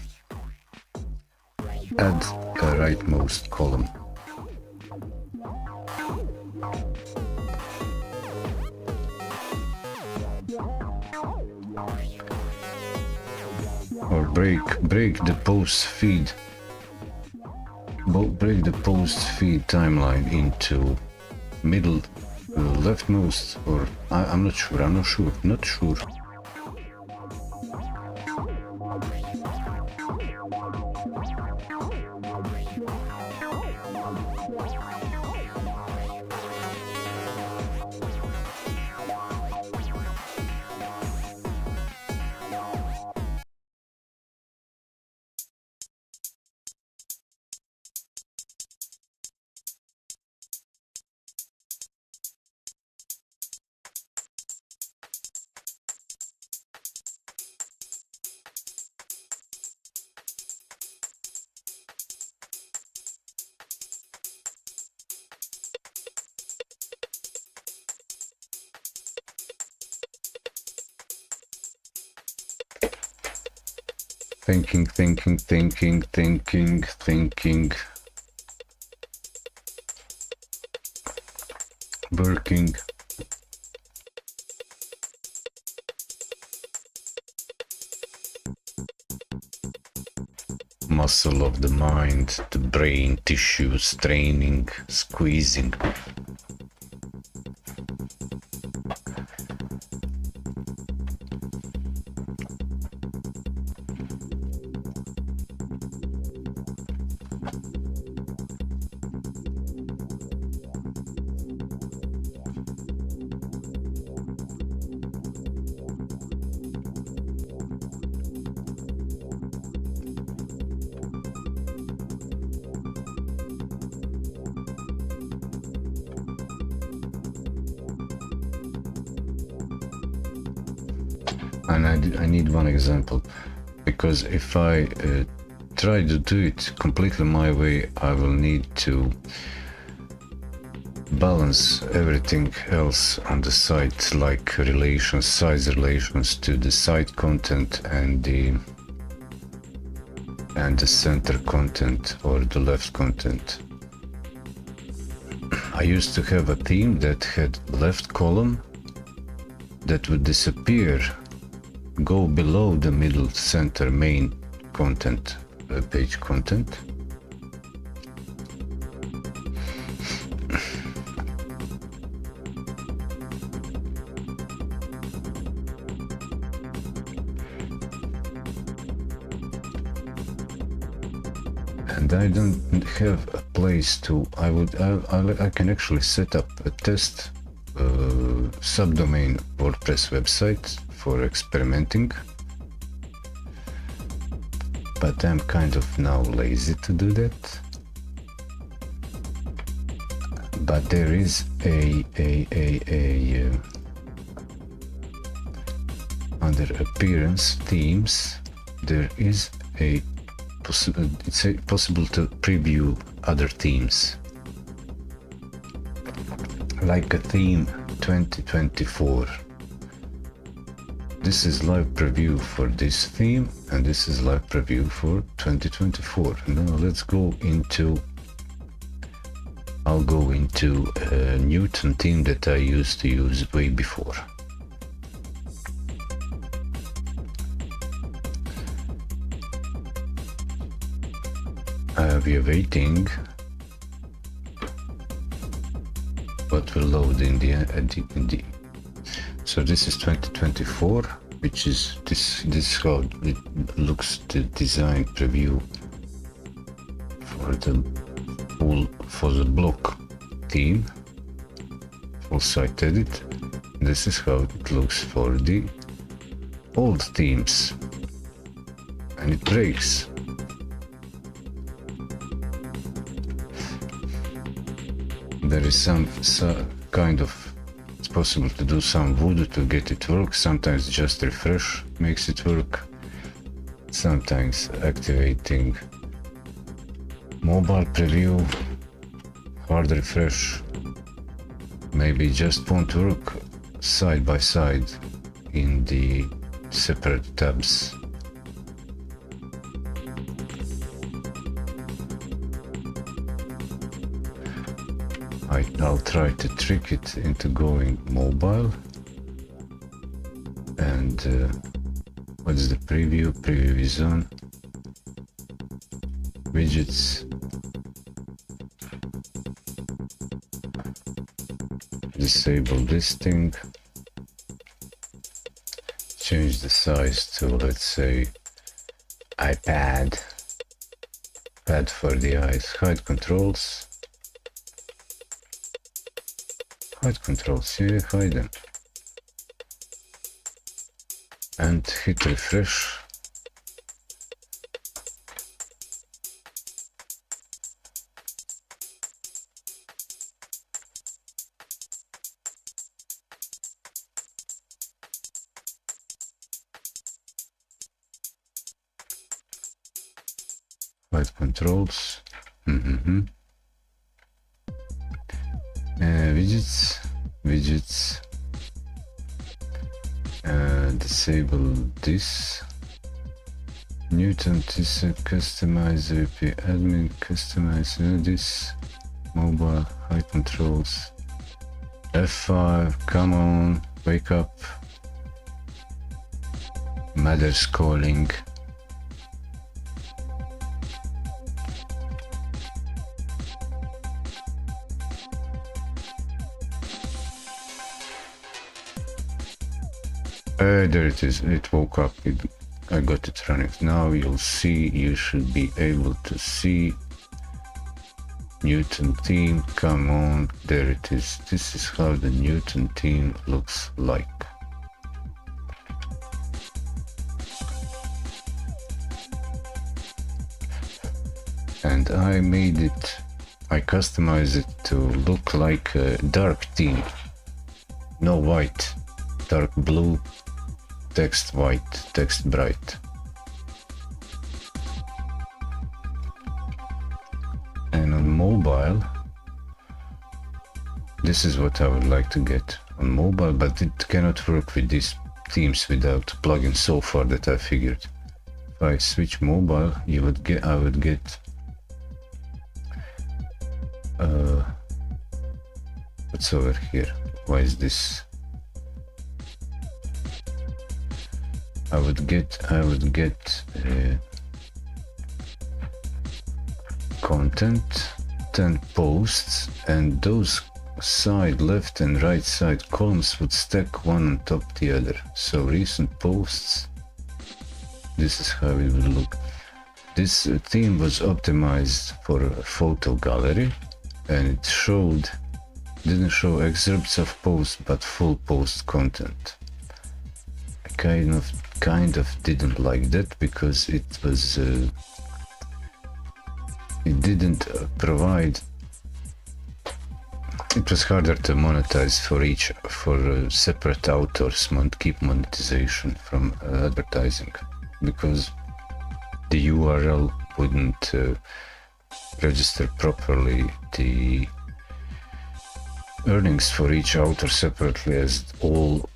Add a rightmost column. Or break the post feed. Break the post feed timeline into middle, leftmost, or I'm not sure. Thinking. Working. Muscle of the mind, the brain tissue, straining, squeezing. And I need one example, because if I try to do it completely my way, I will need to balance everything else on the site, like relations, size relations to the site content and the center content or the left content. I used to have a theme that had left column that would disappear go below the middle center main content, page content. And I don't have a place to, I can actually set up a test subdomain WordPress website for experimenting, but I'm kind of now lazy to do that. But there is under appearance themes, there is it's possible to preview other themes, like a theme 2024. This is live preview for this theme, and this is live preview for 2024. Now let's go into, I'll go into a Newton theme that I used to use way before. We are waiting what will load in the Eddy. So this is 2024, which is this how it looks, the design preview for the block theme, full site edit. This is how it looks for the old themes, and it breaks. There is some kind of, it's possible to do some voodoo to get it work. Sometimes just refresh makes it work. Sometimes activating mobile preview, hard refresh, maybe just won't work side by side in the separate tabs. I'll try to trick it into going mobile. And what is the preview? Preview is on. Widgets. Disable listing. Change the size to, let's say, iPad. Pad for the eyes. Hide controls. Hide controls, yeah, hide them. And hit refresh. Hide controls. Widgets, disable this. Newton, this customize WP admin, customize this. Mobile, high controls. F5, come on, wake up. Mother's calling. There it is, it woke up, I got it running. Now you'll see, you should be able to see Newton theme, come on, there it is. This is how the Newton theme looks like. And I made it, I customized it to look like a dark theme. No white, dark blue. Text white, text bright. And on mobile, this is what I would like to get on mobile, but it cannot work with these themes without plugins so far that I figured. If I switch mobile, I would get what's over here? Why is this? would get content, 10 posts, and those side left and right side columns would stack one on top the other. So recent posts, this is how it would look. This theme was optimized for a photo gallery, and it didn't show excerpts of posts but full post content. I kind of didn't like that, because it didn't provide. It was harder to monetize for separate authors, keep monetization from advertising, because the URL wouldn't register properly the earnings for each author separately, as all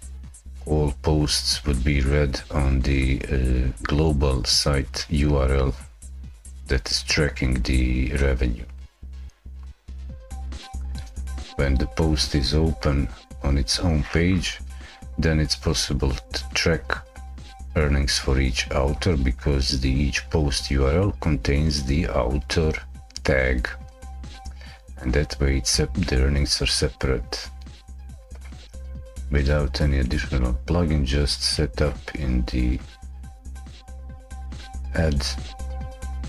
posts would be read on the global site URL that is tracking the revenue. When the post is open on its own page, then it's possible to track earnings for each author, because each post URL contains the author tag, and that way the earnings are separate without any additional plugin, just set up in the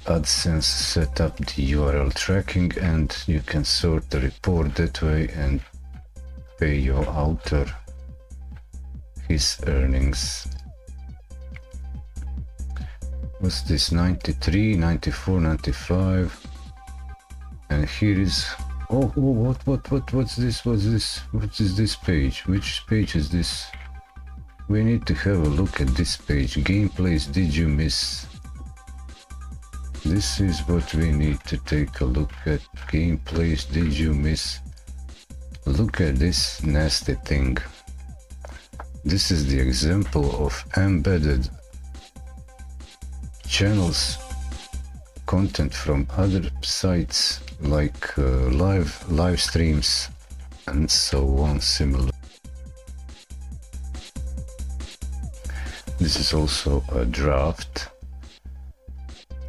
AdSense, set up the URL tracking, and you can sort the report that way and pay your author his earnings. What's this? 93, 94, 95, and here is what's this? What is this page? Which page is this? We need to have a look at this page. Gameplays did you miss? This is what we need to take a look at. Gameplays did you miss? Look at this nasty thing. This is the example of embedded channels content from other sites, like live streams and so on, similar. This is also a draft,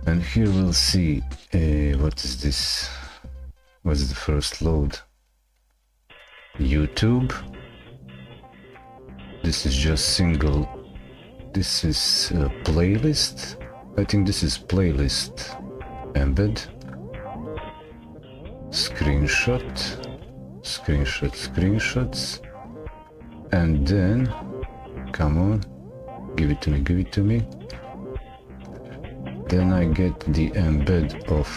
and here we'll see what is this? What's the first load? YouTube. This is just single. This is a playlist. I think this is playlist. Embed. Screenshots, and then, come on, give it to me. Then I get the embed of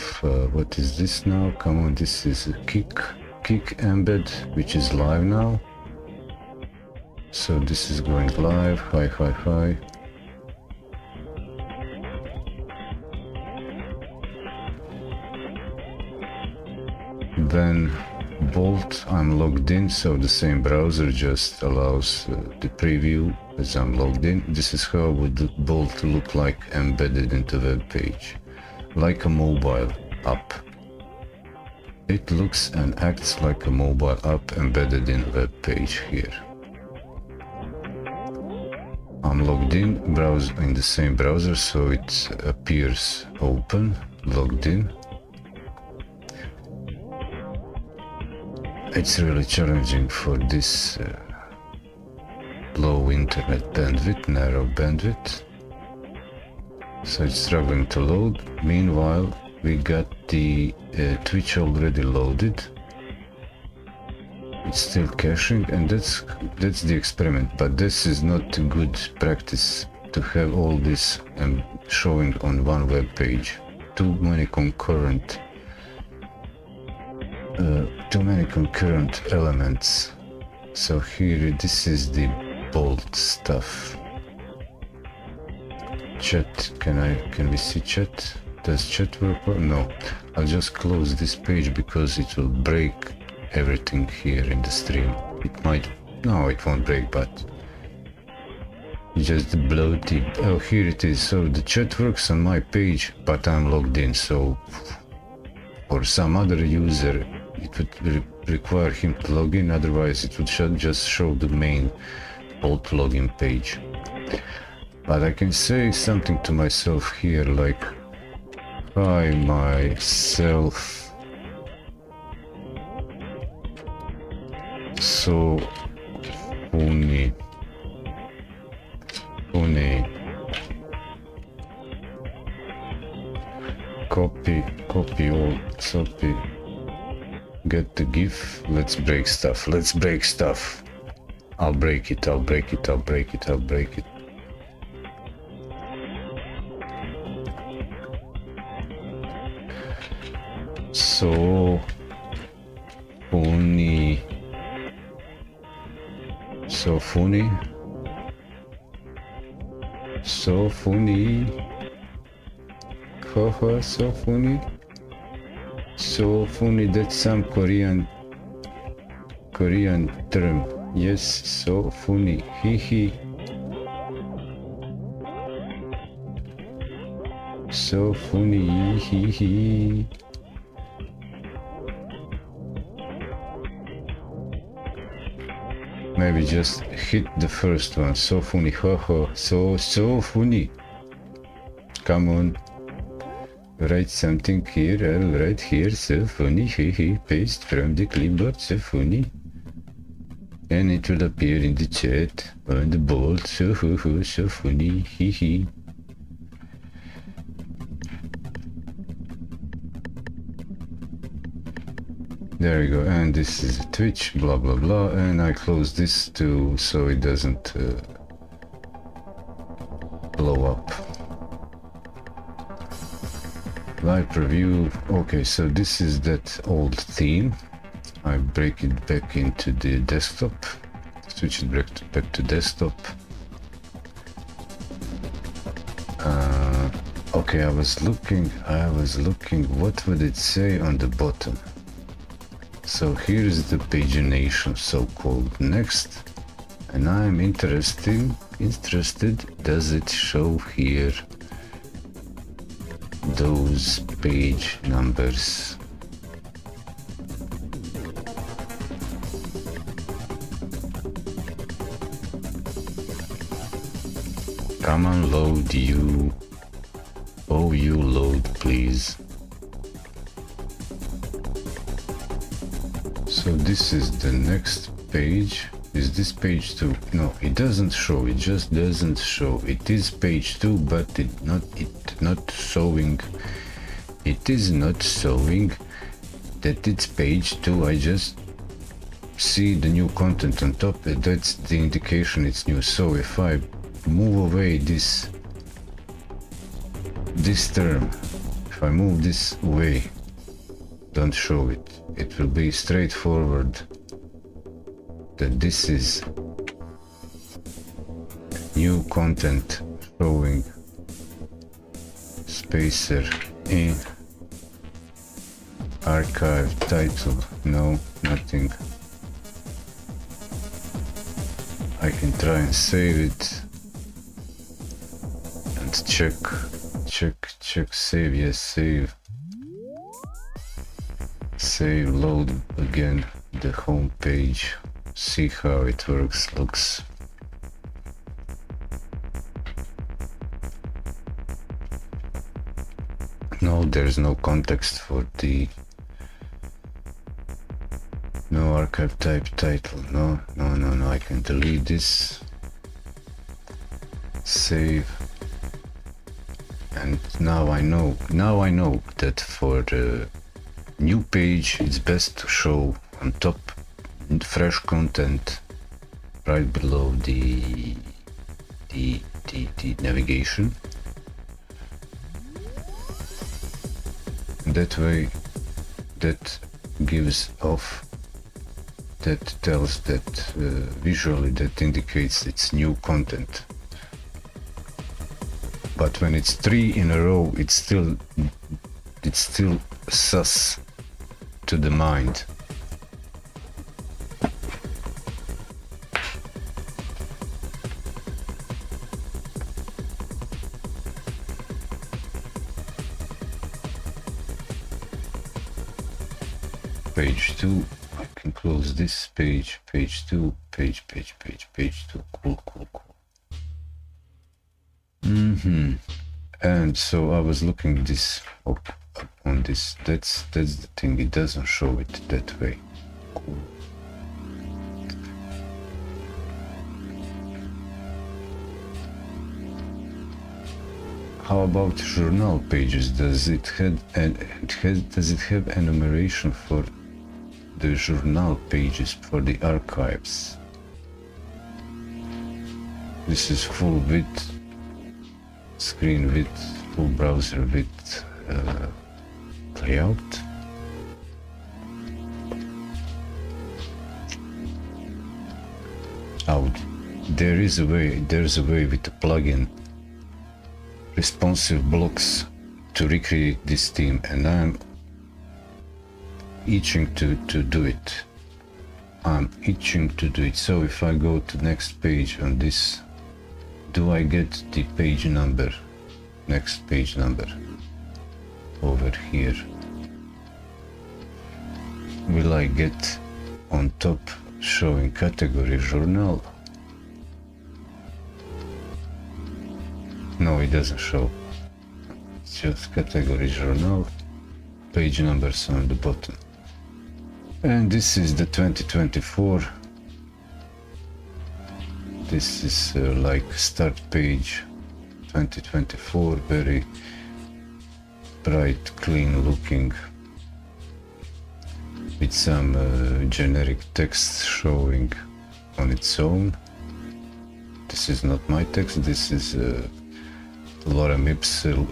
what is this now? Come on, this is a kick embed, which is live now. So this is going live. Hi. Then Bolt, I'm logged in, so the same browser just allows the preview as I'm logged in. This is how would Bolt look like embedded into the web page, like a mobile app. It looks and acts like a mobile app embedded in a web page here. I'm logged in, browse in the same browser, so it appears open, logged in. It's really challenging for this low internet bandwidth, narrow bandwidth, so it's struggling to load. Meanwhile, we got the Twitch already loaded. It's still caching, and that's the experiment, but this is not a good practice to have all this showing on one web page. Too many concurrent elements. So here, this is the Bolt stuff. Chat, can we see chat? Does chat work? No, I'll just close this page because it will break everything here in the stream. It might, no, it won't break, but just blow the, oh, here it is. So the chat works on my page, but I'm logged in, so for some other user it would require him to log in, otherwise it would just show the main Bolt login page. But I can say something to myself here, like, hi myself, so funny, copy all, copy, get the GIF, let's break stuff, I'll break it. So funny. Haha, so funny. That's some Korean term. Yes, so funny. Hee. So funny. Hee. Maybe just hit the first one. So funny. Haha. So funny. Come on. Write something here. I'll write here. So funny. Hee. Paste from the clipboard. So funny. And it will appear in the chat on the board. So funny. Hee. There we go, and this is Twitch, blah blah blah, and I close this too so it doesn't blow up. Live preview. Okay, so this is that old theme. I break it back into the desktop, switch it back to desktop. Okay, I was looking what would it say on the bottom. So here's the pagination, so-called next, and I'm interested, does it show here those page numbers? Come on, load you. Oh, you load, please. So this is the next page. Is this page 2? No, it doesn't show. It just doesn't show. It is page 2, but it not showing. It is not showing that it's page 2. I just see the new content on top. That's the indication it's new. So if I move away this term, if I move this away, don't show it. It will be straightforward that this is new content showing spacer in archive title. No, nothing. I can try and save it and check, save, yes, save. Save, load again the home page, see how it looks. No, there's no context for the no archive type title. No, I can delete this. Save. And now I know that for the new page it's best to show on top fresh content right below the navigation. That way, that gives off, that tells that visually, that indicates it's new content. But when it's 3 in a row, it's still sus to the mind. Page 2, I can close this page, page 2, page 2, cool. And so I was looking this up on this. That's the thing. It doesn't show it that way. Cool. How about journal pages? Does it have enumeration for the journal pages for the archives? This is full width, screen width, full browser width layout. Oh, there's a way with the plugin responsive blocks to recreate this theme, and I'm itching to do it. So if I go to next page on this, do I get the page number? Next page number over here. Will I get on top showing category journal? No, it doesn't show. It's just category journal, page numbers on the bottom. And this is the 2024. This is like start page 2024, very bright, clean looking, with some generic text showing on its own. This is not my text, this is lorem ipsum,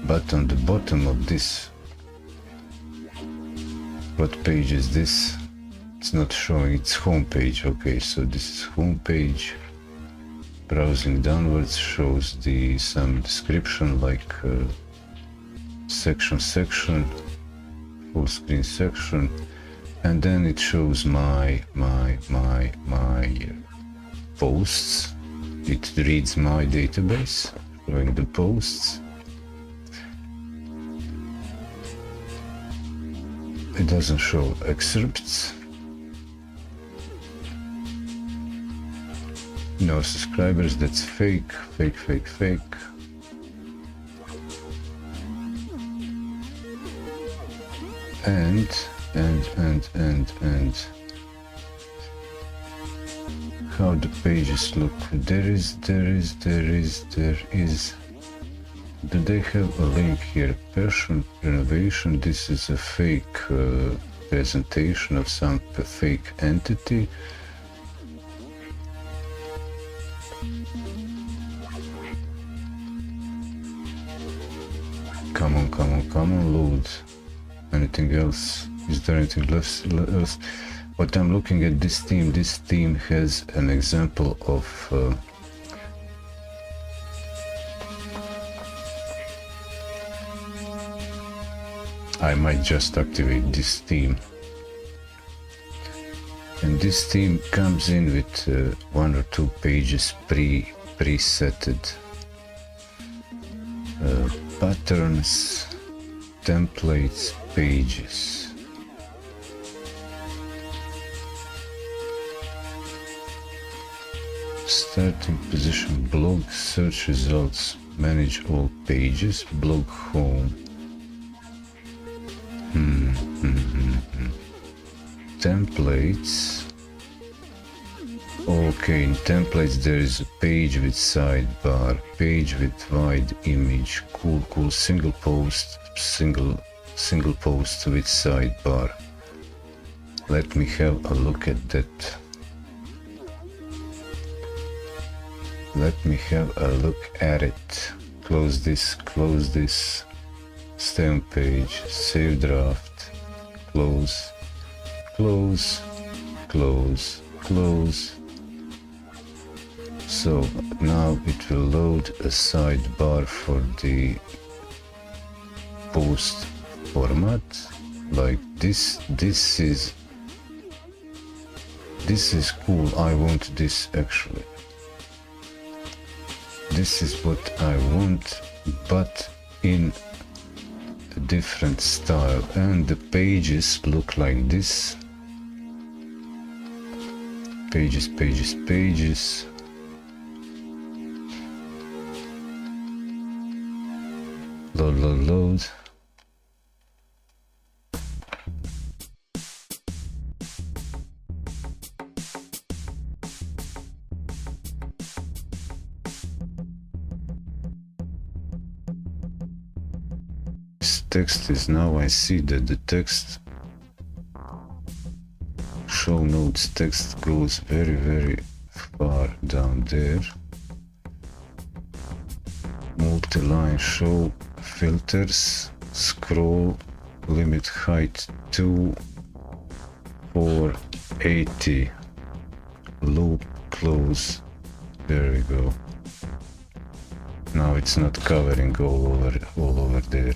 but on the bottom of this, what page is this? It's not showing, it's home page. Okay, so this is home page. Browsing downwards shows some description like section, full screen section, and then it shows my posts. It reads my database, showing the posts. It doesn't show excerpts. No subscribers, that's fake. And how the pages look. There is. Do they have a link here? Passion renovation. This is a fake presentation of some fake entity. Come on, load. Anything else? Is there anything else? What I'm looking at this theme has an example of I might just activate this theme, and this theme comes in with 1 or 2 pages presetted patterns, templates, pages. Starting position, blog, search results, manage all pages, blog home. Templates. Okay, in templates there is a page with sidebar, page with wide image, cool, single post with sidebar. Let me have a look at that. Let me have a look at it. Close this, stay on page, save draft, close. So now it will load a sidebar for the post format like this. This is cool. I want this actually. This is what I want, but in a different style, and the pages look like this. pages, pages, pages. Load, load, load. This text is now, I see that the text show notes text goes very, very far down there. Multi-line show filters, scroll limit height 2 480, loop close. There we go. Now it's not covering all over there.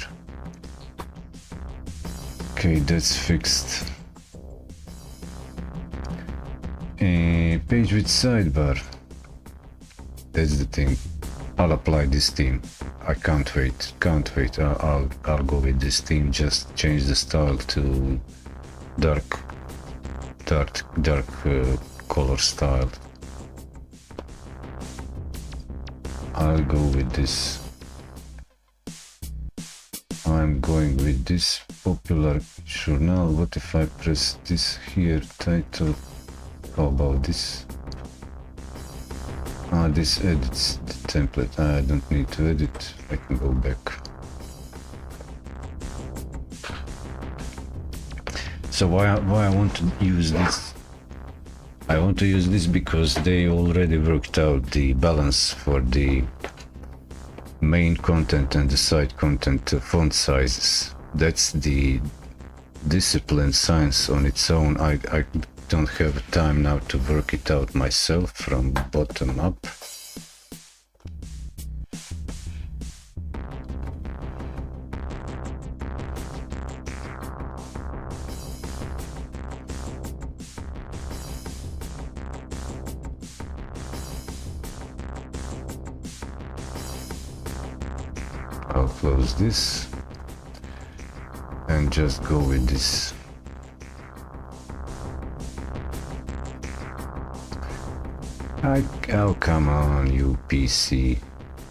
Okay, that's fixed. A page with sidebar. That's the thing. I'll apply this theme. I can't wait. I'll go with this theme. Just change the style to dark color style. I'll go with this. I'm going with this popular journal. What if I press this here? Title. How about this? This edits the template. I don't need to edit. I can go back. So why I want to use this? I want to use this because they already worked out the balance for the main content and the side content font sizes. That's the discipline science on its own. I don't have time now to work it out myself from bottom up. I'll close this and just go with this. Oh, come on, you PC.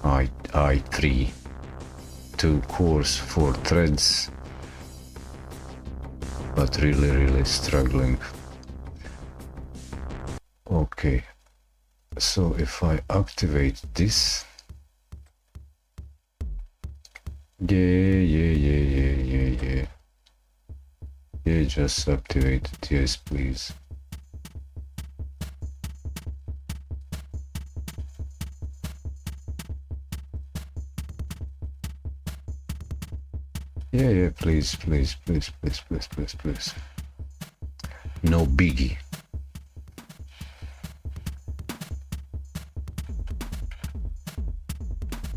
I3. 2 cores, 4 threads. But really struggling. Okay. So if I activate this. Yeah. Yeah, just activate it. Yes, please. Yeah, please. No biggie.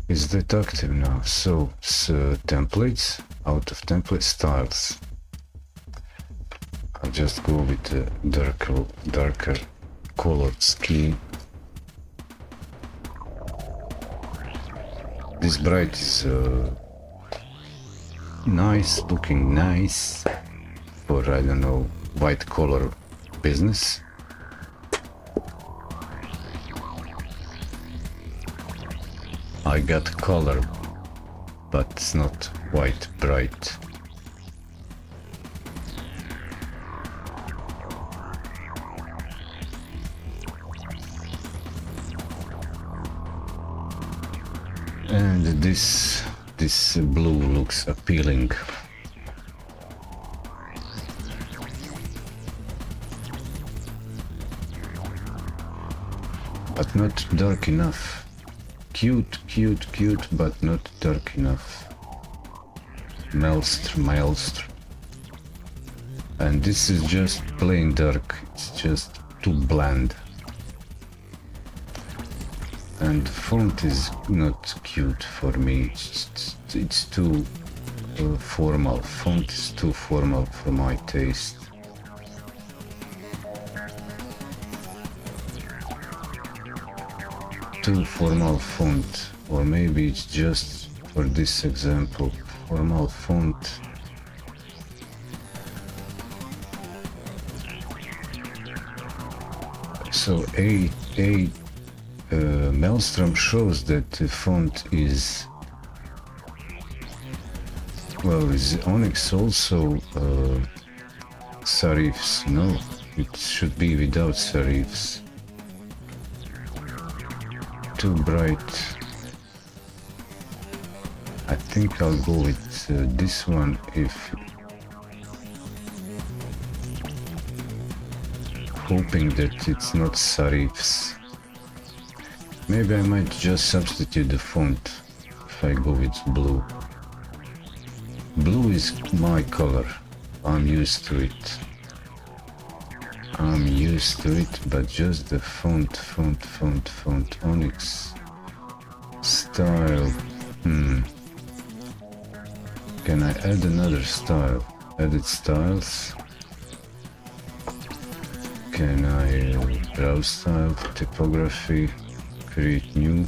Is that active now? So templates, out of template styles. I'll just go with the darker colored scheme. This bright is nice, looking nice for, I don't know, white collar business. I got color, but it's not white bright. And this blue looks appealing. But not dark enough. Cute, but not dark enough. Maelstrom. And this is just plain dark. It's just too bland. And the font is not cute for me. It's too formal. Font is too formal for my taste. Too formal font, or maybe it's just for this example. Formal font. So Maelstrom shows that the font is, well, is Onyx also serifs? No, it should be without serifs. Too bright. I think I'll go with this one, if hoping that it's not serifs. Maybe I might just substitute the font if I go with blue. Blue is my color. I'm used to it. But just the font, Onyx style. Can I add another style? Edit styles. Can I browse style, typography, create new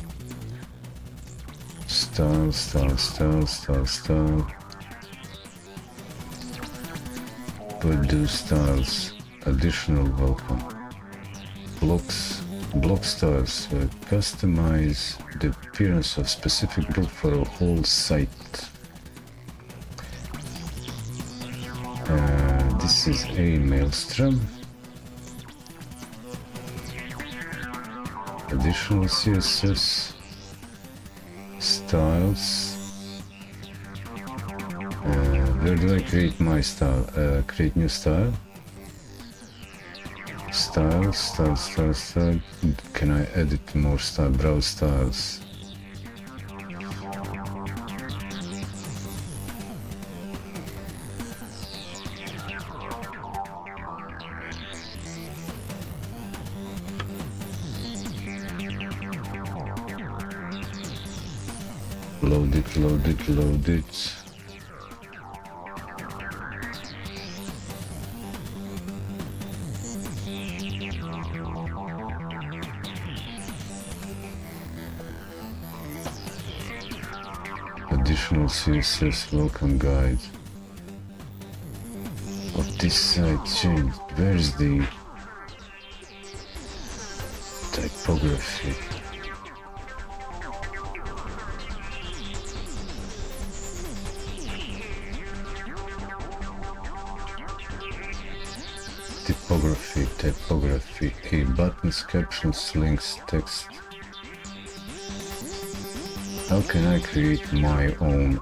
style. Put those styles. Additional welcome. Block styles. Customize the appearance of specific block for a whole site. This is a Maelstrom. Additional CSS styles. Where do I create my style? Create new style. Style. Can I edit more style? Browse styles. Load it. Additional CSS welcome guide. What this site changed? Where's the typography? Typography, buttons, captions, links, text. How can I create my own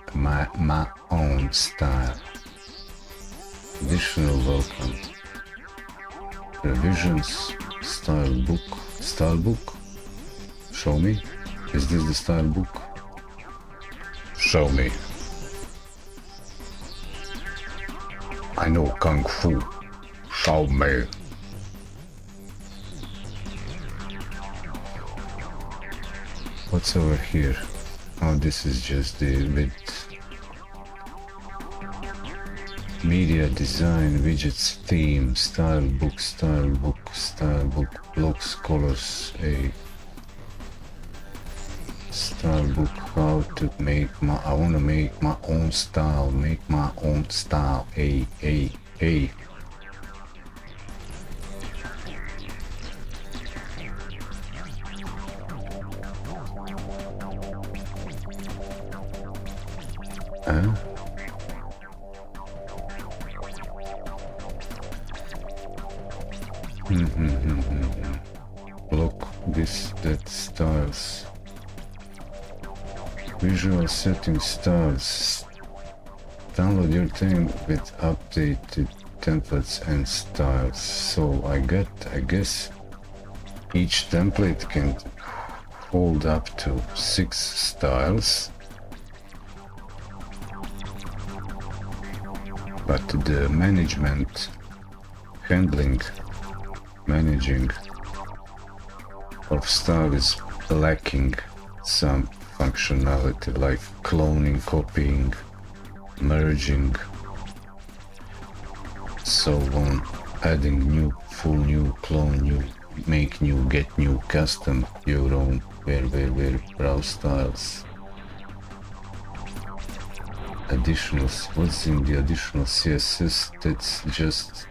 style? Additional welcome. Revisions, style book. Show me. Is this the style book? Show me. I know Kung Fu. Show me. What's over here? Oh, this is just the media design, widgets, theme, style book, blocks, colors, a style book, how to make I want to make my own style, a. Block this, that styles. Visual settings styles. Download your theme with updated templates and styles. So I guess each template can hold up to 6 styles. But the managing of style is lacking some functionality like cloning, copying, merging, so on, adding new, full new, clone new, make new, get new, custom, your own, where, browse styles. Additional, what's in the additional CSS? That's just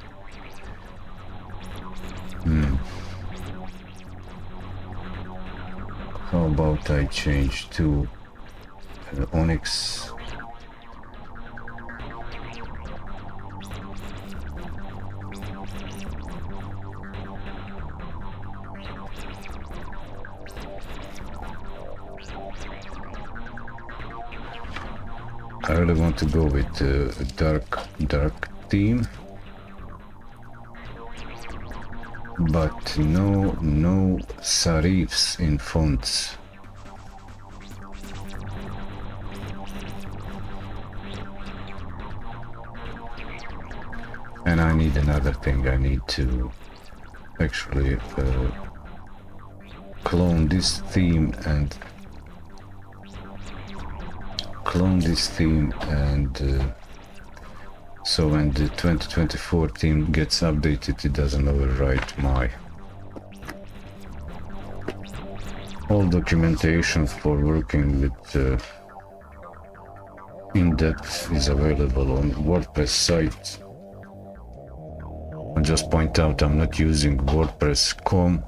How about I change to Onyx? I really want to go with a dark theme, but no serifs in fonts. And I need another thing. I need to actually clone this theme and so when the 2024 theme gets updated, it doesn't overwrite my all documentation for working with in-depth is available on WordPress site. I'll just point out I'm not using WordPress.com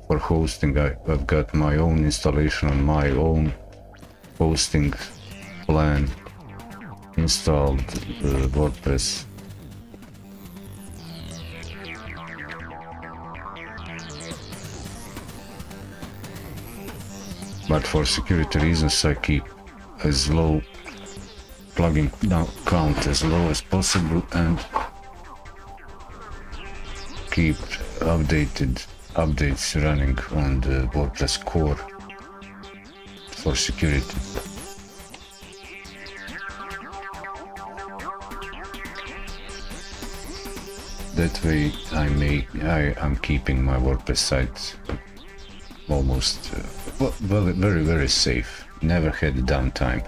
for hosting. I've got my own installation on my own hosting plan installed WordPress. But for security reasons I keep as low plugin count as low as possible and keep updates running on the WordPress core for security. That way I'm keeping my WordPress site almost very safe. Never had downtime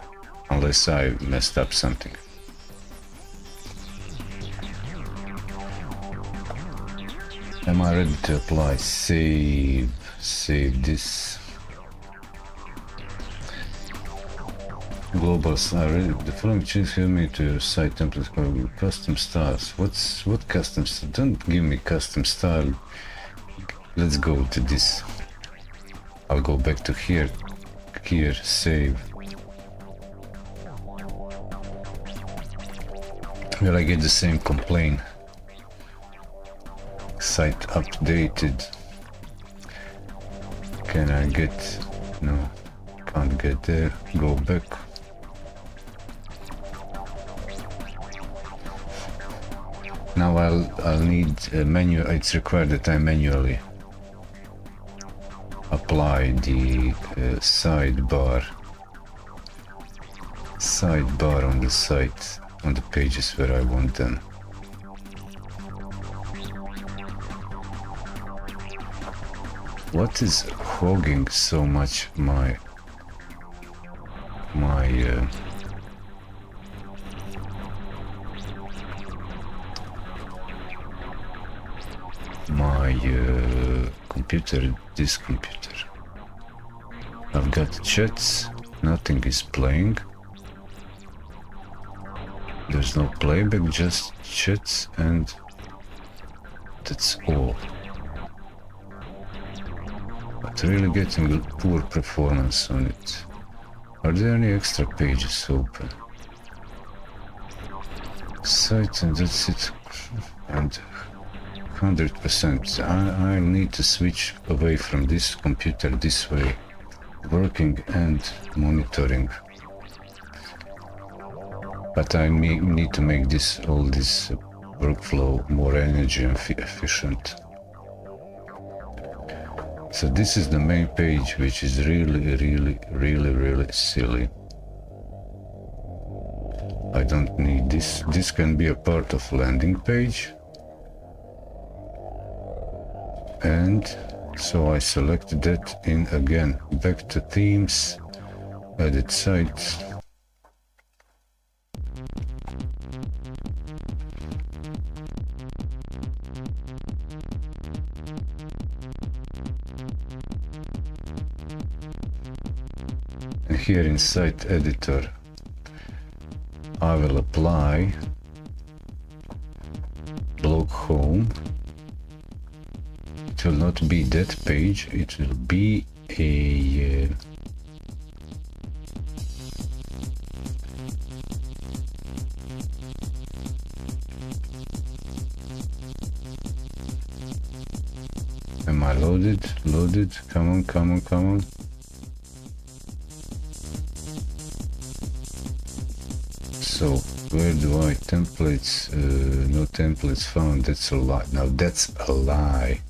unless I messed up something. Am I ready to apply? Save this. Global style. The following changes have made to your site template called custom styles. What custom style? Don't give me custom style. Let's go to this. I'll go back to here, save. Will I get the same complaint? Site updated. Can I get? No, can't get there. Go back. Now I'll need a menu. It's required that I manually apply the sidebar on the site, on the pages where I want them. What is hogging so much my computer, this computer? I've got chats, nothing is playing. There's no playback, just chats, and that's all. But really getting poor performance on it. Are there any extra pages open? Site, and that's it. And 100%. I'll need to switch away from this computer this way. Working and monitoring. But I need to make all this workflow more energy efficient. So this is the main page, which is really silly. I don't need this. This can be a part of landing page. And so I select that in again, back to themes, edit sites. And here in site editor, I will apply block home. It will not be that page, it will be a am I loaded? Loaded? Come on, come on, come on. So where do I templates? No templates found. That's a lie. Now that's a lie.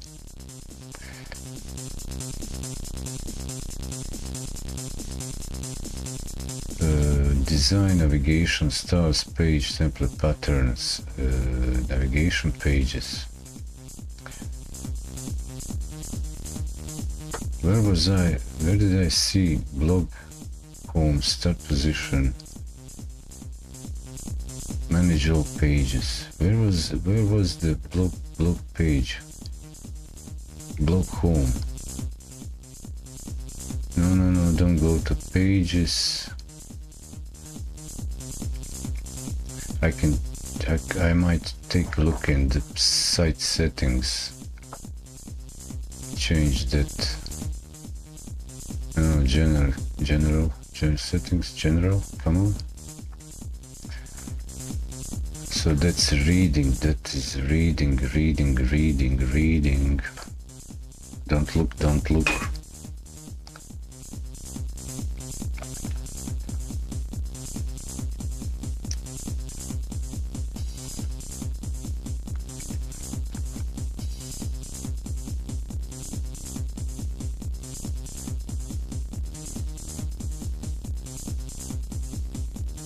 Design, navigation, stars, page, template patterns, navigation pages. Where was I? Where did I see blog, home, start position, manage all pages? Where was the blog page? Blog home. No, don't go to pages. I might take a look in the site settings. Change that. No, general settings, general, come on. So that's reading, that is reading. Don't look.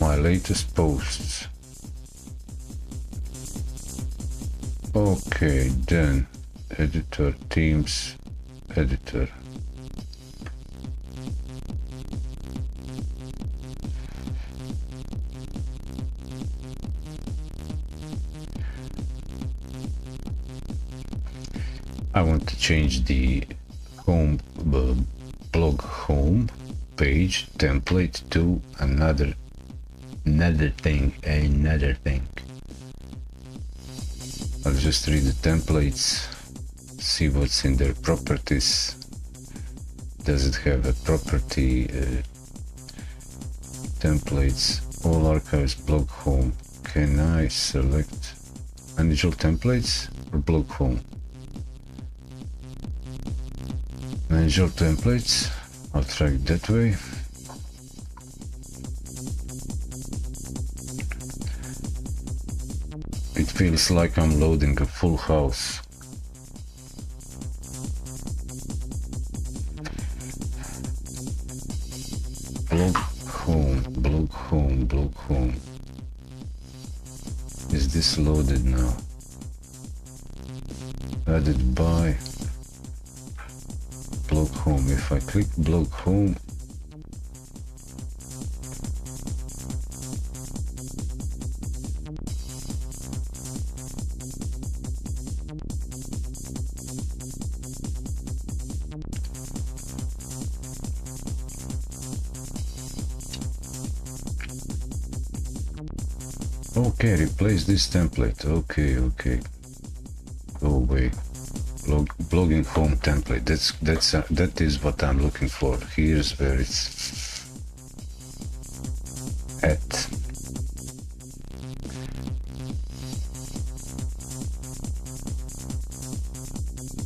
My latest posts. Okay, then editor, themes, editor. I want to change the home blog home page template to another thing. I'll just read the templates, see what's in their properties. Does it have a property? Templates, all archives, blog home. Can I select manage all templates or blog home? Manage all templates. I'll try it that way. It feels like I'm loading a full house. Blog home. Is this loaded now? Added by blog home. If I click blog home, okay, replace this template. Okay. Go away. Blogging home template. That is what I'm looking for. Here's where it's at.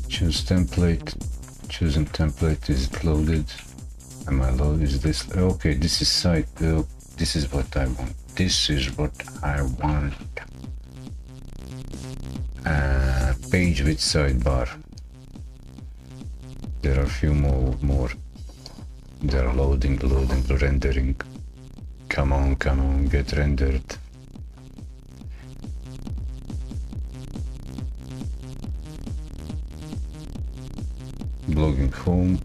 Choose template. Choosing template. Is it loaded? Am I loaded? Is this okay? This is site. This is what I want. This is what I want. Page with sidebar. There are a few more. They're loading, rendering. Come on, get rendered. Blogging home,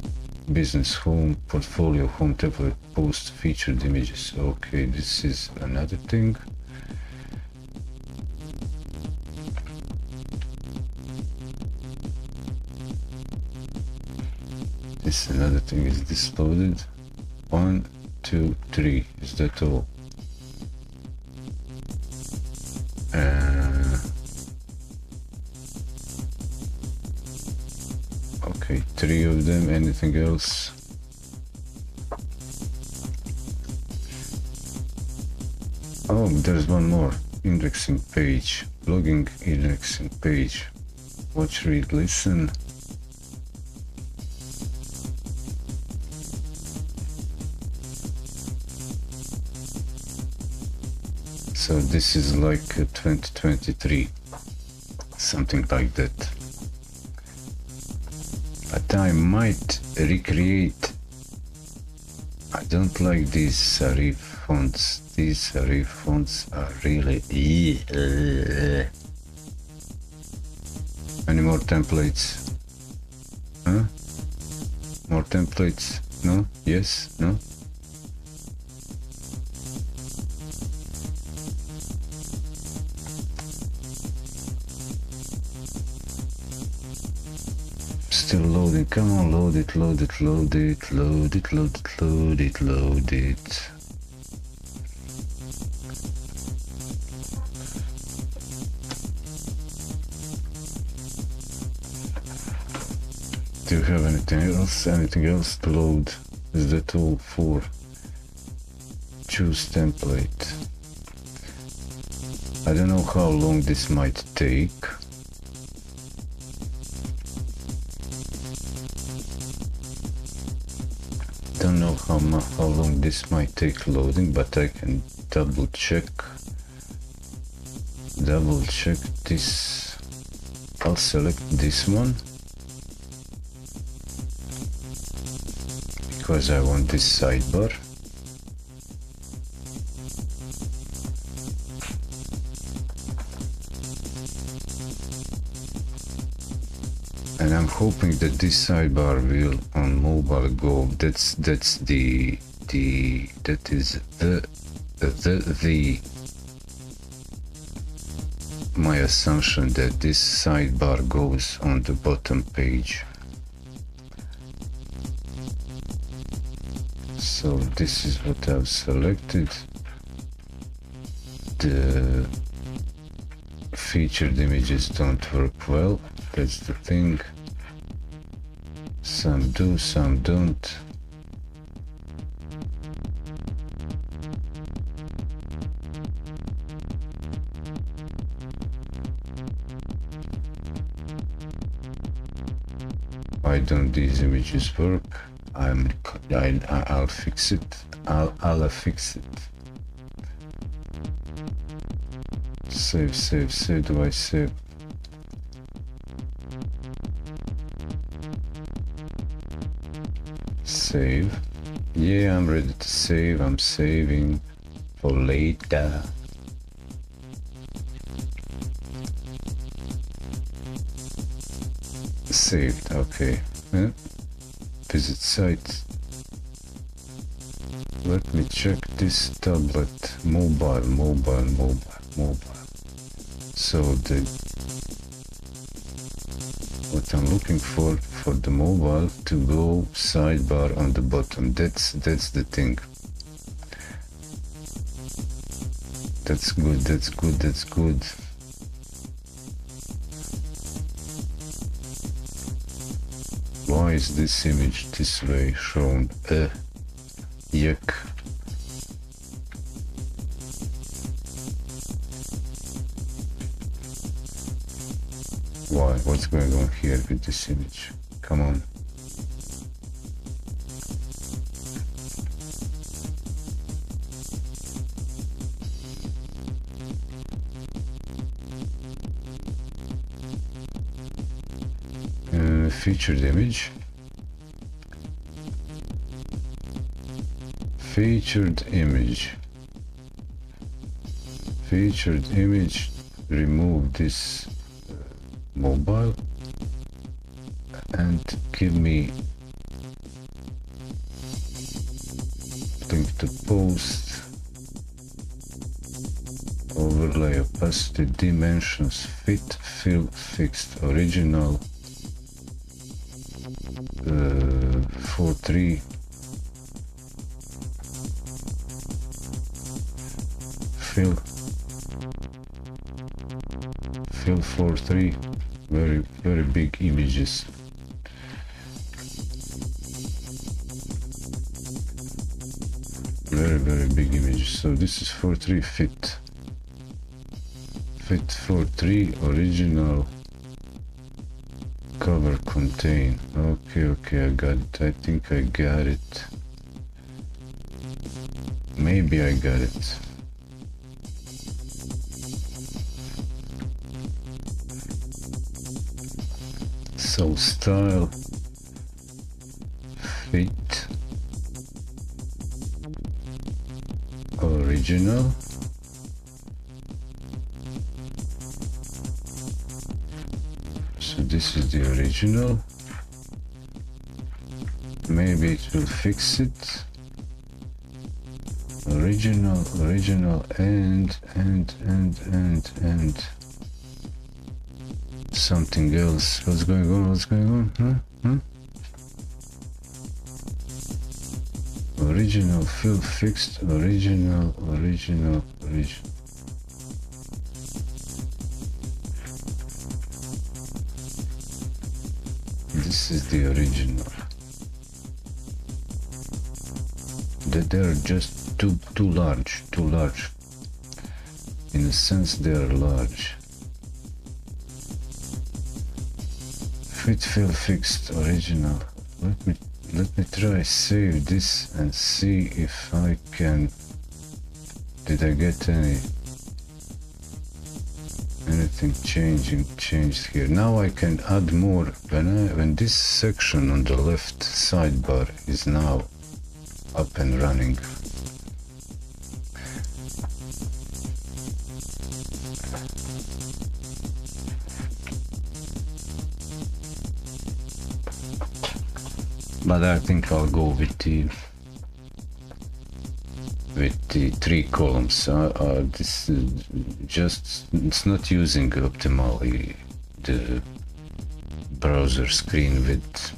business home, portfolio home, template, post, featured images. Okay, this is another thing. This another thing. Is this loaded? 1, 2, 3. Is that all? Okay, 3 of them. Anything else? Oh, there's one more. Indexing page. Blogging indexing page. Watch, read, listen. So this is like 2023, something like that. But I might recreate. I don't like these serif fonts. These serif fonts are really. Any more templates? Huh? More templates? No? Yes? No? Still loading. Come on, load it, load it, load it, load it, load it, load it, load it. Do you have anything else? Anything else to load? Is that all for choose template? I don't know how long this might take. Don't know how long this might take loading, but I can double check this. I'll select this one because I want this sidebar. And I'm hoping that this sidebar will on mobile go. That is my assumption, that this sidebar goes on the bottom page. So this is what I've selected. The featured images don't work well. That's the thing. Some do, some don't. Why don't these images work? I'll fix it. I'll fix it. Save. Do I save? Save. Yeah, I'm ready to save. I'm saving for later. Saved. Okay. Yeah. Visit site. Let me check this tablet. Mobile. So what I'm looking for the mobile to go sidebar on the bottom. That's the thing. That's good. Why is this image this way shown? Yuck. Why? What's going on here with this image? Come on. Featured image. Remove this mobile and give me link to post, overlay, opacity, dimensions, fit, fill, fixed, original, 4:3, fill 4:3, very big images. very big images. So this is 4.3 fit 4.3 original cover contain. Okay, I got it. I think I got it. Maybe I got it. So style, fit, original, so this is the original. Maybe it will fix it. Original, and something else. What's going on? Original, fill fixed, original. This is the original. They're just too large. In a sense, they're large. Fit, fill, fixed, original. Let me try save this and see if I can. Did I get anything changed here? Now I can add more when this section on the left sidebar is now up and running. But I think I'll go with the 3 columns. This it's not using optimally the browser screen width.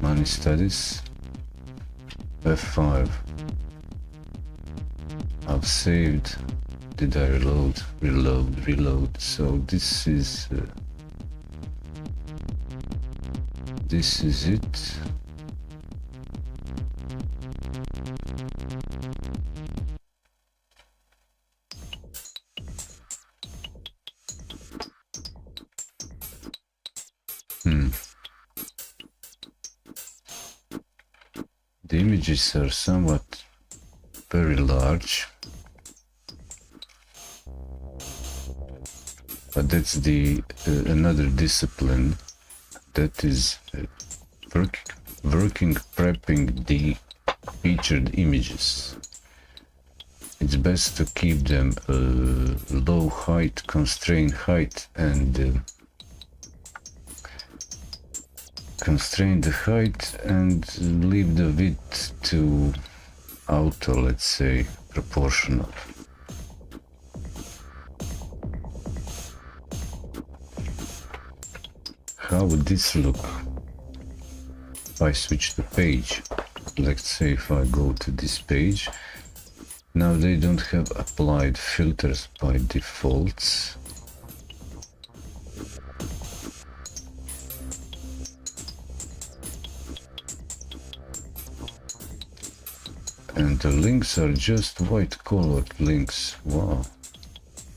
Money studies, F5. I've saved. Did I reload? So this is it. The images are somewhat very large, but that's the another discipline that is prepping the featured images. It's best to keep them low height, constrain height, and constrain the height and leave the width to auto, let's say, proportional. How would this look if I switch the page? Let's say if I go to this page, now they don't have applied filters by defaults. And the links are just white colored links. Wow.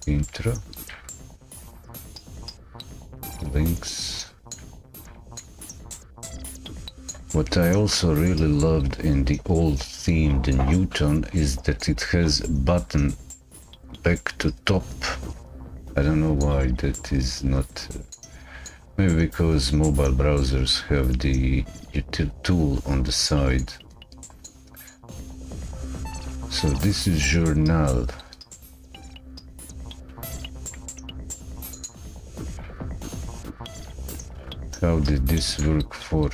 Intro. Links. What I also really loved in the old theme, the Newton, is that it has a button back to top. I don't know why that is not. Maybe because mobile browsers have the util tool on the side. So this is journal. How did this work for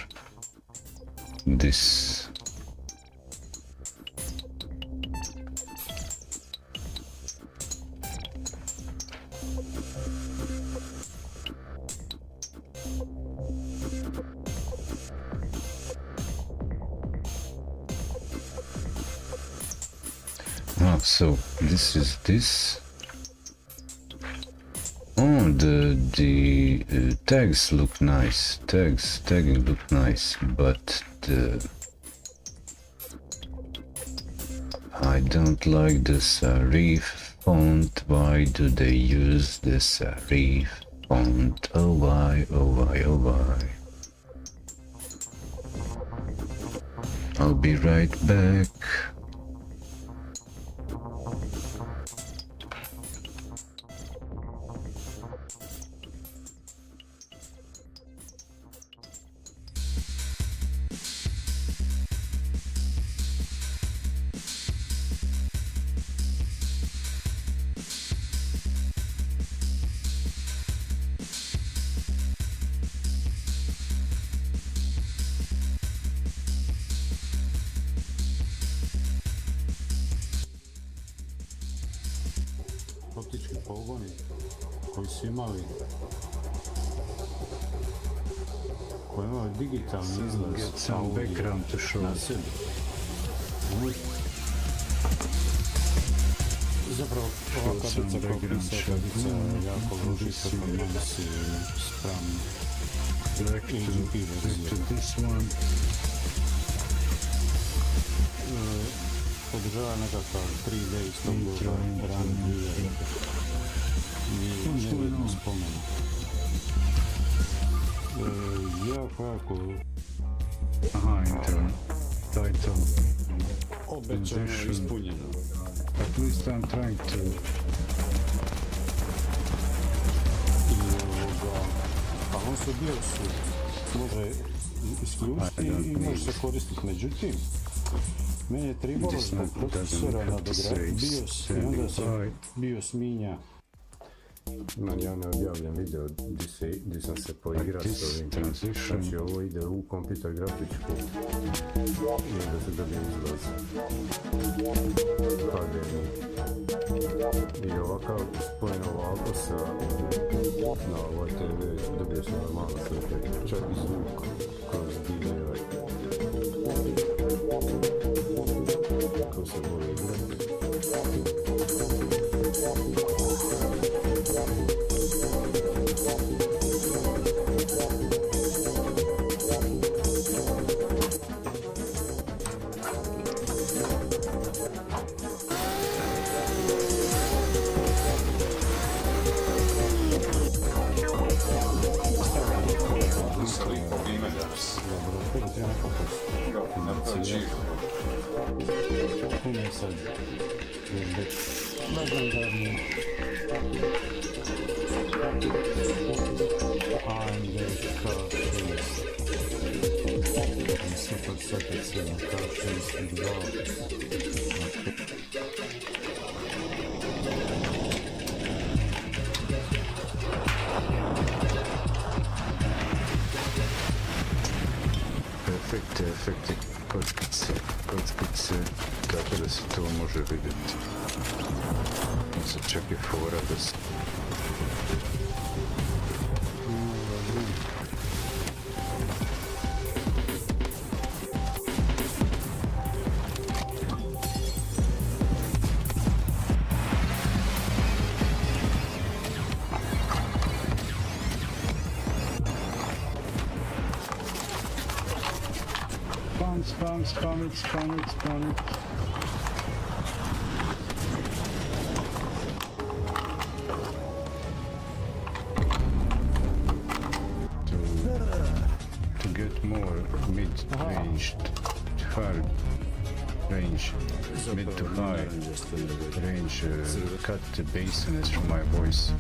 this? So this is this. Oh, the tags look nice. Tagging look nice, but I don't like the serif font. Why do they use the serif font? Oh why, oh why, oh why. I'll be right back. Optički pogoni koji su imali digitalni izlaz Get some background to show. na sebi. Zapravo ova kapica kao kapica jako loši performansi spram AGP verzije. Podržava nekakav 3D istoga run viewer i nevidno spomenu. Jako Aha, intro. Title. obećano ispunjeno. At least I'm trying to. I a on se bio može isključiti i može se koristiti. Međutim, meni je trebalo zbog procesora nadograditi BIOS i onda se BIOS minja. Ja ne objavljam video gdje sam se poigrao s ovim. Znači ovo ide u kompjuter grafičku i onda se dobije izlaz HDMI. I ovakav spojen ovako na ovoj TV dobiješ normalno slike, čak i zvuk kroz delay. Ko se voli igrati. Ne sad, legendarni Super Second 7 K6 2. Efekti kockice, tako da se to može vidjeti. Sad čak je fora da se... Spam it. To get more mid-range, hard range, mid to high range, cut the bassness from my voice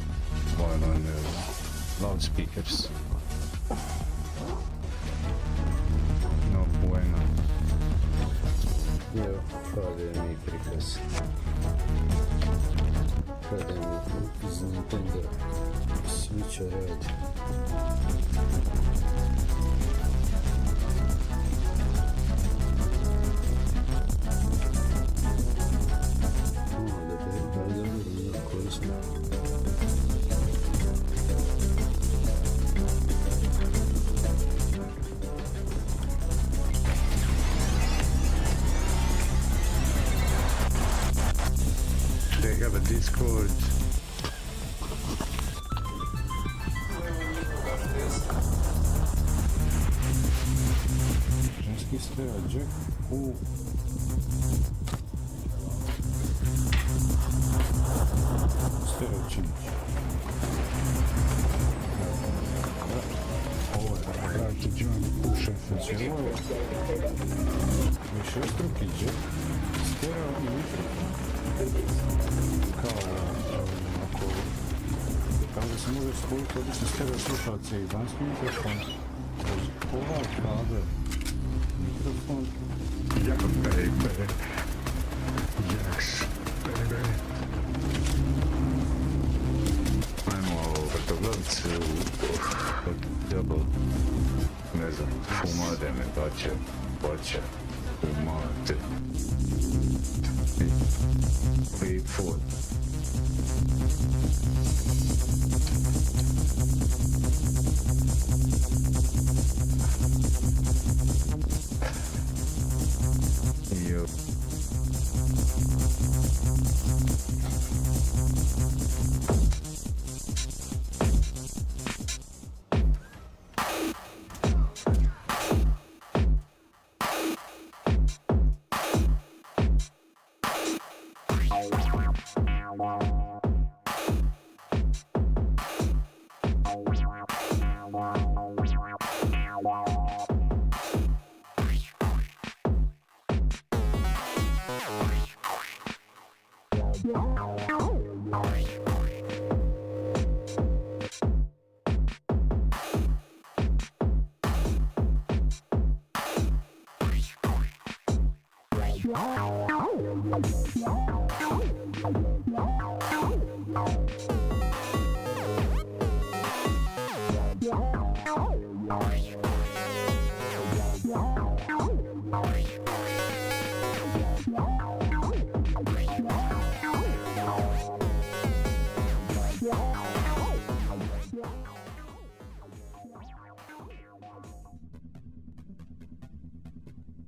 while on loudspeakers. No bueno. Evo, HDMI prikaz. HDMI iz Nintendo Switcha radi. They have a Discord. Ženski stroja jack u Višestruki džek, stereo i mikrofon. Kao ako da se može spojiti obični stereo slušalce i vanjski mikrofon kroz ovaj kabel mikrofon. Yeah, baby. Yes, baby. Ajmo vrtoglavce double. Ne znam, fumade me bače. Fumade. I food. Yo.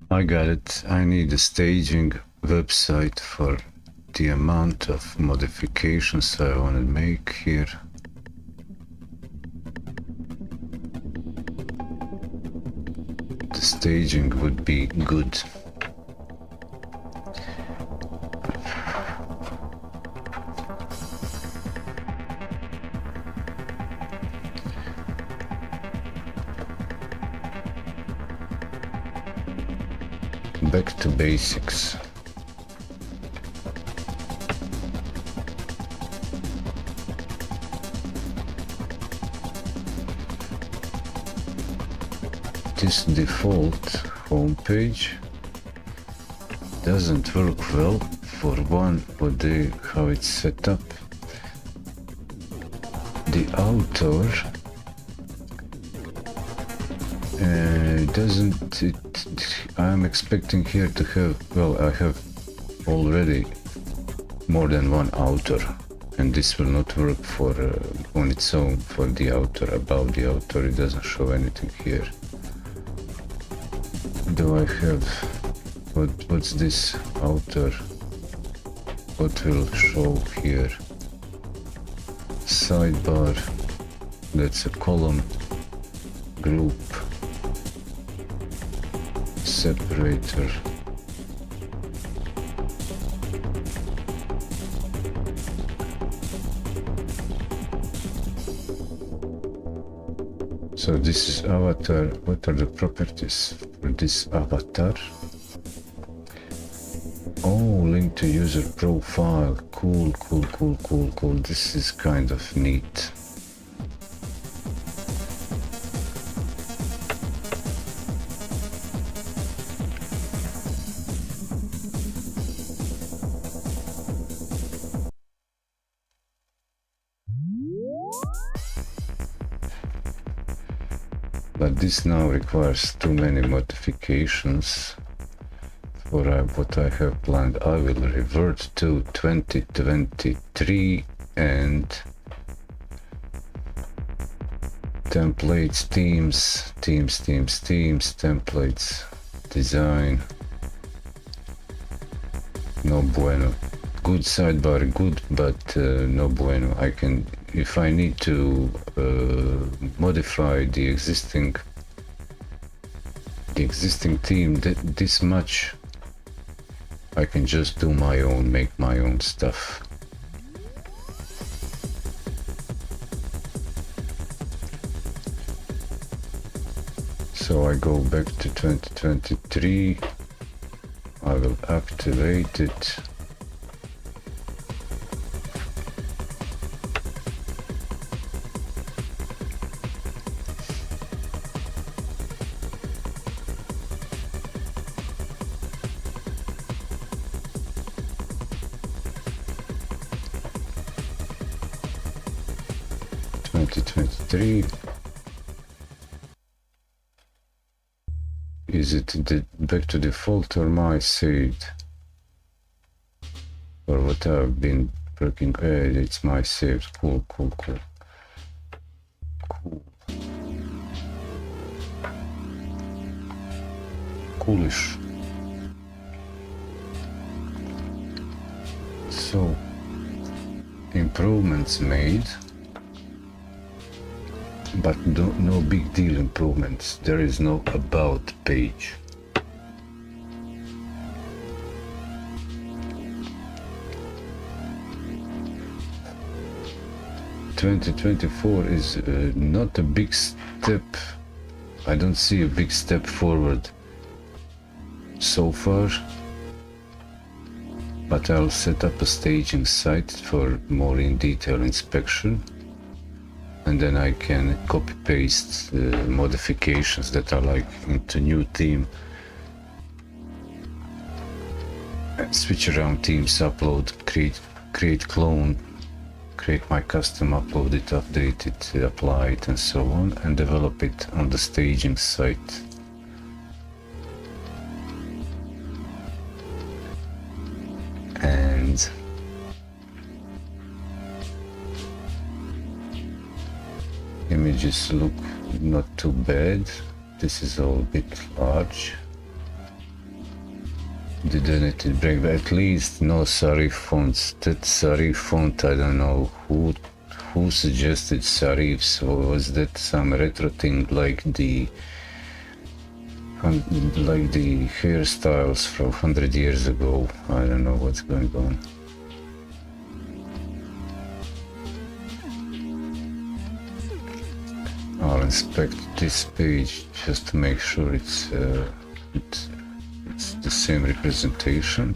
I got it. I need a staging website for the amount of modifications I want to make here. The staging would be good. Back to basics. This default homepage doesn't work well for one how it's set up. The author I'm expecting here to have, well, I have already more than one author, and this will not work for on its own for the author. About the author, it doesn't show anything here. Do I have what's this author? What will show here? Sidebar, that's a column, group, separator, so this is avatar. What are the properties for this avatar? Oh, link to user profile. Cool. This is kind of neat. But this now requires too many modifications for what I have planned. I will revert to 2023 and templates, themes, templates, design. No bueno. Good sidebar, good, but no bueno. I can, if I need to modify the existing theme this much, I can just do my own, make my own stuff. So I go back to 2023. I will activate it. Is it back to default or my saved? Or what I've been working? It's my saved. Cool. Coolish. So improvements made. But no big deal improvements. There is no about page. (2024) is not a big step. I don't see a big step forward so far. But I'll set up a staging site for more in detail inspection. And then I can copy paste modifications that are like into new theme, and switch around themes, upload, create clone, create my custom, upload it, update it, apply it, and so on, and develop it on the staging site. And images look not too bad. This is all a bit large. Didn't it break? At least no serif fonts. That serif font, I don't know who suggested serifs. Or was that some retro thing like the hairstyles from 100 years ago? I don't know what's going on. I'll inspect this page just to make sure it's the same representation.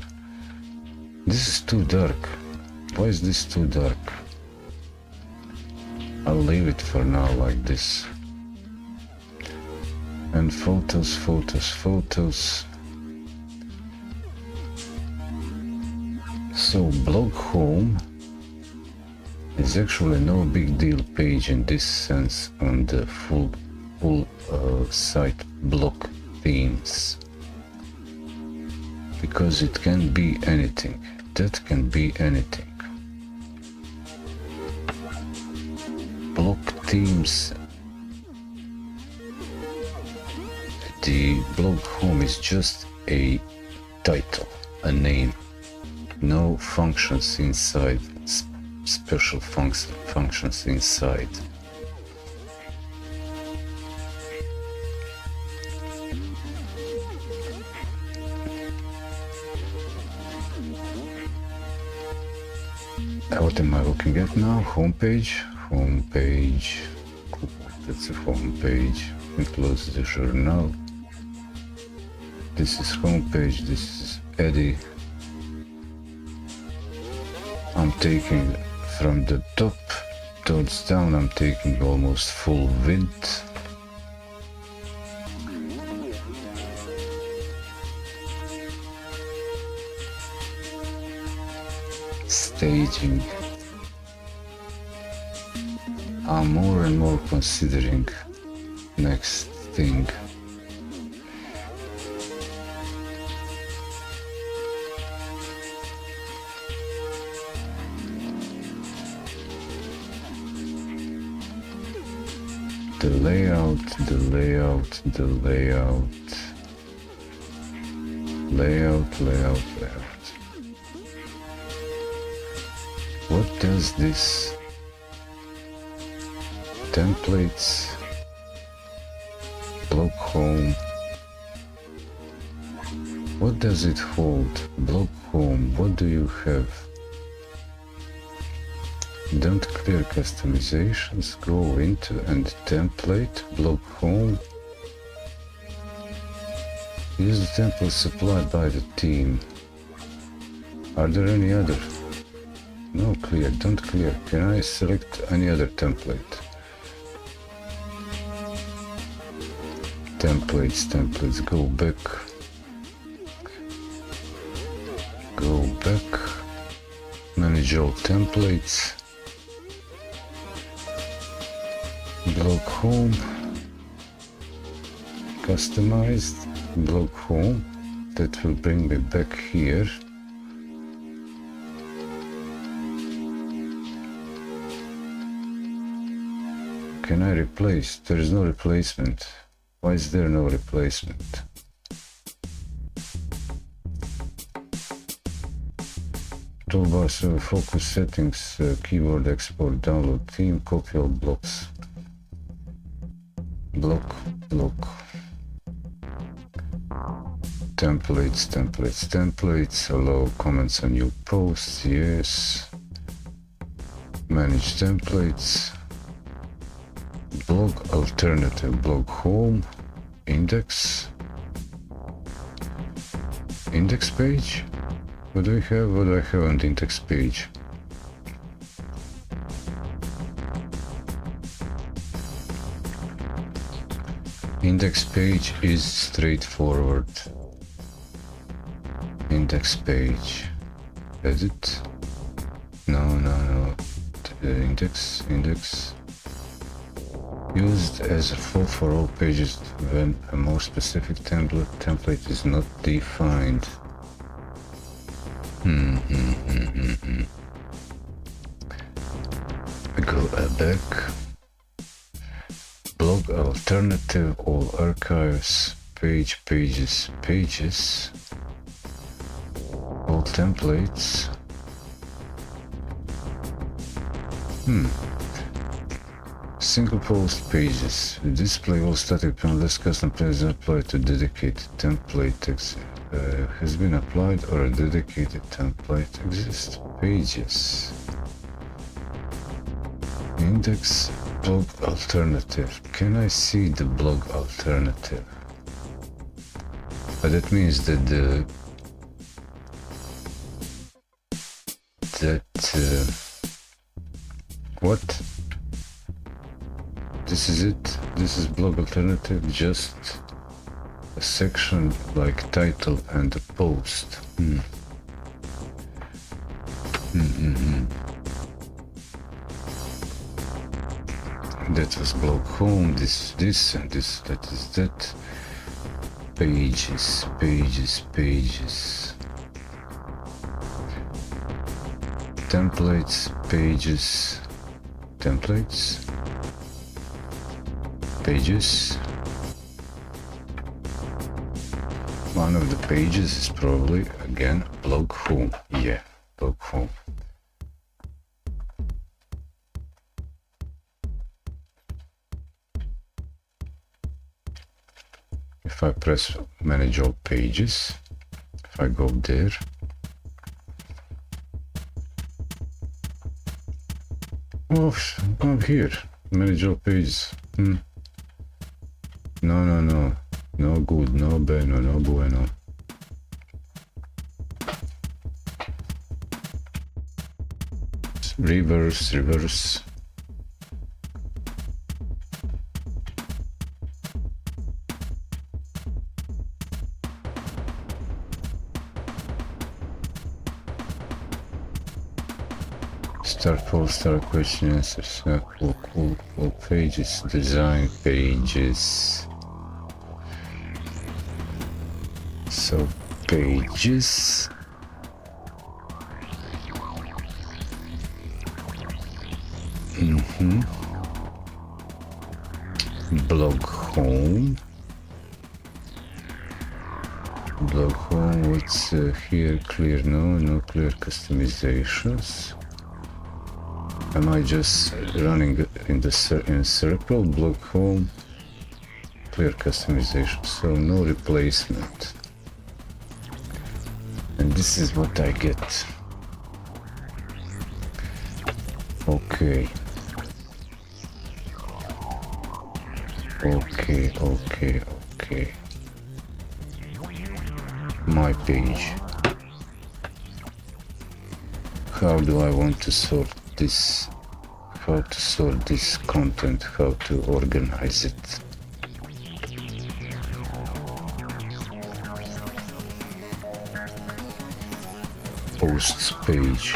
This is too dark. Why is this too dark? I'll leave it for now like this. And photos. So blog home is actually no big deal page in this sense on the full site block themes, because it can be anything. That can be anything. Block themes. The blog home is just a title, a name, no functions inside. Special functions inside. What am I looking at now? Homepage. Cool. That's a homepage. Close the journal. This is homepage. This is Eddy. I'm taking from the top towards down, I'm taking almost full width. Staging. I'm more and more considering next thing. The layout. What does this? Templates, blog home. What does it hold? Blog home, what do you have? Don't clear customizations, go into and template, blog home. Use the template supplied by the team. Are there any other? No, clear, don't clear. Can I select any other template? Templates, go back. Go back. Manage all templates. Block home. Customized. Block home. That will bring me back here. Can I replace? There is no replacement. Why is there no replacement? Toolbar, focus settings, keyboard export, download theme, copy all blocks. Block. Templates, allow comments on new posts, yes. Manage templates. Blog alternative, blog home, index page. What do I have on the index page? Index page is straightforward. Index page, edit, no, index. Used as a default for all pages when a more specific template is not defined. Go back. Blog alternative, all archives, pages, all templates. Single post pages. Display all static unless custom pages applied to dedicated template text has been applied or a dedicated template exists. Pages. Index blog alternative. Can I see the blog alternative? That means that what? This is it. This is blog alternative, just a section like title and a post. That was blog home, this and this, that is that. Pages. Templates, pages, pages. One of the pages is probably again blog home. Yeah, blog home. If I press manage all pages, if I go there, oh, I'm here. Manage all pages. No good, no bueno, no bueno. Reverse. Start post, start question answers, all pages, design pages. So pages. Blog home. What's here? Clear? No clear customizations. Am I just running in circle? Blog home, clear customization, so no replacement. And this is what I get. Okay. my page. How do I want to sort this? How to sort this content? How to organize it? Posts page.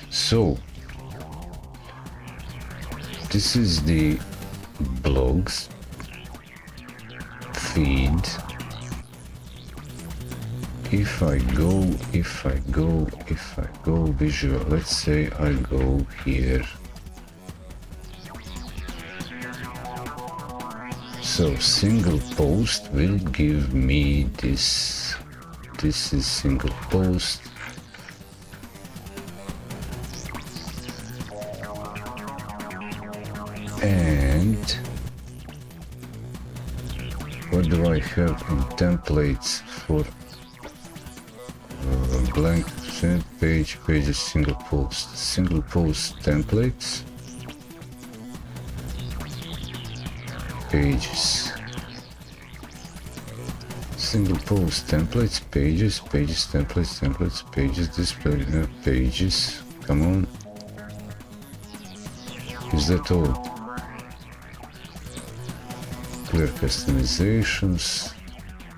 So this is the blogs feed. If I go visual, let's say I go here. So single post will give me this. This is single post. And what do I have in templates for blank page, pages, single post templates, pages, single post templates, pages, templates, pages, display, pages, come on, is that all? Clear customizations,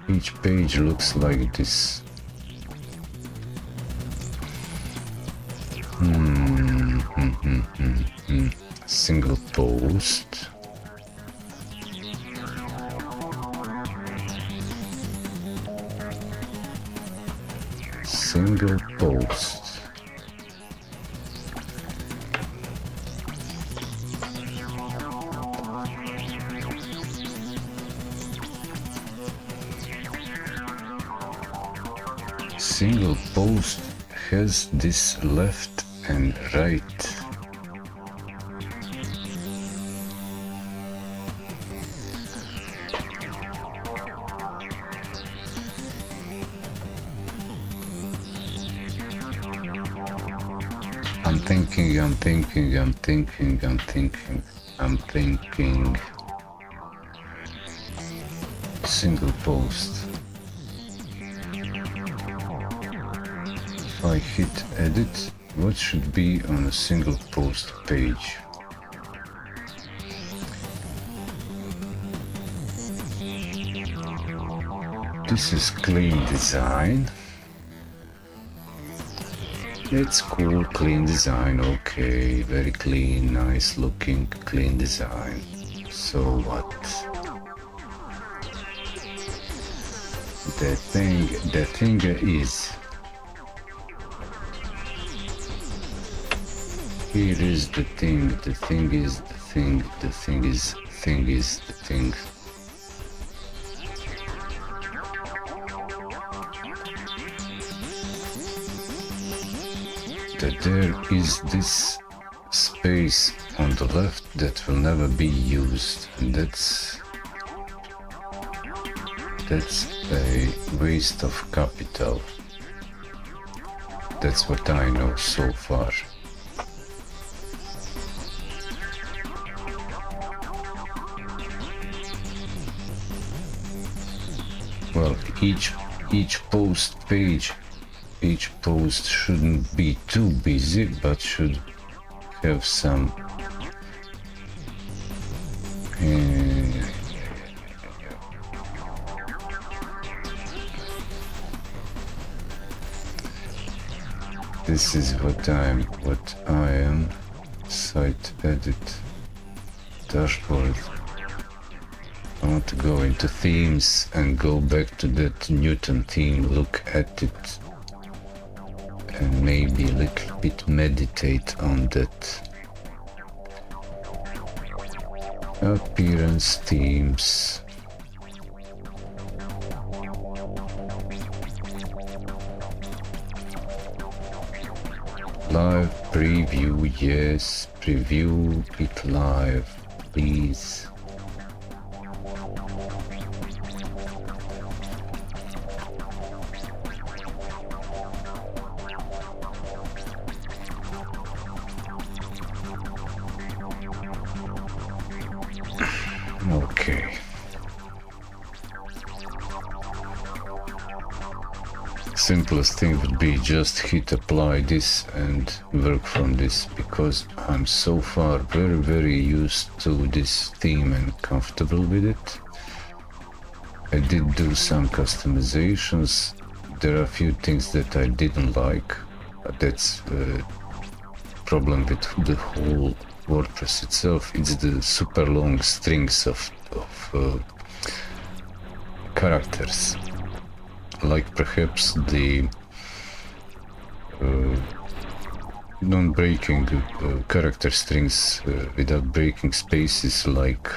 each page looks like this. Single post. Single post. Single post has this left and right. I'm thinking. Single post. If I hit edit, what should be on a single post page? This is clean design. It's cool, clean design, okay, very clean, nice looking, clean design. So what? The thing is, here is the thing is the thing. That there is this space on the left that will never be used, and that's a waste of capital. That's what I know so far. Well, each post page, each post shouldn't be too busy, but should have some this is what I am. Site edit, dashboard. I want to go into themes and go back to that Newton theme, look at it, and maybe a little bit meditate on that. Appearance themes. Live preview, yes, preview it live, please. Okay. simplest thing would be just hit apply this and work from this, because I'm so far very used to this theme and comfortable with it. I did do some customizations. There are a few things that I didn't like. That's a problem with the whole WordPress itself. It's the super long strings of characters. Like perhaps the non-breaking character strings without breaking spaces, like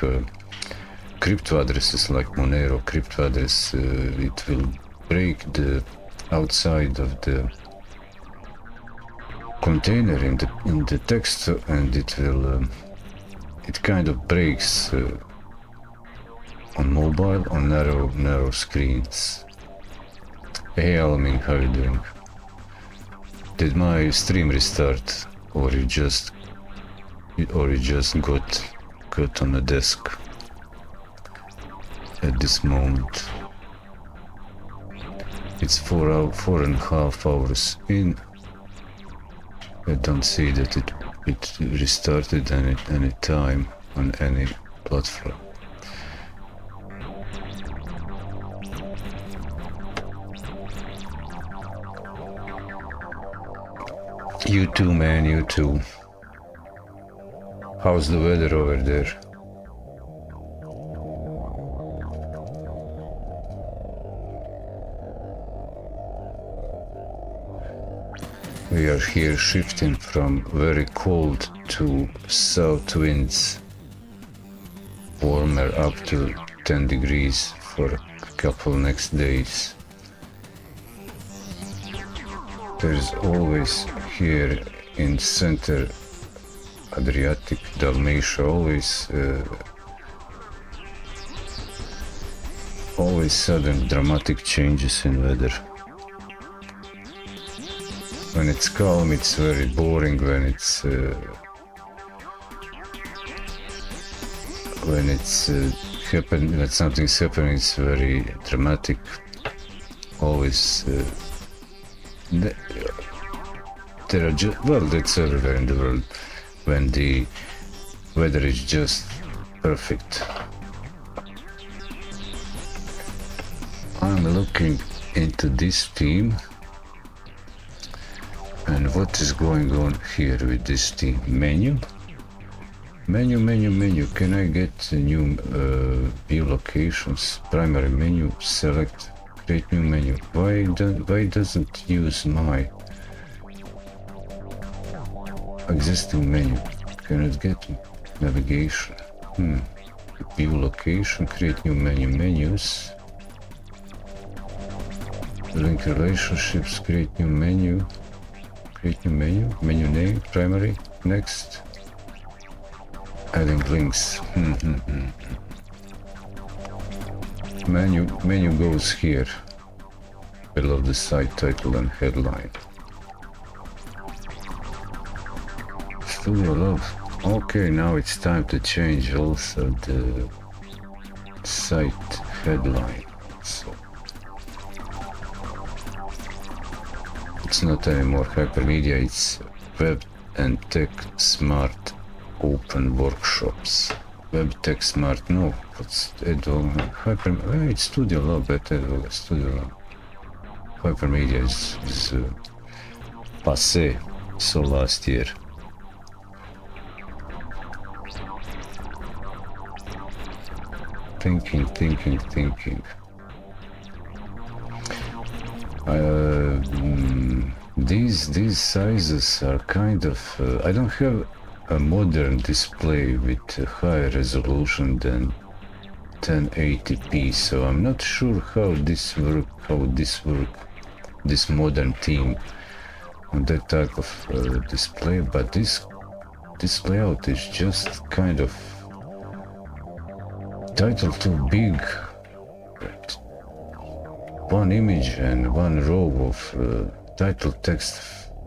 crypto addresses, like Monero crypto address. It will break the outside of the container in the text, and it will it kind of breaks on mobile, on narrow screens. Hey Alamin, how you doing? Did my stream restart, or you just got on the desk at this moment? It's 4.5 hours in. I don't see that it restarted any time on any platform. You too, man, you too. How's the weather over there? We are here shifting from very cold to south winds, warmer up to 10 degrees for a couple next days. There's always here in center Adriatic, Dalmatia, always sudden dramatic changes in weather. When it's calm, it's very boring. When it's when something's happening, it's very dramatic. Always. There are that's everywhere in the world, when the weather is just perfect. I'm looking into this theme and what is going on here with this theme. Menu. Can I get new view locations? Primary menu, select, create new menu. Why doesn't use my existing menu? Cannot get navigation. View location, create new menu, menus, link relationships, create new menu, menu name, primary, next, adding links. Menu goes here, below the site title and headline. Studio Love. Okay, now it's time to change also the site headline. So it's not anymore hypermedia, it's WEB&Tech Smart Open Workshops. WEB&Tech Smart, no, what's edoga? It's Studio Lab, but edoga, Studio Lab. Hypermedia is passé, so last year. Thinking. These sizes are kind of. I don't have a modern display with a higher resolution than 1080p, so I'm not sure how this work. This modern theme on that type of display, but this layout is just kind of. Title too big. One image and one row of title text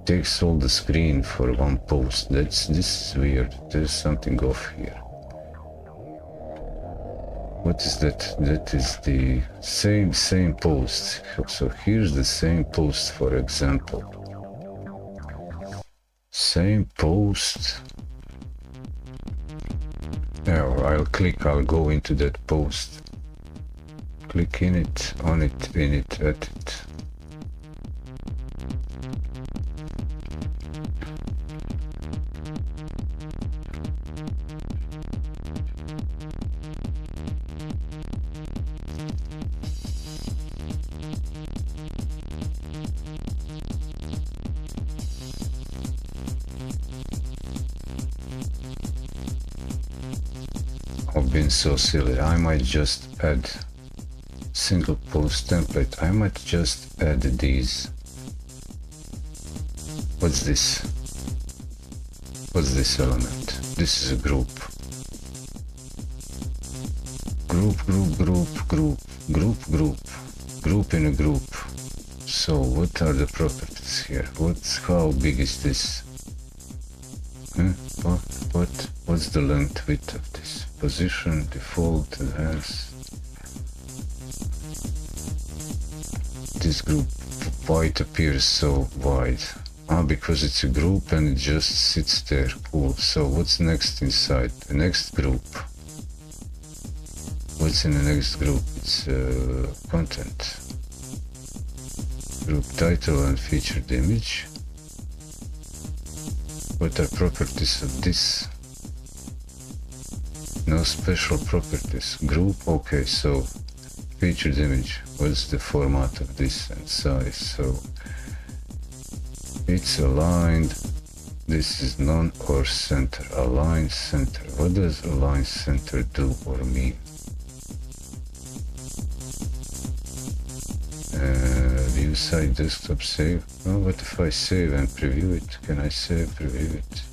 takes all the screen for one post. This is weird. There's something off here. What is that? That is the same post. So here's the same post, for example. Same post. Now I'll go into that post. Click in it, on it, in it, at it. I've been so silly. I might just add single post template. I might just add these. What's this? What's this element? This is a group. Group in a group. So what are the properties here? How big is this? What's the length, width of this? Position, default, enhance. This group white appears so wide. Because it's a group and it just sits there. Cool. So what's next inside? The next group. What's in the next group? It's content. Group title and featured image. What are properties of this? No special properties. Group, okay, so featured image. What's the format of this and size? So it's aligned. This is none or center. Align center. What does align center do or mean? View site, desktop, save. Oh, what if I save and preview it? Can I save, preview it?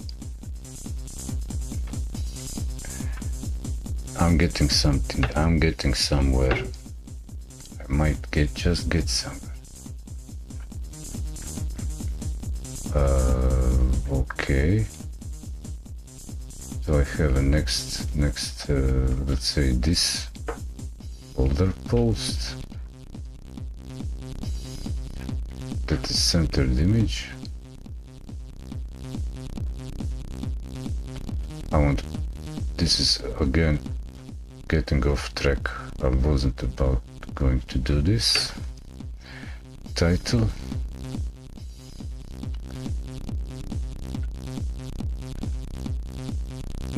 I'm getting something. I'm getting somewhere. I might just get somewhere. Okay. So I have a next let's say this folder post. That is centered image. This is again getting off track. I wasn't about going to do this. Title.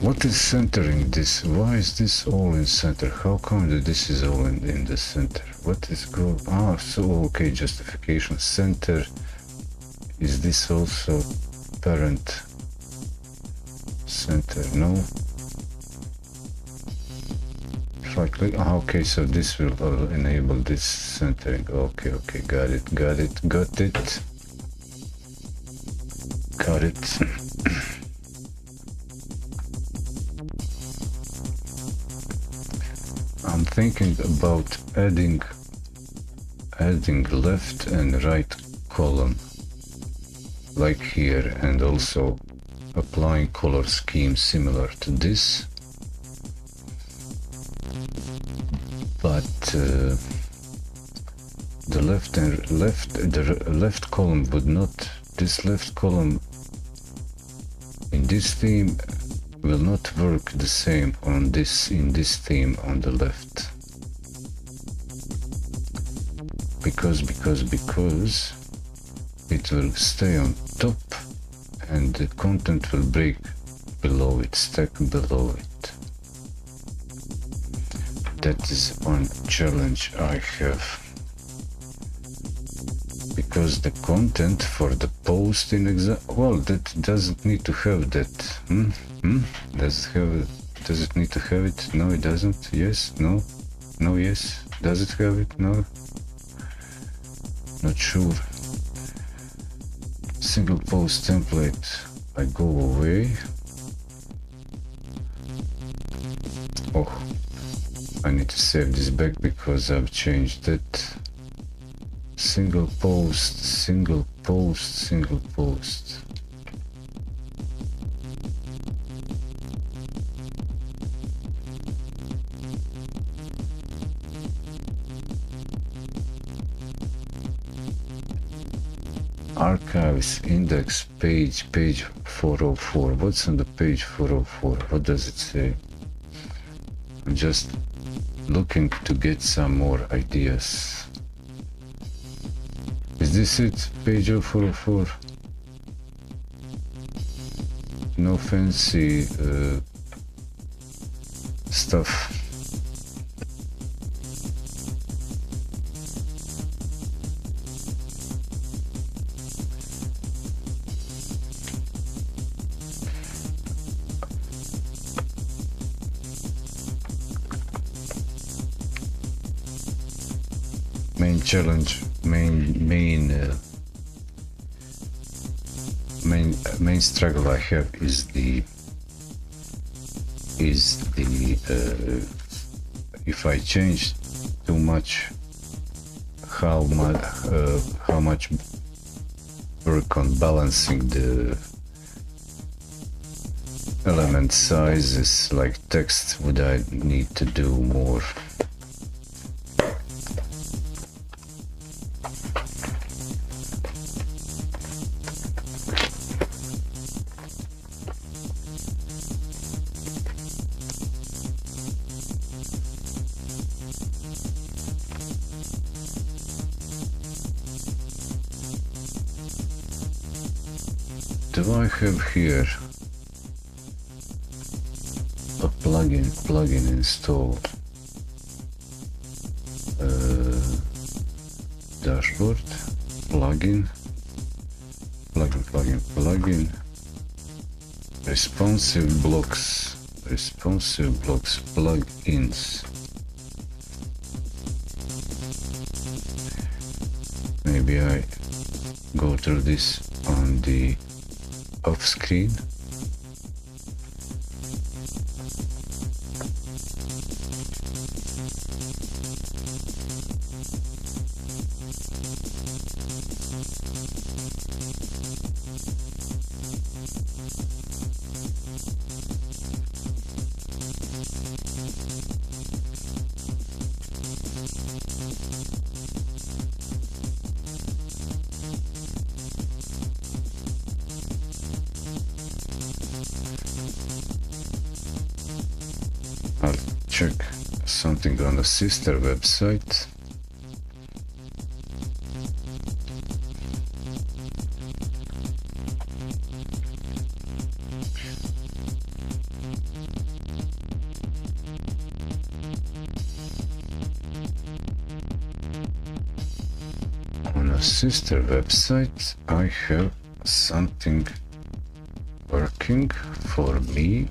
What is centering this? Why is this all in center? How come that this is all in the center? What is go? So okay, justification center. Is this also parent center? No. If I click, okay, so this will enable this centering. Okay, got it. I'm thinking about adding left and right column like here, and also applying color scheme similar to this, but the left column would not, this left column in this theme will not work the same on this, in this theme on the left, because it will stay on top and the content will break below it, stack below it. That is one challenge I have, because the content for the post in well, that doesn't need to have that. Does it need to have it? No, it doesn't. Yes, no, no, yes. Does it have it? No, not sure. Single post template. I go away. Oh, I need to save this back because I've changed that. Single post. archives index page 404. What's on the page 404? What does it say? I'm just looking to get some more ideas. Is this it? Page 404? No fancy stuff. Main challenge, main struggle I have is the if I change too much, how much work on balancing the element sizes, like text, would I need to do more? Do I have here a plugin installed? Dashboard, plugin, responsive blocks plugins. Maybe I go through this on the off screen. I'll check something on the sister website. On a sister website, I have something working for me.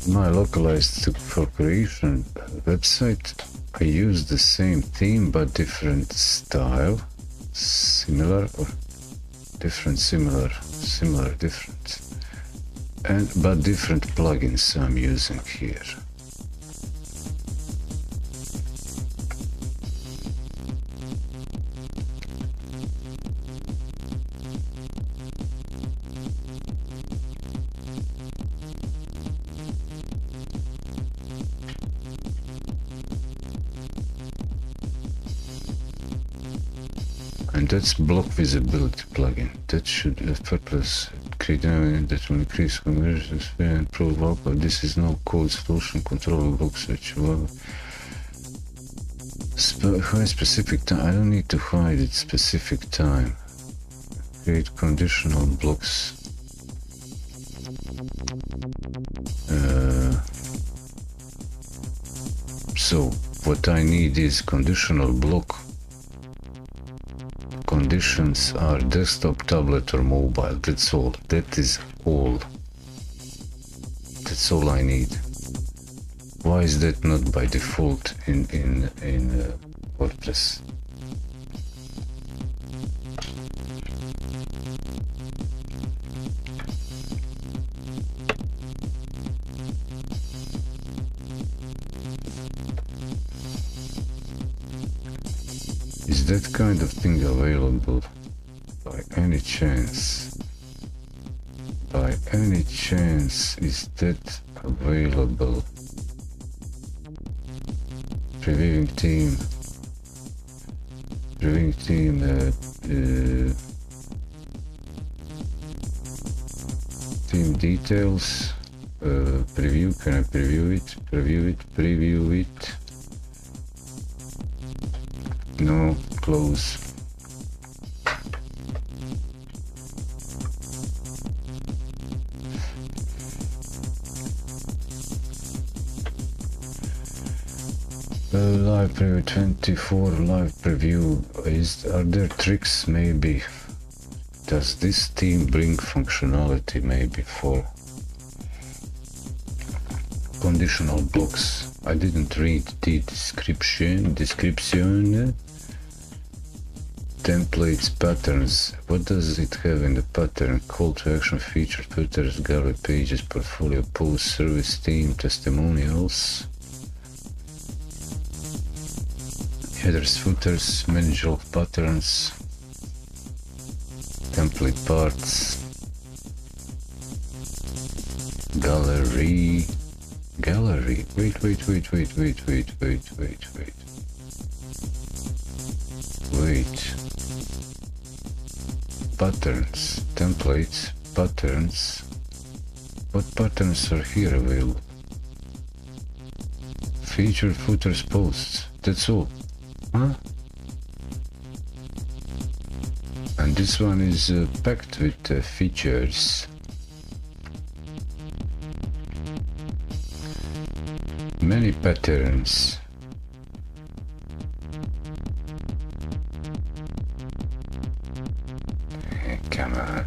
My localized for creation website, I use the same theme but different style, similar or different, similar, different, but different plugins I'm using here. And that's block visibility plugin. That should purpose create an element that will increase conversion and improve output. This is no code solution control block search. Well, hide specific time. I don't need to hide it specific time. Create conditional blocks. So what I need is conditional block. Conditions are desktop, tablet or mobile. That's all. That is all. That's all I need. Why is that not by default in WordPress? Is that kind of thing available by any chance? By any chance is that available? Previewing team. Previewing team. Team details. Preview. Can I preview it? Preview it. Preview it. No, close. Live preview 24, live preview. Are there tricks maybe? Does this theme bring functionality maybe for conditional blocks? I didn't read the description. Templates, patterns. What does it have in the pattern? Call to action, featured, filters, gallery pages, portfolio, post, service team, testimonials, headers, footers, manager of patterns, template parts, gallery. Wait. Patterns, templates, patterns. What patterns are here available? Featured, footers, posts. That's all. Huh? And this one is packed with features. Many patterns. Come on.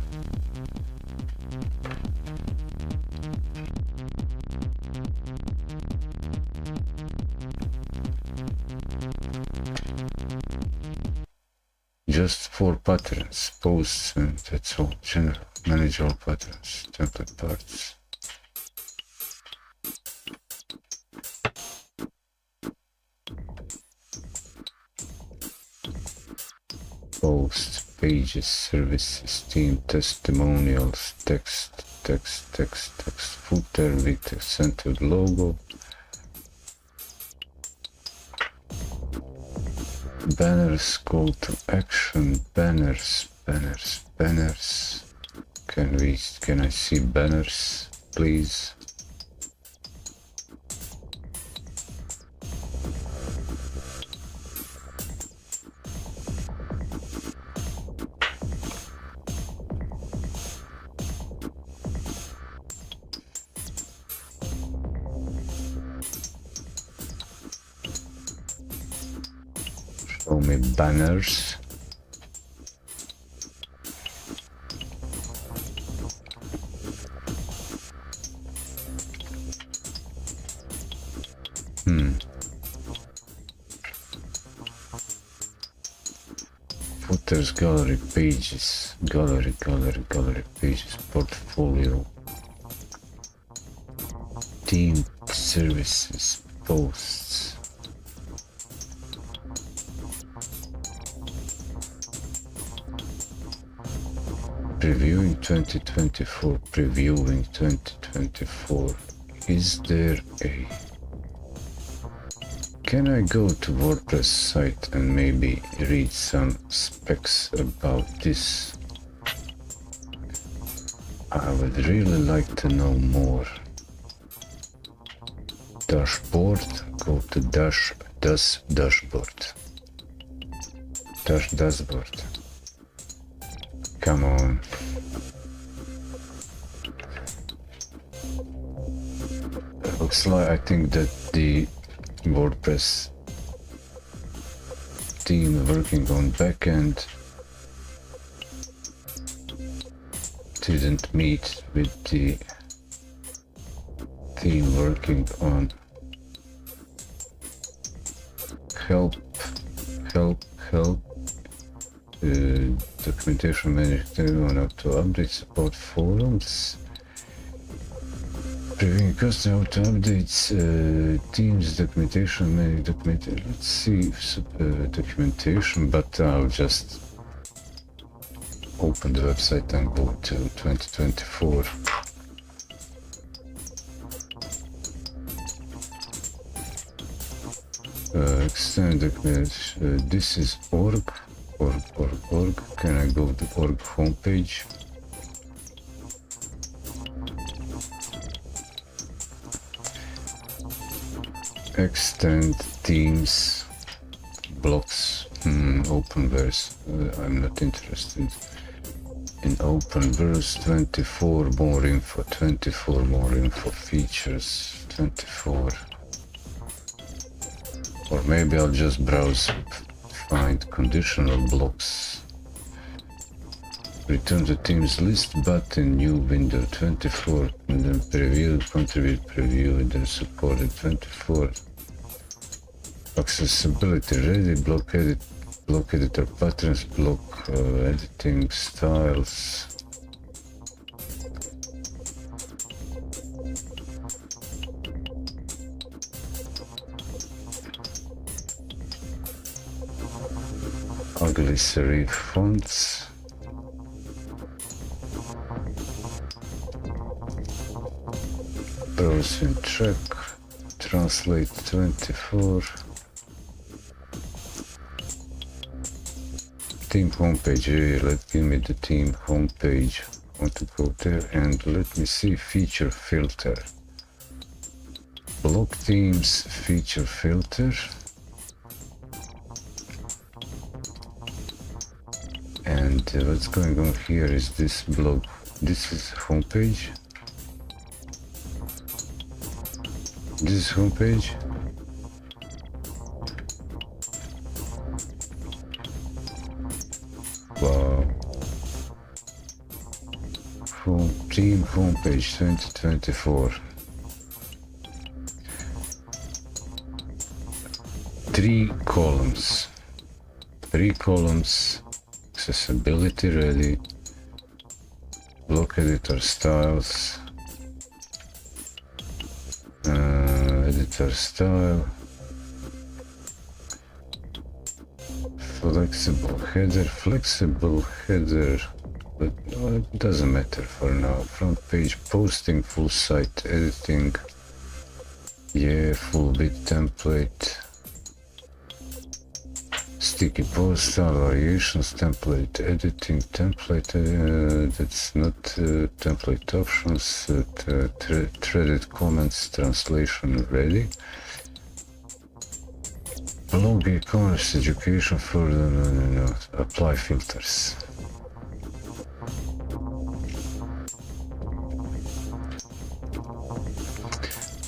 Just 4 patterns, posts, and that's all. General, manage all patterns, template parts. Posts, pages, services, team, testimonials, text, footer with a centered logo, banners, call to action, banners. Can I see banners, please? Show me banners. Footers, gallery, pages, gallery, pages, portfolio, team, services, posts. Previewing 2024. Is there a... Can I go to WordPress site and maybe read some specs about this? I would really like to know more. Dashboard, go to dashboard. Dashboard. Come on. Looks like I think that the WordPress team working on backend didn't meet with the team working on help documentation management how to update support forums, previewing customer to updates teams documentation manage documentation. Let's see documentation, but I'll just open the website and go to 2024. Extend documentation. This is org. Can I go to org homepage? Extend themes, blocks, openverse. I'm not interested in openverse. 24 more info, 24 more info features, 24. Or maybe I'll just browse, find conditional blocks. Return to themes list button, new window, 24. And then preview, contribute preview, and then supported 24. Accessibility ready, block edit, block editor patterns, block editing styles. Ugly serif fonts. Browse and check. Translate 24. Team homepage. Give me the team homepage. I want to go there and let me see feature filter. Block themes feature filter. And what's going on here is this blog. This is homepage. This is homepage. Wow. Team homepage 2024. 3 columns. 3 columns. Accessibility ready. Block editor styles. Editor style. Flexible header, but it doesn't matter for now. Front page posting, full site editing. Yeah, full bit template. Sticky post style variations, template editing, that's not template options, threaded comments, translation ready. Blog e-commerce education for no. Apply filters.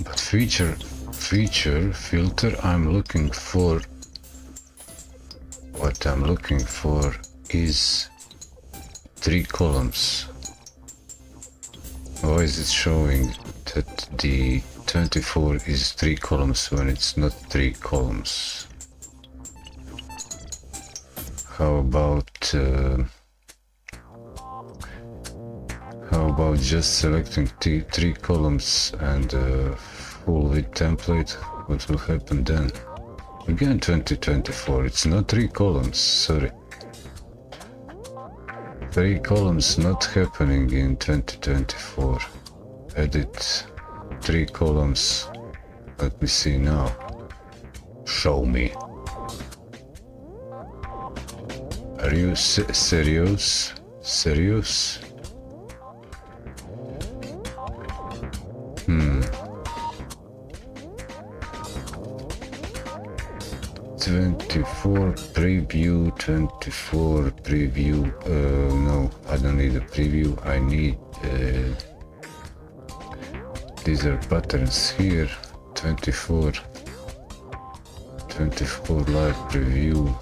But feature filter, I'm looking for. What I'm looking for is 3 columns. Why is it showing that the 24 is 3 columns when it's not 3 columns? How about just selecting 3 columns and full width template? What will happen then? Again 2024, it's not 3 columns, sorry. 3 columns not happening in 2024. Edit 3 columns. Let me see now. Show me. Are you serious? Serious? 24 preview, 24 preview. No, I don't need a preview. I need these are patterns here. 24 live preview.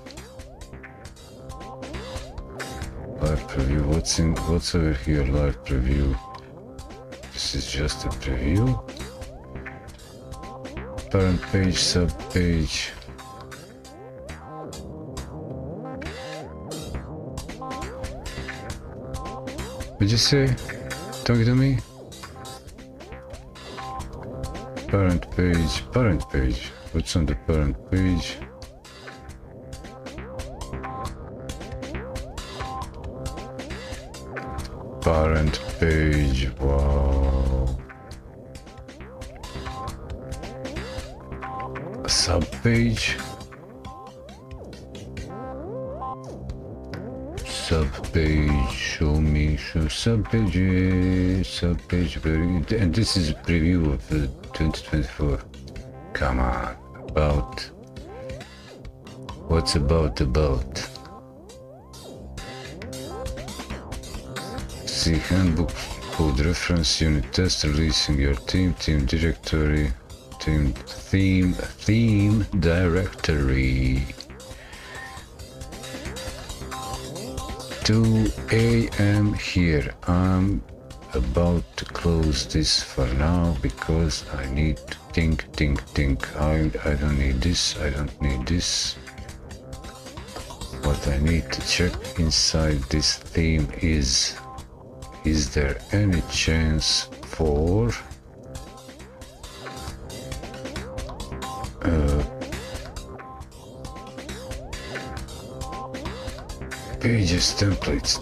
Live preview. What's over here? Live preview. This is just a preview. Parent page, sub page. What'd you say? Talk to me. Parent page, parent page. What's on the parent page? Parent page, wow. Sub page. Sub page, show me, show sub page, and this is a preview of 2024. Come on, about. What's about? See handbook, code reference, unit test, releasing your team directory, theme directory. 2 a.m. here. I'm about to close this for now because I need to think. I don't need this, I don't need this. What I need to check inside this theme is there any chance for pages, templates,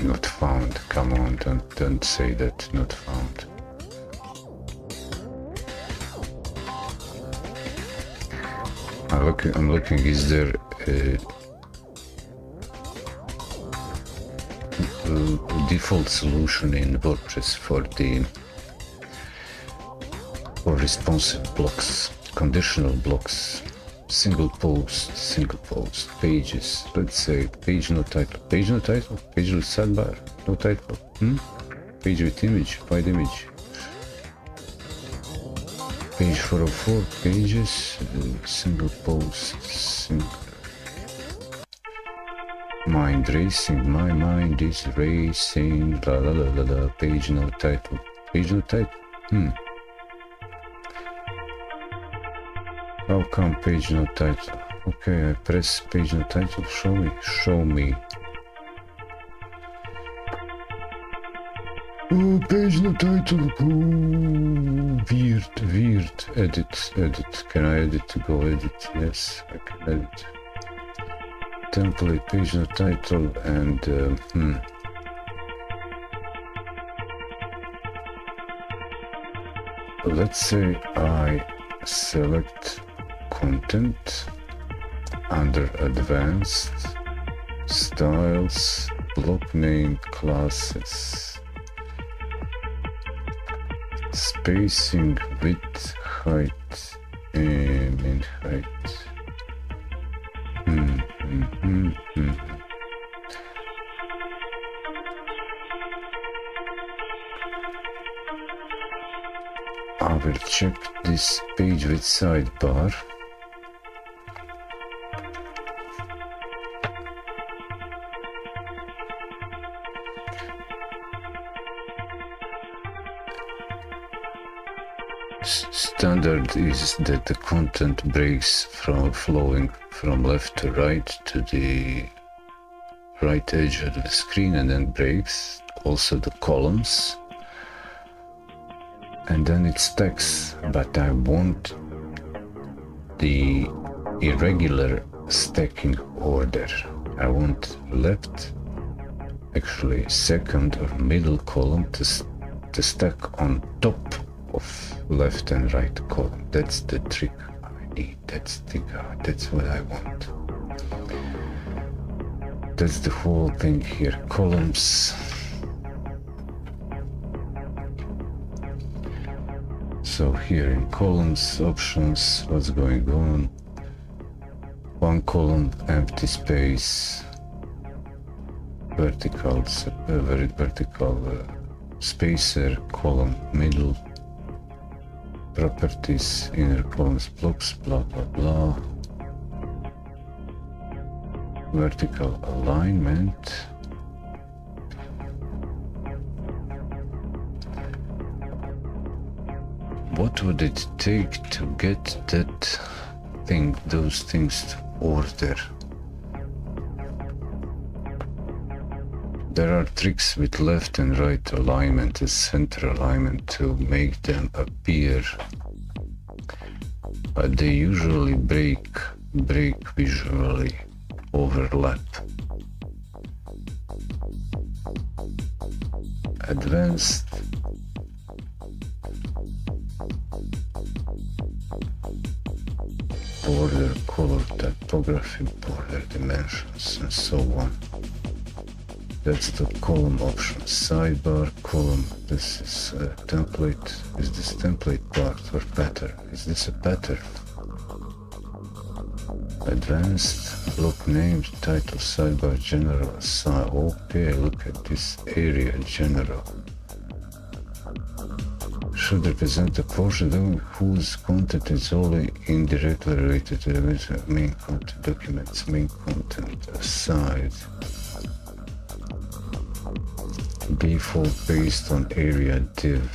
not found. Come on, don't say that, not found. I'm looking, is there a default solution in WordPress for responsive blocks, conditional blocks, single post, pages. Let's say page no title, page with sidebar, no title. Page with image, wide image. Page 404 pages, single post, mind racing, my mind is racing, la la la la la, page no title, How come page no title? Okay, I press page no title, show me. Oh, page no title, oh, weird, edit, can I edit to go edit? Yes, I can edit. Template, page no title, and let's say I select content under advanced styles, block name, classes, spacing, width, height, min height. I will check this page with sidebar. Standard is that the content breaks from flowing from left to right to the right edge of the screen and then breaks. Also the columns. And then it's text, but I want the irregular stacking order. I want left, actually second or middle column to stack on top of left and right column. That's the trick I need. That's what I want. That's the whole thing here. Columns. So here in columns, options, what's going on? One column, empty space, vertical spacer, column, middle, properties, inner columns, blocks, blah blah blah, vertical alignment, what would it take to get those things to order? There are tricks with left and right alignment and center alignment to make them appear, but they usually break visually, overlap. Advanced, border, color, typography, border dimensions, and so on. That's the column option. Sidebar, column. This is a template. Is this template part or pattern? Is this a pattern? Advanced, block names, title, sidebar, general, assign. Okay, look at this area, general. Should represent a portion whose content is only indirectly related to the main content documents, main content, aside. Default based on area div,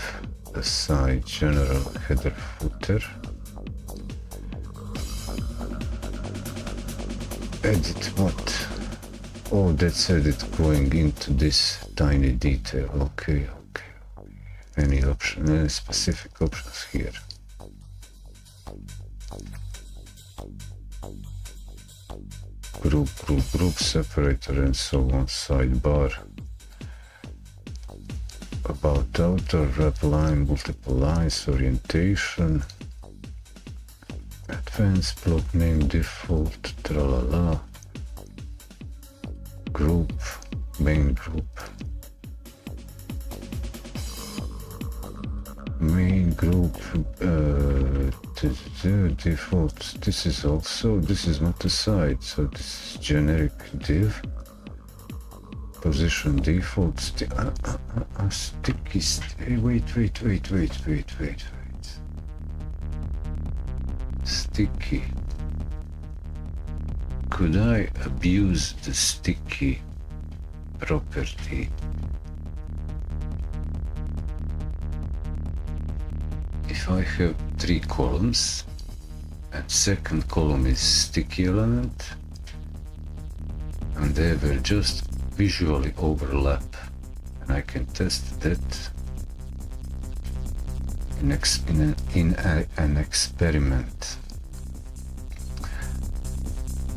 aside, general, header, footer. Edit what? Oh, that's edit going into this tiny detail. Okay. Any option, any specific options here? Group, separator, and so on. Sidebar. About outer, wrap line, multiple lines, orientation. Advanced, block name, default, tralala. Group, main group. Main group, default. This is not a side, so this is generic div. Position default, sticky, wait. Sticky. Could I abuse the sticky property? If I have 3 columns and second column is sticky element and they will just visually overlap, and I can test that in an experiment.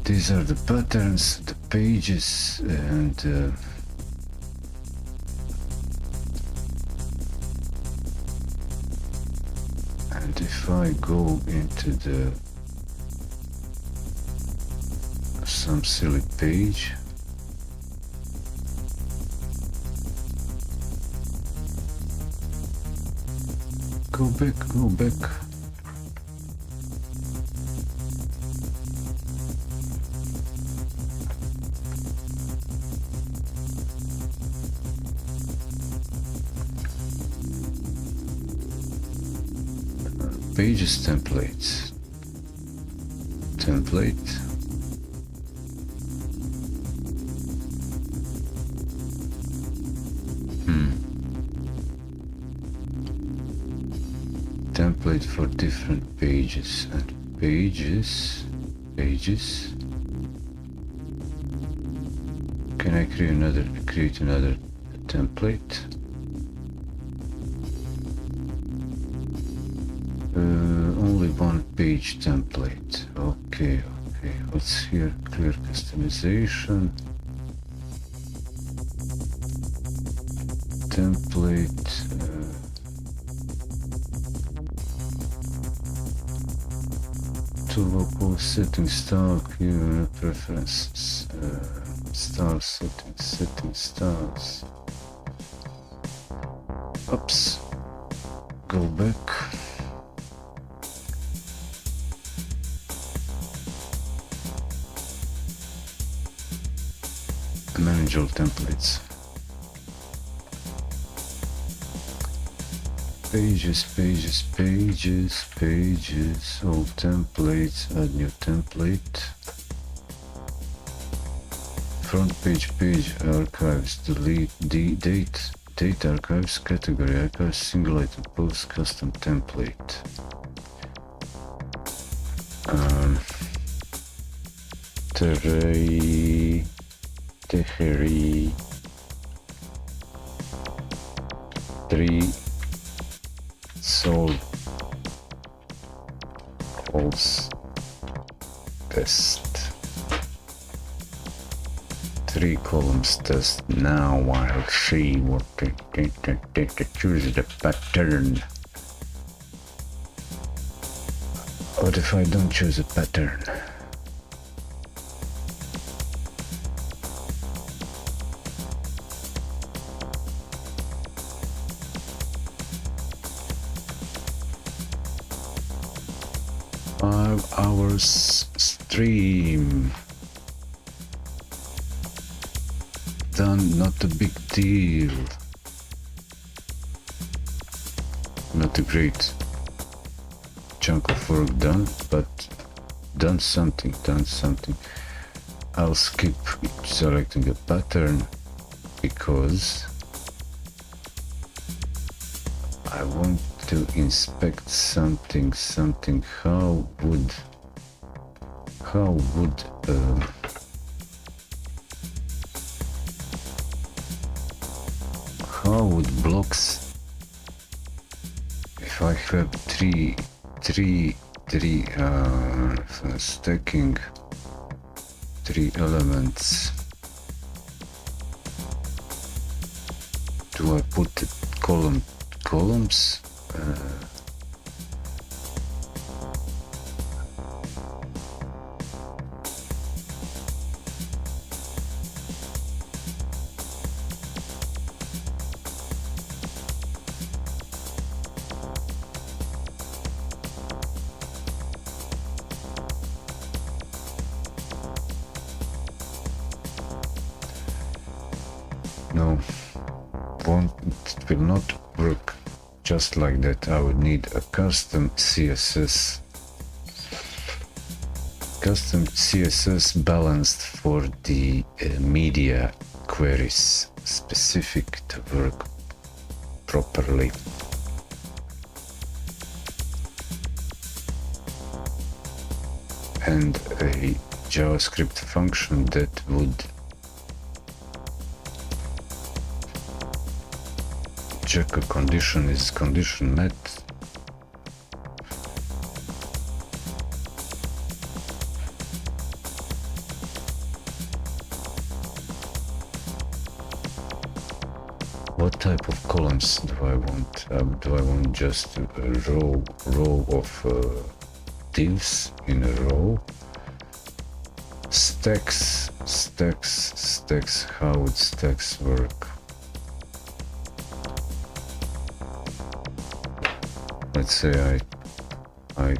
These are the patterns, the pages, and if I go into some silly page, go back. Pages template. Template for different pages and pages. Can I create another template? Only one page template. Okay. What's here? Clear customization. Template. Local setting style, key preferences, style setting styles. Oops. Go back. individual templates. Pages, pages, pages, pages, all templates, add new template. Front page, page archives, delete, date archives, category archives, single item post, custom template. Teheri 3 solve false test. 3 columns test. Now I'll see what choose the pattern. What if I don't choose a pattern? Hours stream done, not a big deal, not a great chunk of work done, but done something. I'll skip selecting a pattern because I want to inspect something. How would blocks, if I have three stacking 3 elements, do I put the columns? No, it will not work just like that. I would need a custom CSS. Custom CSS balanced for the media queries, specific to work properly. And a JavaScript function that would check a condition. Is condition met? What type of columns do I want? Do I want just a row of divs in a row? Stacks. How would stacks work? Let's say I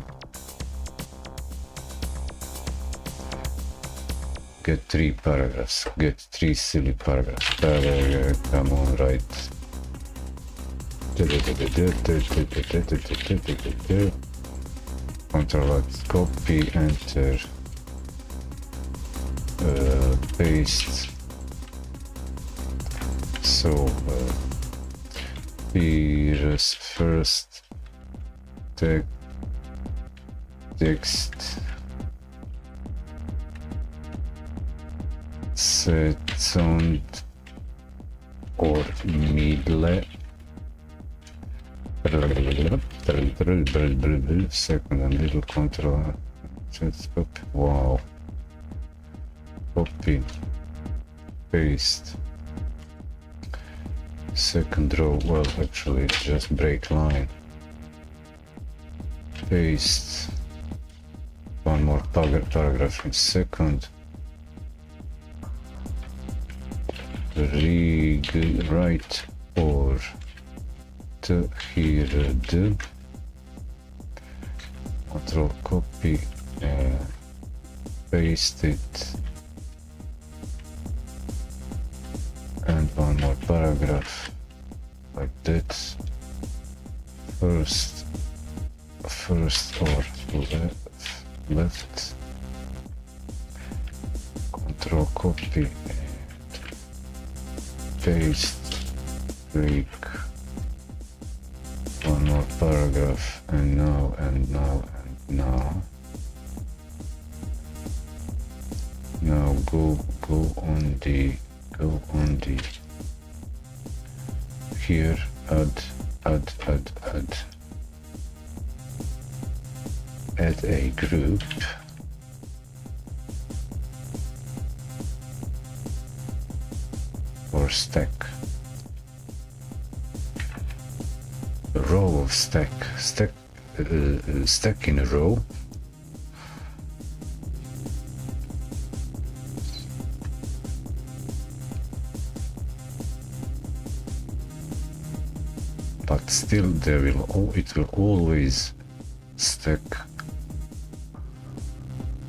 get 3 paragraphs, get 3 silly paragraphs. Come on, right. Control copy, enter, paste. So here's first text set sound or middle second and little control. Just copy. Wow. Copy, paste, second row. Well, actually it's just break line. Paste, one more paragraph in second. Rewrite or to here the control copy, paste it one more paragraph like that. First or left. Control copy and paste. Click. One more paragraph, and now. Now go on the here, add a group. Or stack. A row of stack in a row. But still it will always stack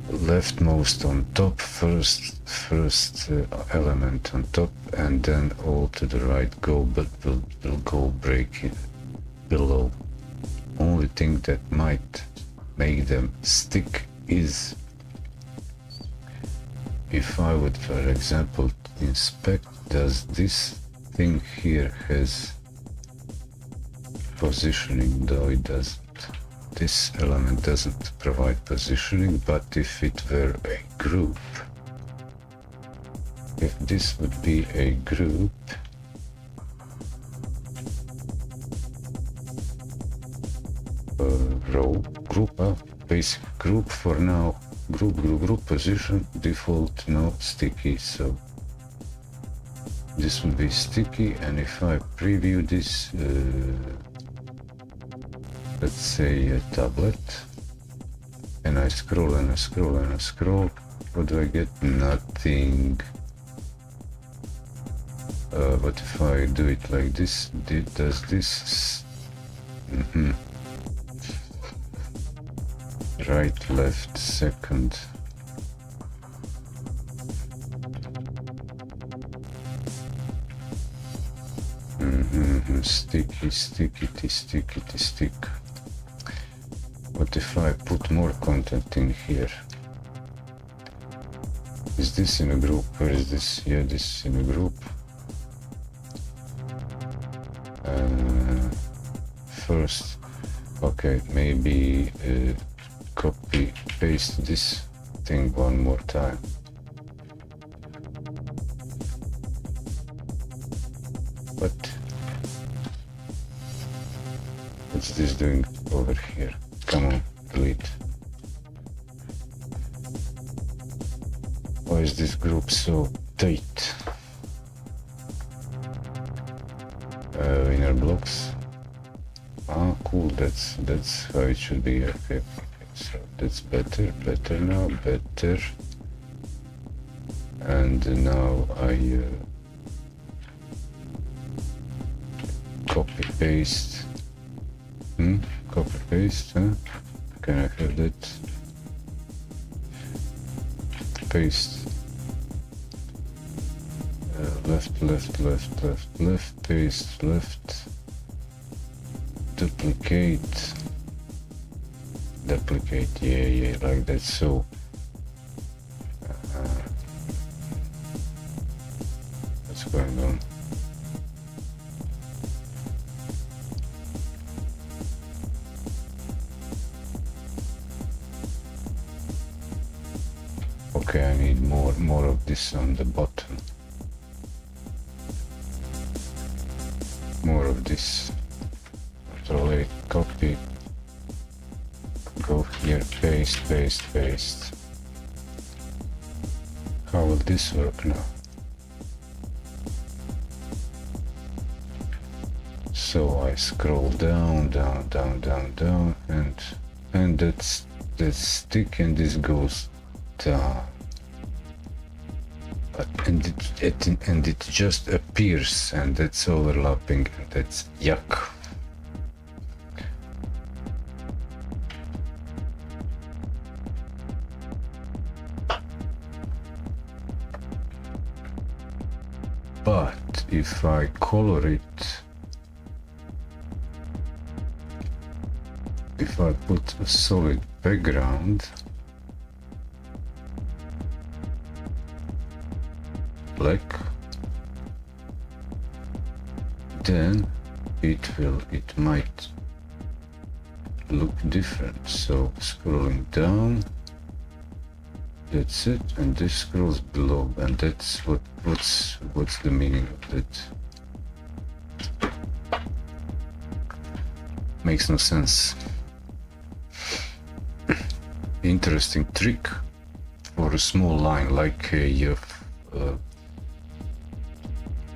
leftmost on top, first element on top, and then all to the right will go breaking below. Only thing that might make them stick is if I would, for example, inspect, does this thing here has positioning? Though it doesn't. This element doesn't provide positioning, but if it were a group, if this would be a group, basic group for now, group position, default, no sticky, so this would be sticky. And if I preview this, let's say a tablet, and I scroll, what do I get? Nothing. But if I do it like this, does this? Right, left, second. Stick. What if I put more content in here? Is this in a group? Where is this? Yeah, this is in a group. First, okay, maybe copy paste this thing one more time. What? What's this doing over here? Come on, do it. Why is this group so tight? Inner blocks. Ah, cool. That's how it should be. Okay. So that's better now, better. And now I copy paste. Copy paste. Can I have that? Paste. Left, paste, left. Duplicate, yeah, like that. So what's going on? Okay, I need more of this on the bottom. More of this. Control A, copy, go here, paste. How will this work now? So I scroll down, and that's stick, and this goes down. And it just appears, and that's overlapping, and that's yuck. But if I color it, if I put a solid background, black, then it might look different. So scrolling down, that's it, and this scrolls below, and that's what's the meaning of it. Makes no sense. Interesting trick for a small line, like a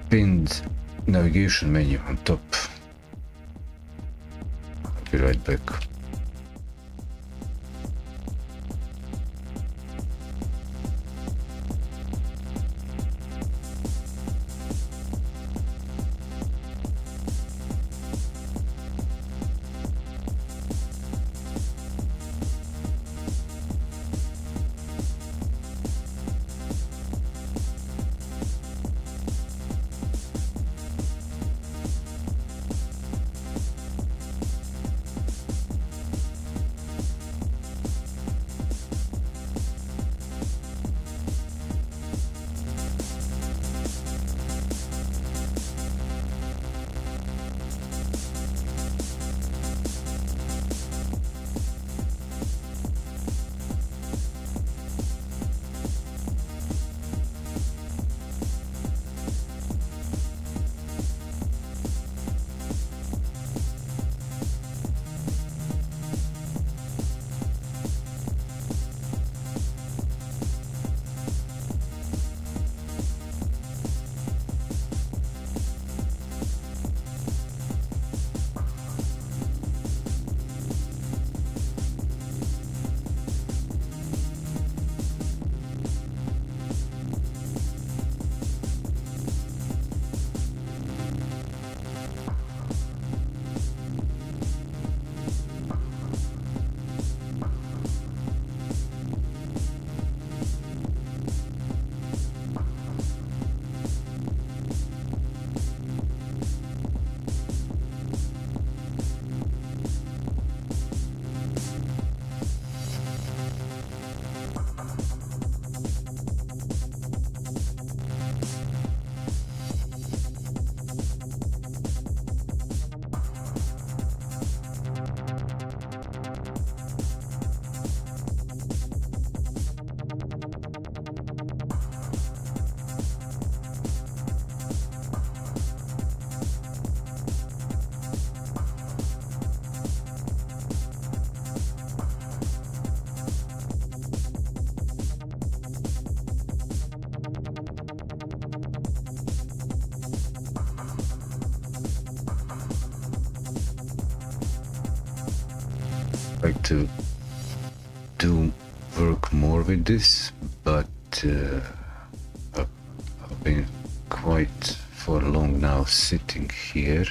pinned navigation menu on top. I'll be right back. Like to work more with this, but I've been quite for long now sitting here.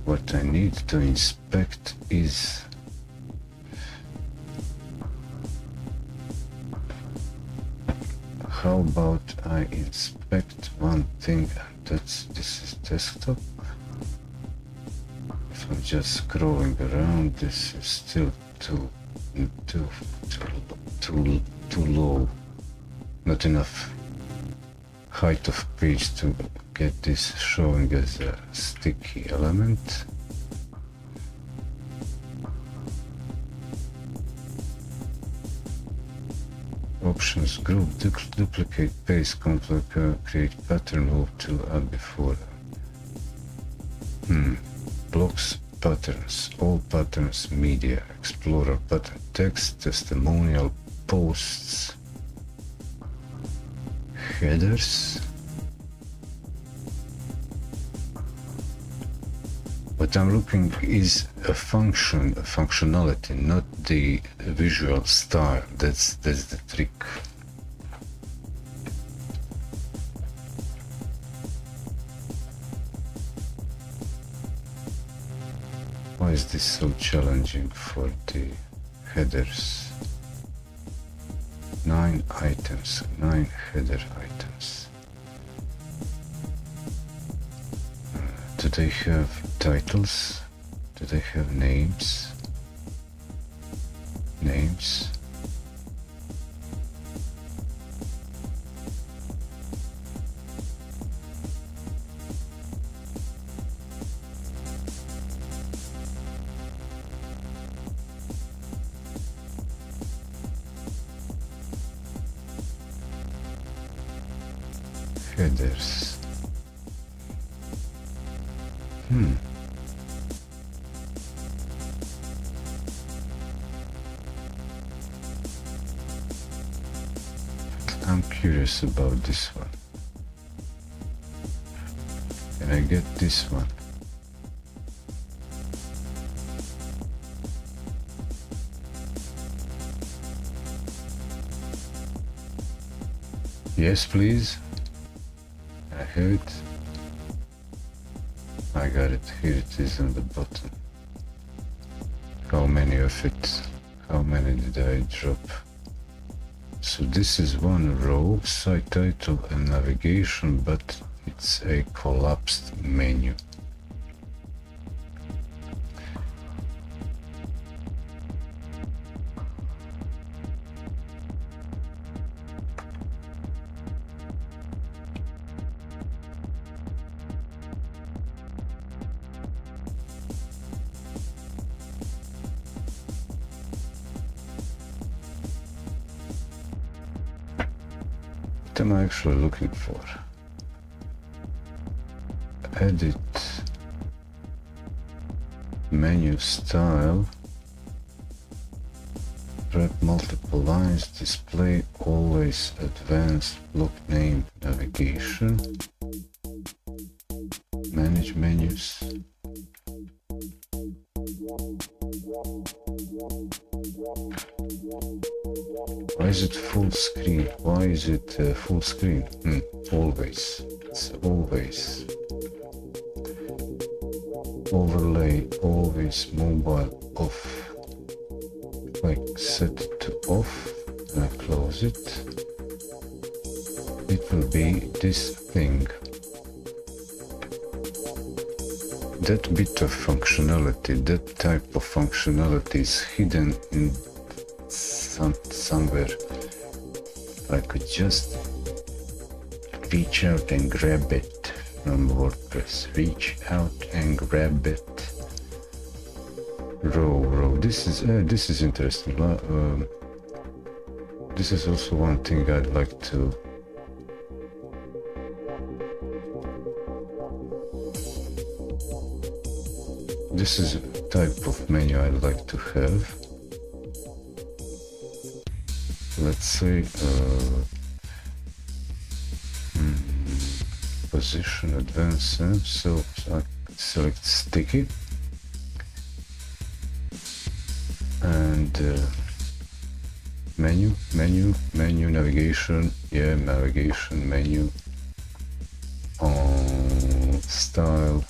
What I need to inspect is how about I inspect one thing, and this is desktop. If I'm just scrolling around, this is still too low. Not enough height of page to get this showing as a sticky element. Options, group, duplicate, paste, create pattern, move to add before. Blocks, patterns, all patterns, media, explorer, pattern, text, testimonial, posts, headers. What I'm looking is a functionality, not the visual style. That's the trick. Why is this so challenging for the headers? 9 items, 9 header items. Do they have titles? Do they have names? Names? Headers. I'm curious about this one. Can I get this one? Yes, please. I have it. I got it. Here it is on the bottom. How many of it? How many did I drop? So this is one row, site title and navigation, but it's a collapsed menu. What am I actually looking for? Edit, menu style, wrap multiple lines, display always advanced block name navigation, manage menus. Why is it full screen? Why is it full screen? Always. It's always. Overlay, always mobile off. If I set it to off and I close it, it will be this thing. That bit of functionality, that type of functionality is hidden in somewhere. I could just reach out and grab it from WordPress. Reach out and grab it. Row. This is interesting. This is also one thing I'd like to. This is a type of menu I'd like to have. Let's say position advanced, so I select sticky and menu navigation, navigation menu on style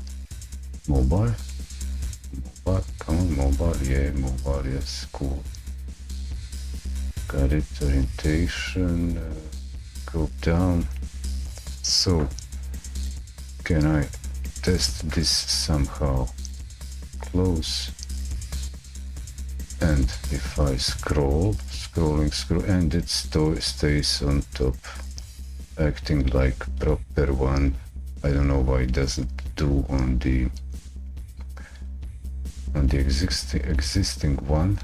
mobile, come on, mobile, yes, cool. Got it, orientation, go down. So, can I test this somehow? Close. And if I scroll, and it stays on top, acting like proper one. I don't know why it doesn't do on the existing one.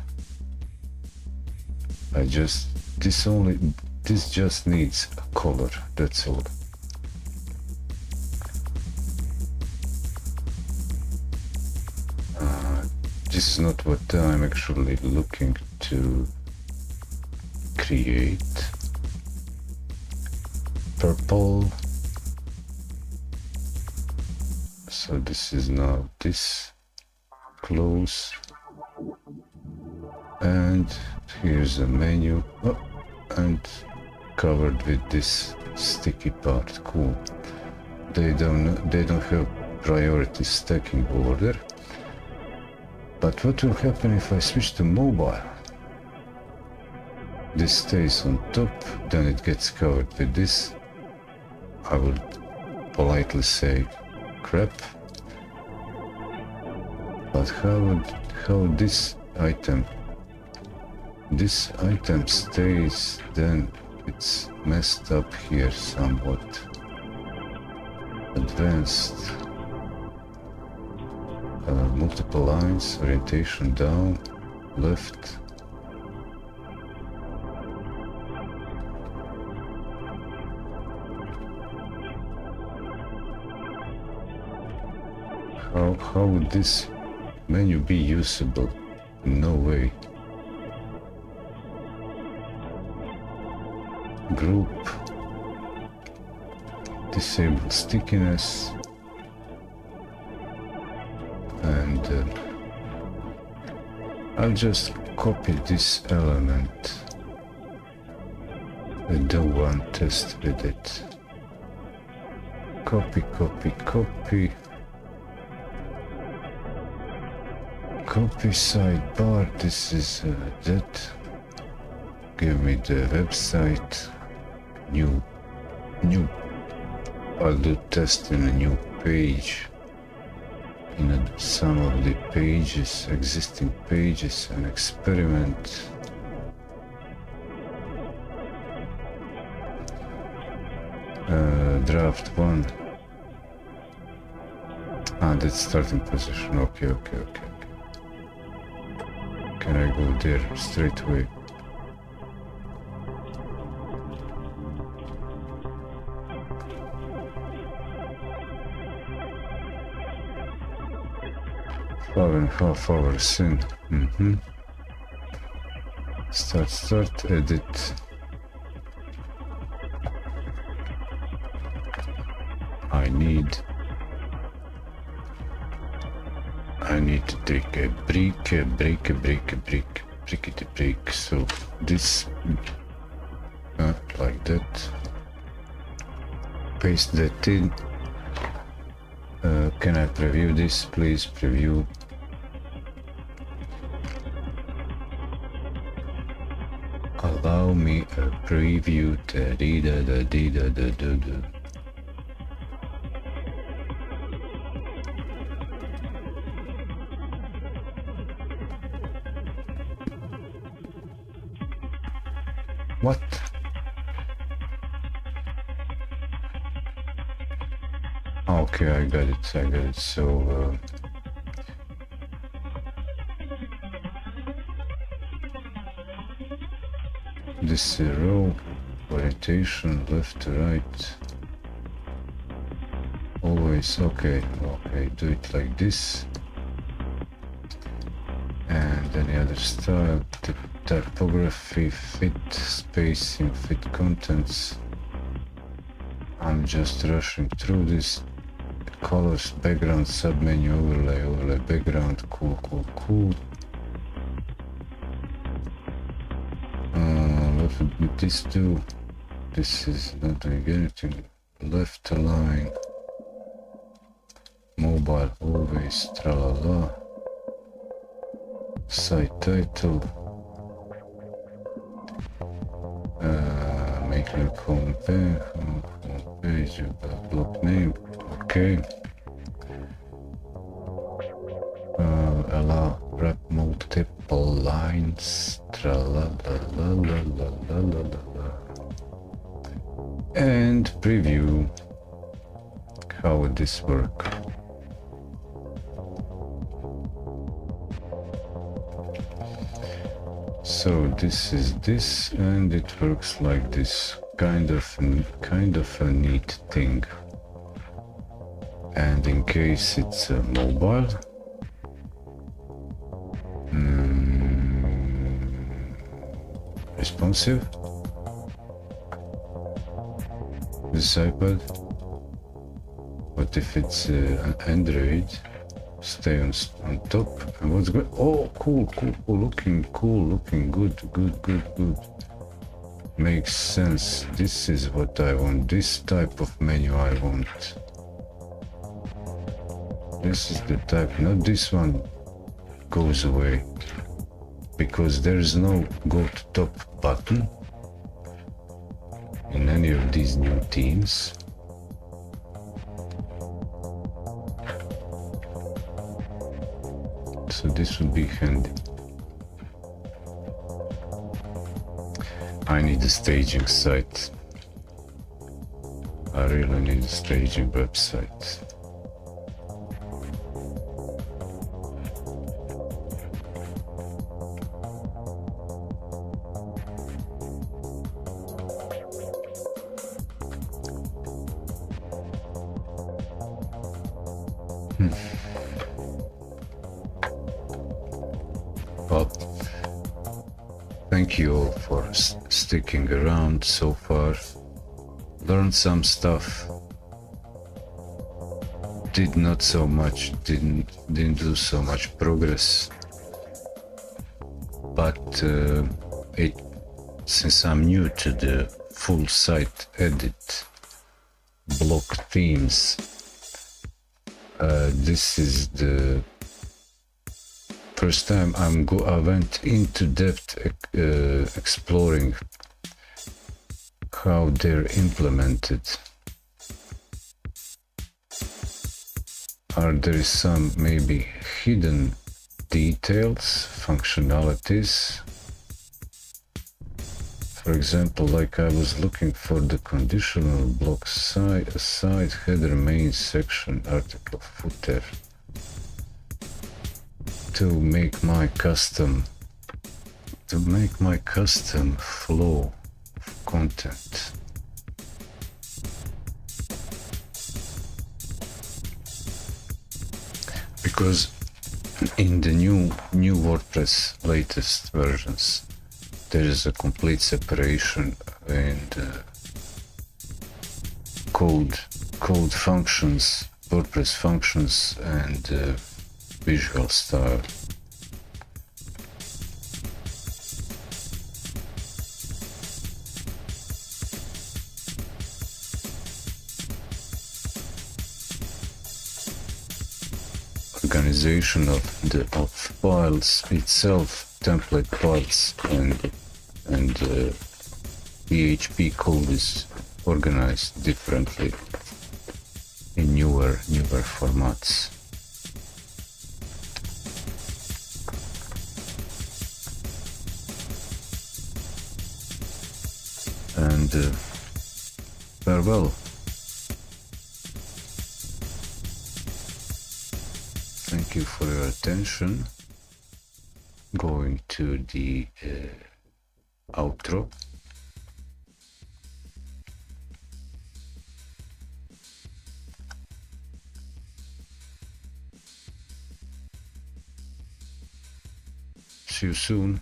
This just needs a color, that's all. This is not what I'm actually looking to create. Purple. So this is now this. Close. And here's a menu, and covered with this sticky part. Cool. They don't have priority stacking order. But what will happen if I switch to mobile? This stays on top, then it gets covered with this. I would politely say crap. But how this item stays, then it's messed up here somewhat. Advanced. Multiple lines, orientation down, left. How would this menu be usable? No way. Group. Disable stickiness. And I'll just copy this element. I don't want to test with it. Copy, copy, copy. Copy sidebar, this is that. Give me the website. New. I'll do test in a new page. In some of the pages, existing pages, and experiment. Draft 1. That's starting position. Okay. Can I go there straight away? Five and a half hours in. Start, edit. I need to take a break, so this, like that, paste that in. Can I preview this, please? Preview. Allow me a preview. What? Okay, I got it. So this row, orientation left to right, always. Okay, do it like this. And any other style, typography, fit, spacing, fit contents. I'm just rushing through this. Colors, background, submenu, overlay, background, cool. What would this do? This is not doing anything. Left align, mobile, always, tralala. Site title, make link home page, block name. Okay. Allow wrap multiple lines. And preview. How would this work? So this is this, and it works like this. Kind of a neat thing. And in case it's mobile, responsive, this iPad. What if it's an Android? Stay on top. And what's good? Oh, cool, looking good. Makes sense. This is what I want. This type of menu I want. This is the type, not this one. Goes away. because there is no go to top button in any of these new themes. So this would be handy. I need a staging site. I really need a staging website. Well, thank you all for sticking around so far. Learned some stuff. Didn't do so much progress. But since I'm new to the full site edit block themes, this is the first time I went into depth exploring how they're implemented. Are there some maybe hidden details, functionalities? For example, like I was looking for the conditional block side header main section article footer to make my custom flow of content. Because in the new WordPress latest versions, there is a complete separation and code functions, WordPress functions, and visual style. Organization of files itself, template files, and PHP code is organized differently in newer formats. And farewell. Thank you for your attention. Going to the outro. See you soon.